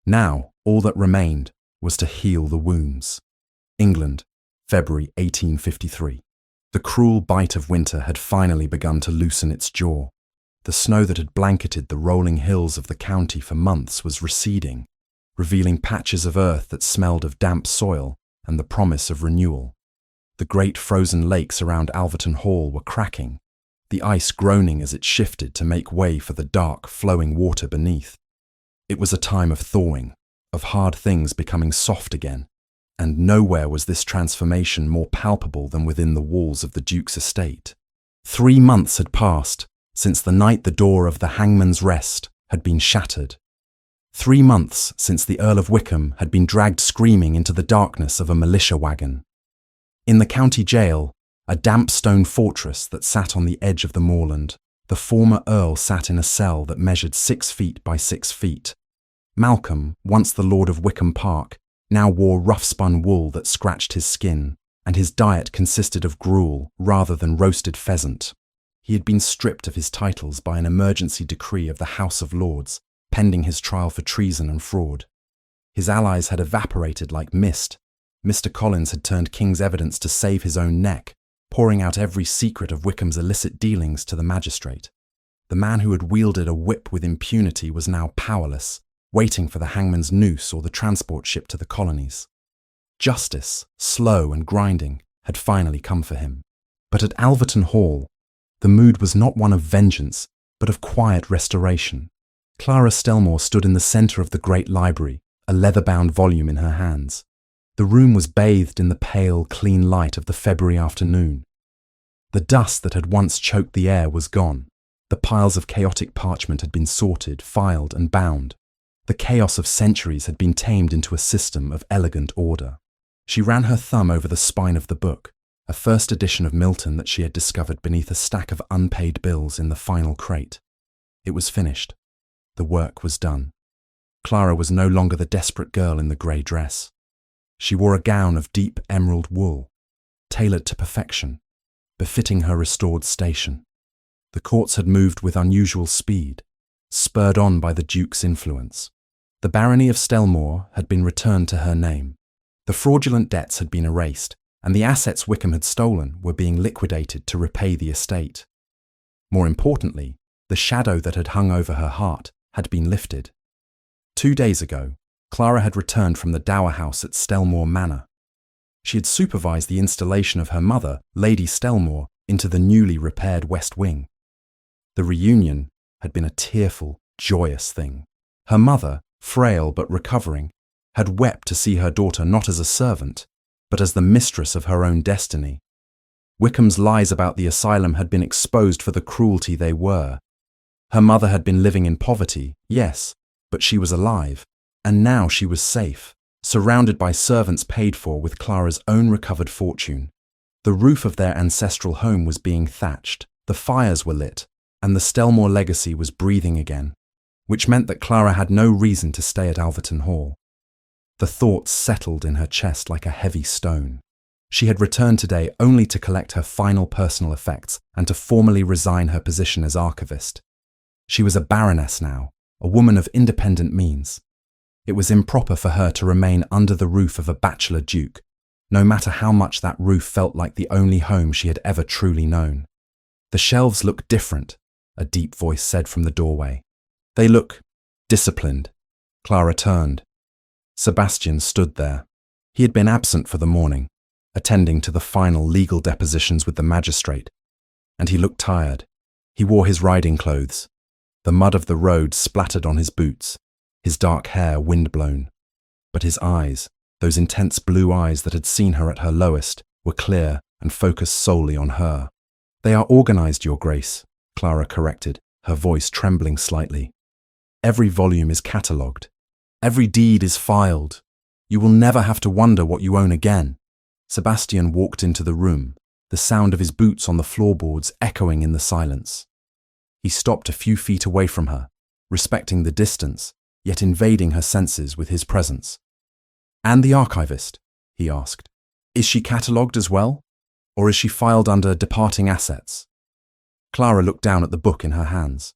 Now all that remained was to heal the wounds. England, February 1853. The cruel bite of winter had finally begun to loosen its jaw. The snow that had blanketed the rolling hills of the county for months was receding, revealing patches of earth that smelled of damp soil and the promise of renewal. The great frozen lakes around Alverton Hall were cracking, the ice groaning as it shifted to make way for the dark, flowing water beneath. It was a time of thawing, of hard things becoming soft again, and nowhere was this transformation more palpable than within the walls of the Duke's estate. 3 months had passed since the night the door of the Hangman's Rest had been shattered. 3 months since the Earl of Wickham had been dragged screaming into the darkness of a militia wagon. In the county jail, a damp stone fortress that sat on the edge of the moorland, the former Earl sat in a cell that measured 6 feet by 6 feet. Malcolm, once the Lord of Wickham Park, now wore rough-spun wool that scratched his skin, and his diet consisted of gruel rather than roasted pheasant. He had been stripped of his titles by an emergency decree of the House of Lords, pending his trial for treason and fraud. His allies had evaporated like mist. Mr. Collins had turned King's evidence to save his own neck, pouring out every secret of Wickham's illicit dealings to the magistrate. The man who had wielded a whip with impunity was now powerless, waiting for the hangman's noose or the transport ship to the colonies. Justice, slow and grinding, had finally come for him. But at Alverton Hall, the mood was not one of vengeance, but of quiet restoration. Clara Stellmoor stood in the centre of the great library, a leather-bound volume in her hands. The room was bathed in the pale, clean light of the February afternoon. The dust that had once choked the air was gone. The piles of chaotic parchment had been sorted, filed, and bound. The chaos of centuries had been tamed into a system of elegant order. She ran her thumb over the spine of the book, a first edition of Milton that she had discovered beneath a stack of unpaid bills in the final crate. It was finished. The work was done. Clara was no longer the desperate girl in the grey dress. She wore a gown of deep emerald wool, tailored to perfection, befitting her restored station. The courts had moved with unusual speed, spurred on by the Duke's influence. The barony of Stellmoor had been returned to her name. The fraudulent debts had been erased, and the assets Wickham had stolen were being liquidated to repay the estate. More importantly, the shadow that had hung over her heart had been lifted. 2 days ago, Clara had returned from the dower house at Stellmoor Manor. She had supervised the installation of her mother, Lady Stellmoor, into the newly repaired West Wing. The reunion had been a tearful, joyous thing. Her mother, frail but recovering, had wept to see her daughter not as a servant, but as the mistress of her own destiny. Wickham's lies about the asylum had been exposed for the cruelty they were. Her mother had been living in poverty, yes, but she was alive, and now she was safe, surrounded by servants paid for with Clara's own recovered fortune. The roof of their ancestral home was being thatched, the fires were lit, and the Stellmoor legacy was breathing again. which meant that Clara had no reason to stay at Alverton Hall. The thoughts settled in her chest like a heavy stone. She had returned today only to collect her final personal effects and to formally resign her position as archivist. She was a baroness now, a woman of independent means. It was improper for her to remain under the roof of a bachelor duke, no matter how much that roof felt like the only home she had ever truly known. "The shelves look different," a deep voice said from the doorway. "They look disciplined." Clara turned. Sebastian stood there. He had been absent for the morning, attending to the final legal depositions with the magistrate, and he looked tired. He wore his riding clothes. The mud of the road splattered on his boots, his dark hair wind-blown. But his eyes, those intense blue eyes that had seen her at her lowest, were clear and focused solely on her. "They are organized, Your Grace," Clara corrected, her voice trembling slightly. "Every volume is catalogued. Every deed is filed. You will never have to wonder what you own again." Sebastian walked into the room, the sound of his boots on the floorboards echoing in the silence. He stopped a few feet away from her, respecting the distance, yet invading her senses with his presence. "And the archivist?" he asked. "Is she catalogued as well? Or is she filed under departing assets?" Clara looked down at the book in her hands.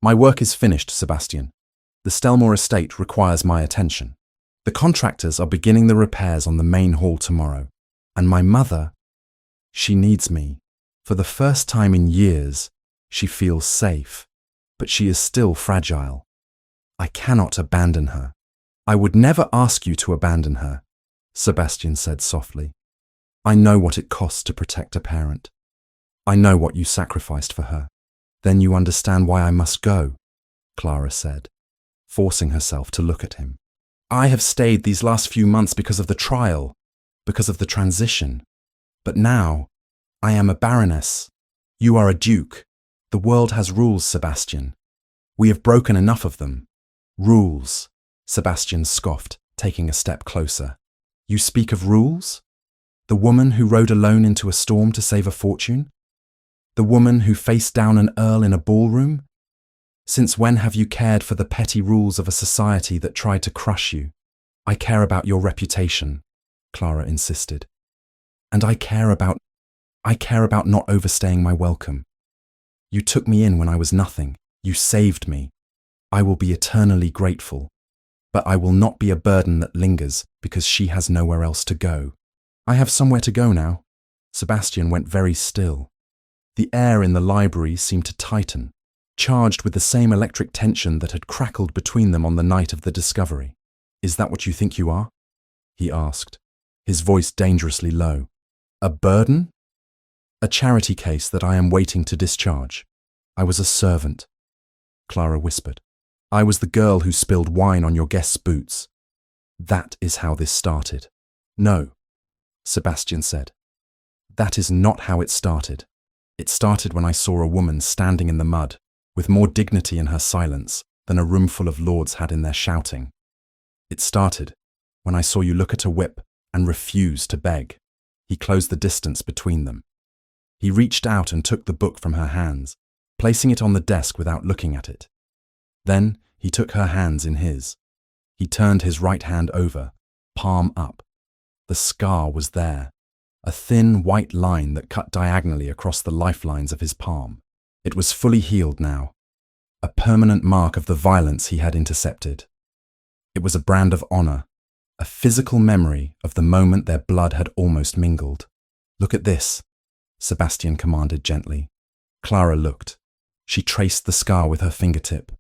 "My work is finished, Sebastian. The Stellmoor estate requires my attention. The contractors are beginning the repairs on the main hall tomorrow, and my mother, she needs me. For the first time in years, she feels safe, but she is still fragile. I cannot abandon her." "I would never ask you to abandon her," Sebastian said softly. "I know what it costs to protect a parent. I know what you sacrificed for her." "Then you understand why I must go," Clara said, forcing herself to look at him. "I have stayed these last few months because of the trial, because of the transition. But now, I am a baroness. You are a duke. The world has rules, Sebastian. We have broken enough of them." "Rules," Sebastian scoffed, taking a step closer. "You speak of rules? The woman who rode alone into a storm to save a fortune? The woman who faced down an earl in a ballroom? Since when have you cared for the petty rules of a society that tried to crush you?" "I care about your reputation," Clara insisted. "And I care about not overstaying my welcome. You took me in when I was nothing. You saved me. I will be eternally grateful. But I will not be a burden that lingers because she has nowhere else to go." "I have somewhere to go now." Sebastian went very still. The air in the library seemed to tighten, charged with the same electric tension that had crackled between them on the night of the discovery. "Is that what you think you are?" he asked, his voice dangerously low. "A burden?" "A charity case that I am waiting to discharge. I was a servant," Clara whispered. "I was the girl who spilled wine on your guest's boots. That is how this started." "No," Sebastian said. "That is not how it started. It started when I saw a woman standing in the mud, with more dignity in her silence than a room full of lords had in their shouting. It started when I saw you look at a whip and refuse to beg." He closed the distance between them. He reached out and took the book from her hands, placing it on the desk without looking at it. Then he took her hands in his. He turned his right hand over, palm up. The scar was there, a thin white line that cut diagonally across the lifelines of his palm. It was fully healed now, a permanent mark of the violence he had intercepted. It was a brand of honor, a physical memory of the moment their blood had almost mingled. "Look at this," Sebastian commanded gently. Clara looked. She traced the scar with her fingertip,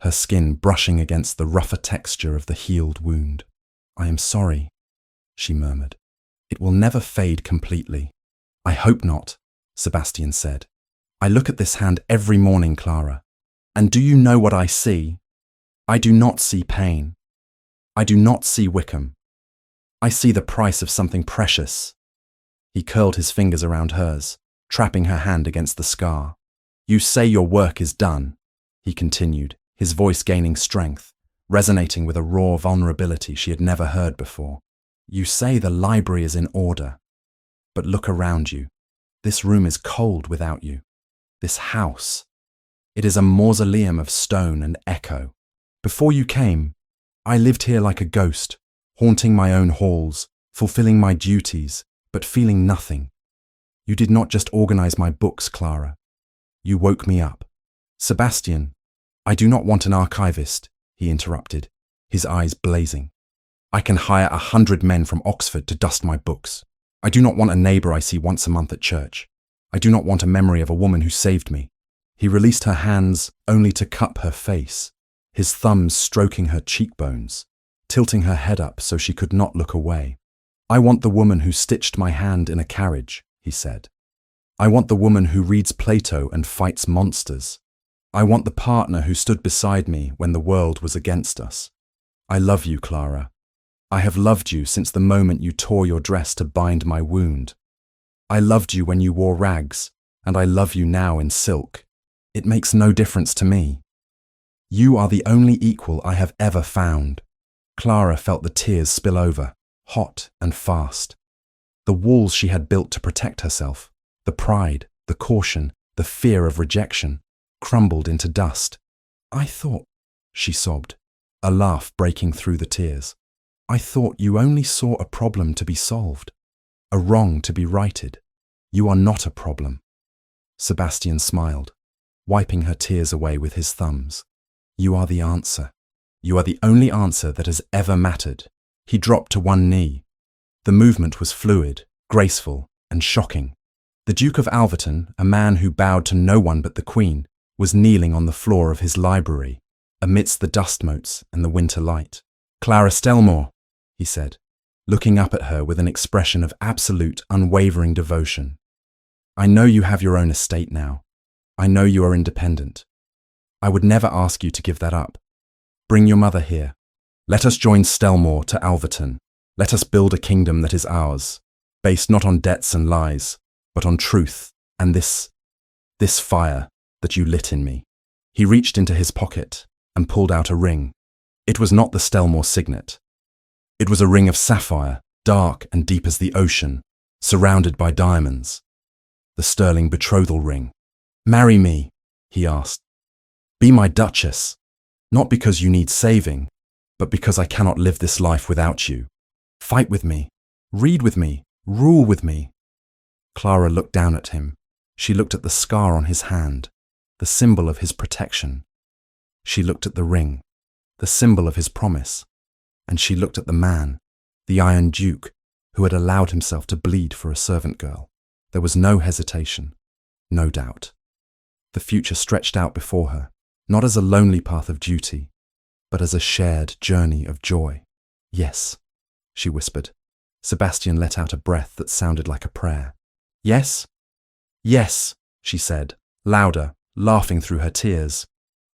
her skin brushing against the rougher texture of the healed wound. "I am sorry," she murmured. "It will never fade completely." "I hope not," Sebastian said. "I look at this hand every morning, Clara. And do you know what I see? I do not see pain. I do not see Wickham. I see the price of something precious." He curled his fingers around hers, trapping her hand against the scar. "You say your work is done," he continued, his voice gaining strength, resonating with a raw vulnerability she had never heard before. "You say the library is in order. But look around you. This room is cold without you. This house, It is a mausoleum of stone and echo. Before you came, I lived here like a ghost, haunting my own halls, fulfilling my duties, but feeling nothing. You did not just organize my books, Clara. You woke me up. Sebastian, I do not want an archivist, he interrupted, his eyes blazing. I can hire 100 men from Oxford to dust my books. I do not want a neighbour I see once a month at church. I do not want a memory of a woman who saved me. He released her hands only to cup her face, his thumbs stroking her cheekbones, tilting her head up so she could not look away. I want the woman who stitched my hand in a carriage, he said. I want the woman who reads Plato and fights monsters. I want the partner who stood beside me when the world was against us. I love you, Clara. I have loved you since the moment you tore your dress to bind my wound. I loved you when you wore rags, and I love you now in silk. It makes no difference to me. You are the only equal I have ever found. Clara felt the tears spill over, hot and fast. The walls she had built to protect herself, the pride, the caution, the fear of rejection, crumbled into dust. I thought, she sobbed, a laugh breaking through the tears. I thought you only saw a problem to be solved, a wrong to be righted. You are not a problem. Sebastian smiled, wiping her tears away with his thumbs. You are the answer. You are the only answer that has ever mattered. He dropped to one knee. The movement was fluid, graceful, and shocking. The Duke of Alverton, a man who bowed to no one but the Queen, was kneeling on the floor of his library, amidst the dust motes and the winter light. Clara Stellmoor, he said, looking up at her with an expression of absolute, unwavering devotion. I know you have your own estate now. I know you are independent. I would never ask you to give that up. Bring your mother here. Let us join Stellmoor to Alverton. Let us build a kingdom that is ours, based not on debts and lies, but on truth and this fire that you lit in me. He reached into his pocket and pulled out a ring. It was not the Stellmoor signet. It was a ring of sapphire, dark and deep as the ocean, surrounded by diamonds. The Sterling betrothal ring. Marry me, he asked. Be my Duchess, not because you need saving, but because I cannot live this life without you. Fight with me, read with me, rule with me. Clara looked down at him. She looked at the scar on his hand, the symbol of his protection. She looked at the ring, the symbol of his promise. And she looked at the man, the Iron Duke, who had allowed himself to bleed for a servant girl. There was no hesitation, no doubt. The future stretched out before her, not as a lonely path of duty, but as a shared journey of joy. Yes, she whispered. Sebastian let out a breath that sounded like a prayer. Yes? Yes, she said, louder, laughing through her tears.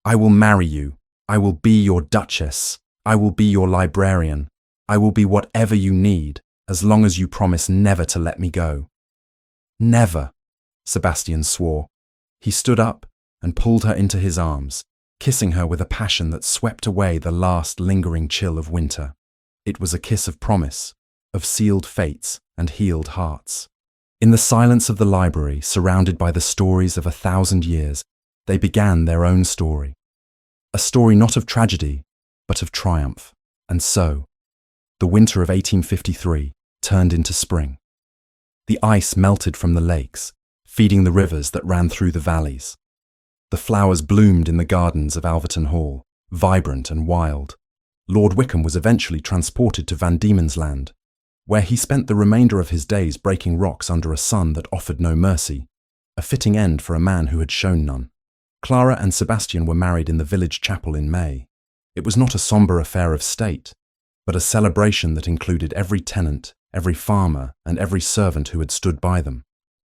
I will marry you. I will be your Duchess. I will be your librarian. I will be whatever you need, as long as you promise never to let me go. Never, Sebastian swore. He stood up and pulled her into his arms, kissing her with a passion that swept away the last lingering chill of winter. It was a kiss of promise, of sealed fates and healed hearts. In the silence of the library, surrounded by the stories of 1,000 years, they began their own story. A story not of tragedy, but of triumph. And so, the winter of 1853 turned into spring. The ice melted from the lakes, feeding the rivers that ran through the valleys. The flowers bloomed in the gardens of Alverton Hall, vibrant and wild. Lord Wickham was eventually transported to Van Diemen's Land, where he spent the remainder of his days breaking rocks under a sun that offered no mercy, a fitting end for a man who had shown none. Clara and Sebastian were married in the village chapel in May. It was not a sombre affair of state, but a celebration that included every tenant, every farmer, and every servant who had stood by them.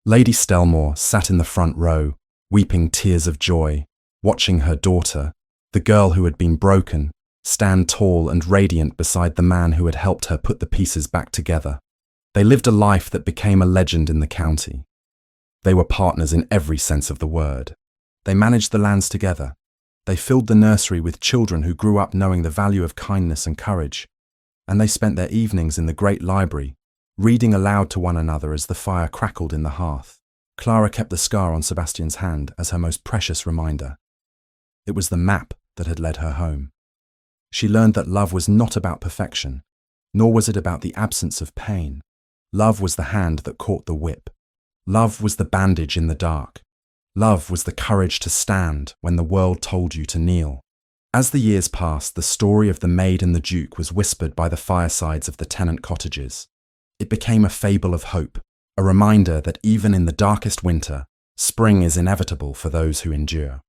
Lady Stellmoor sat in the front row, weeping tears of joy, watching her daughter, the girl who had been broken, stand tall and radiant beside the man who had helped her put the pieces back together. They lived a life that became a legend in the county. They were partners in every sense of the word. They managed the lands together. They filled the nursery with children who grew up knowing the value of kindness and courage, and they spent their evenings in the great library, reading aloud to one another as the fire crackled in the hearth. Clara kept the scar on Sebastian's hand as her most precious reminder. It was the map that had led her home. She learned that love was not about perfection, nor was it about the absence of pain. Love was the hand that caught the whip. Love was the bandage in the dark. Love was the courage to stand when the world told you to kneel. As the years passed, the story of the Maid and the Duke was whispered by the firesides of the tenant cottages. It became a fable of hope, a reminder that even in the darkest winter, spring is inevitable for those who endure.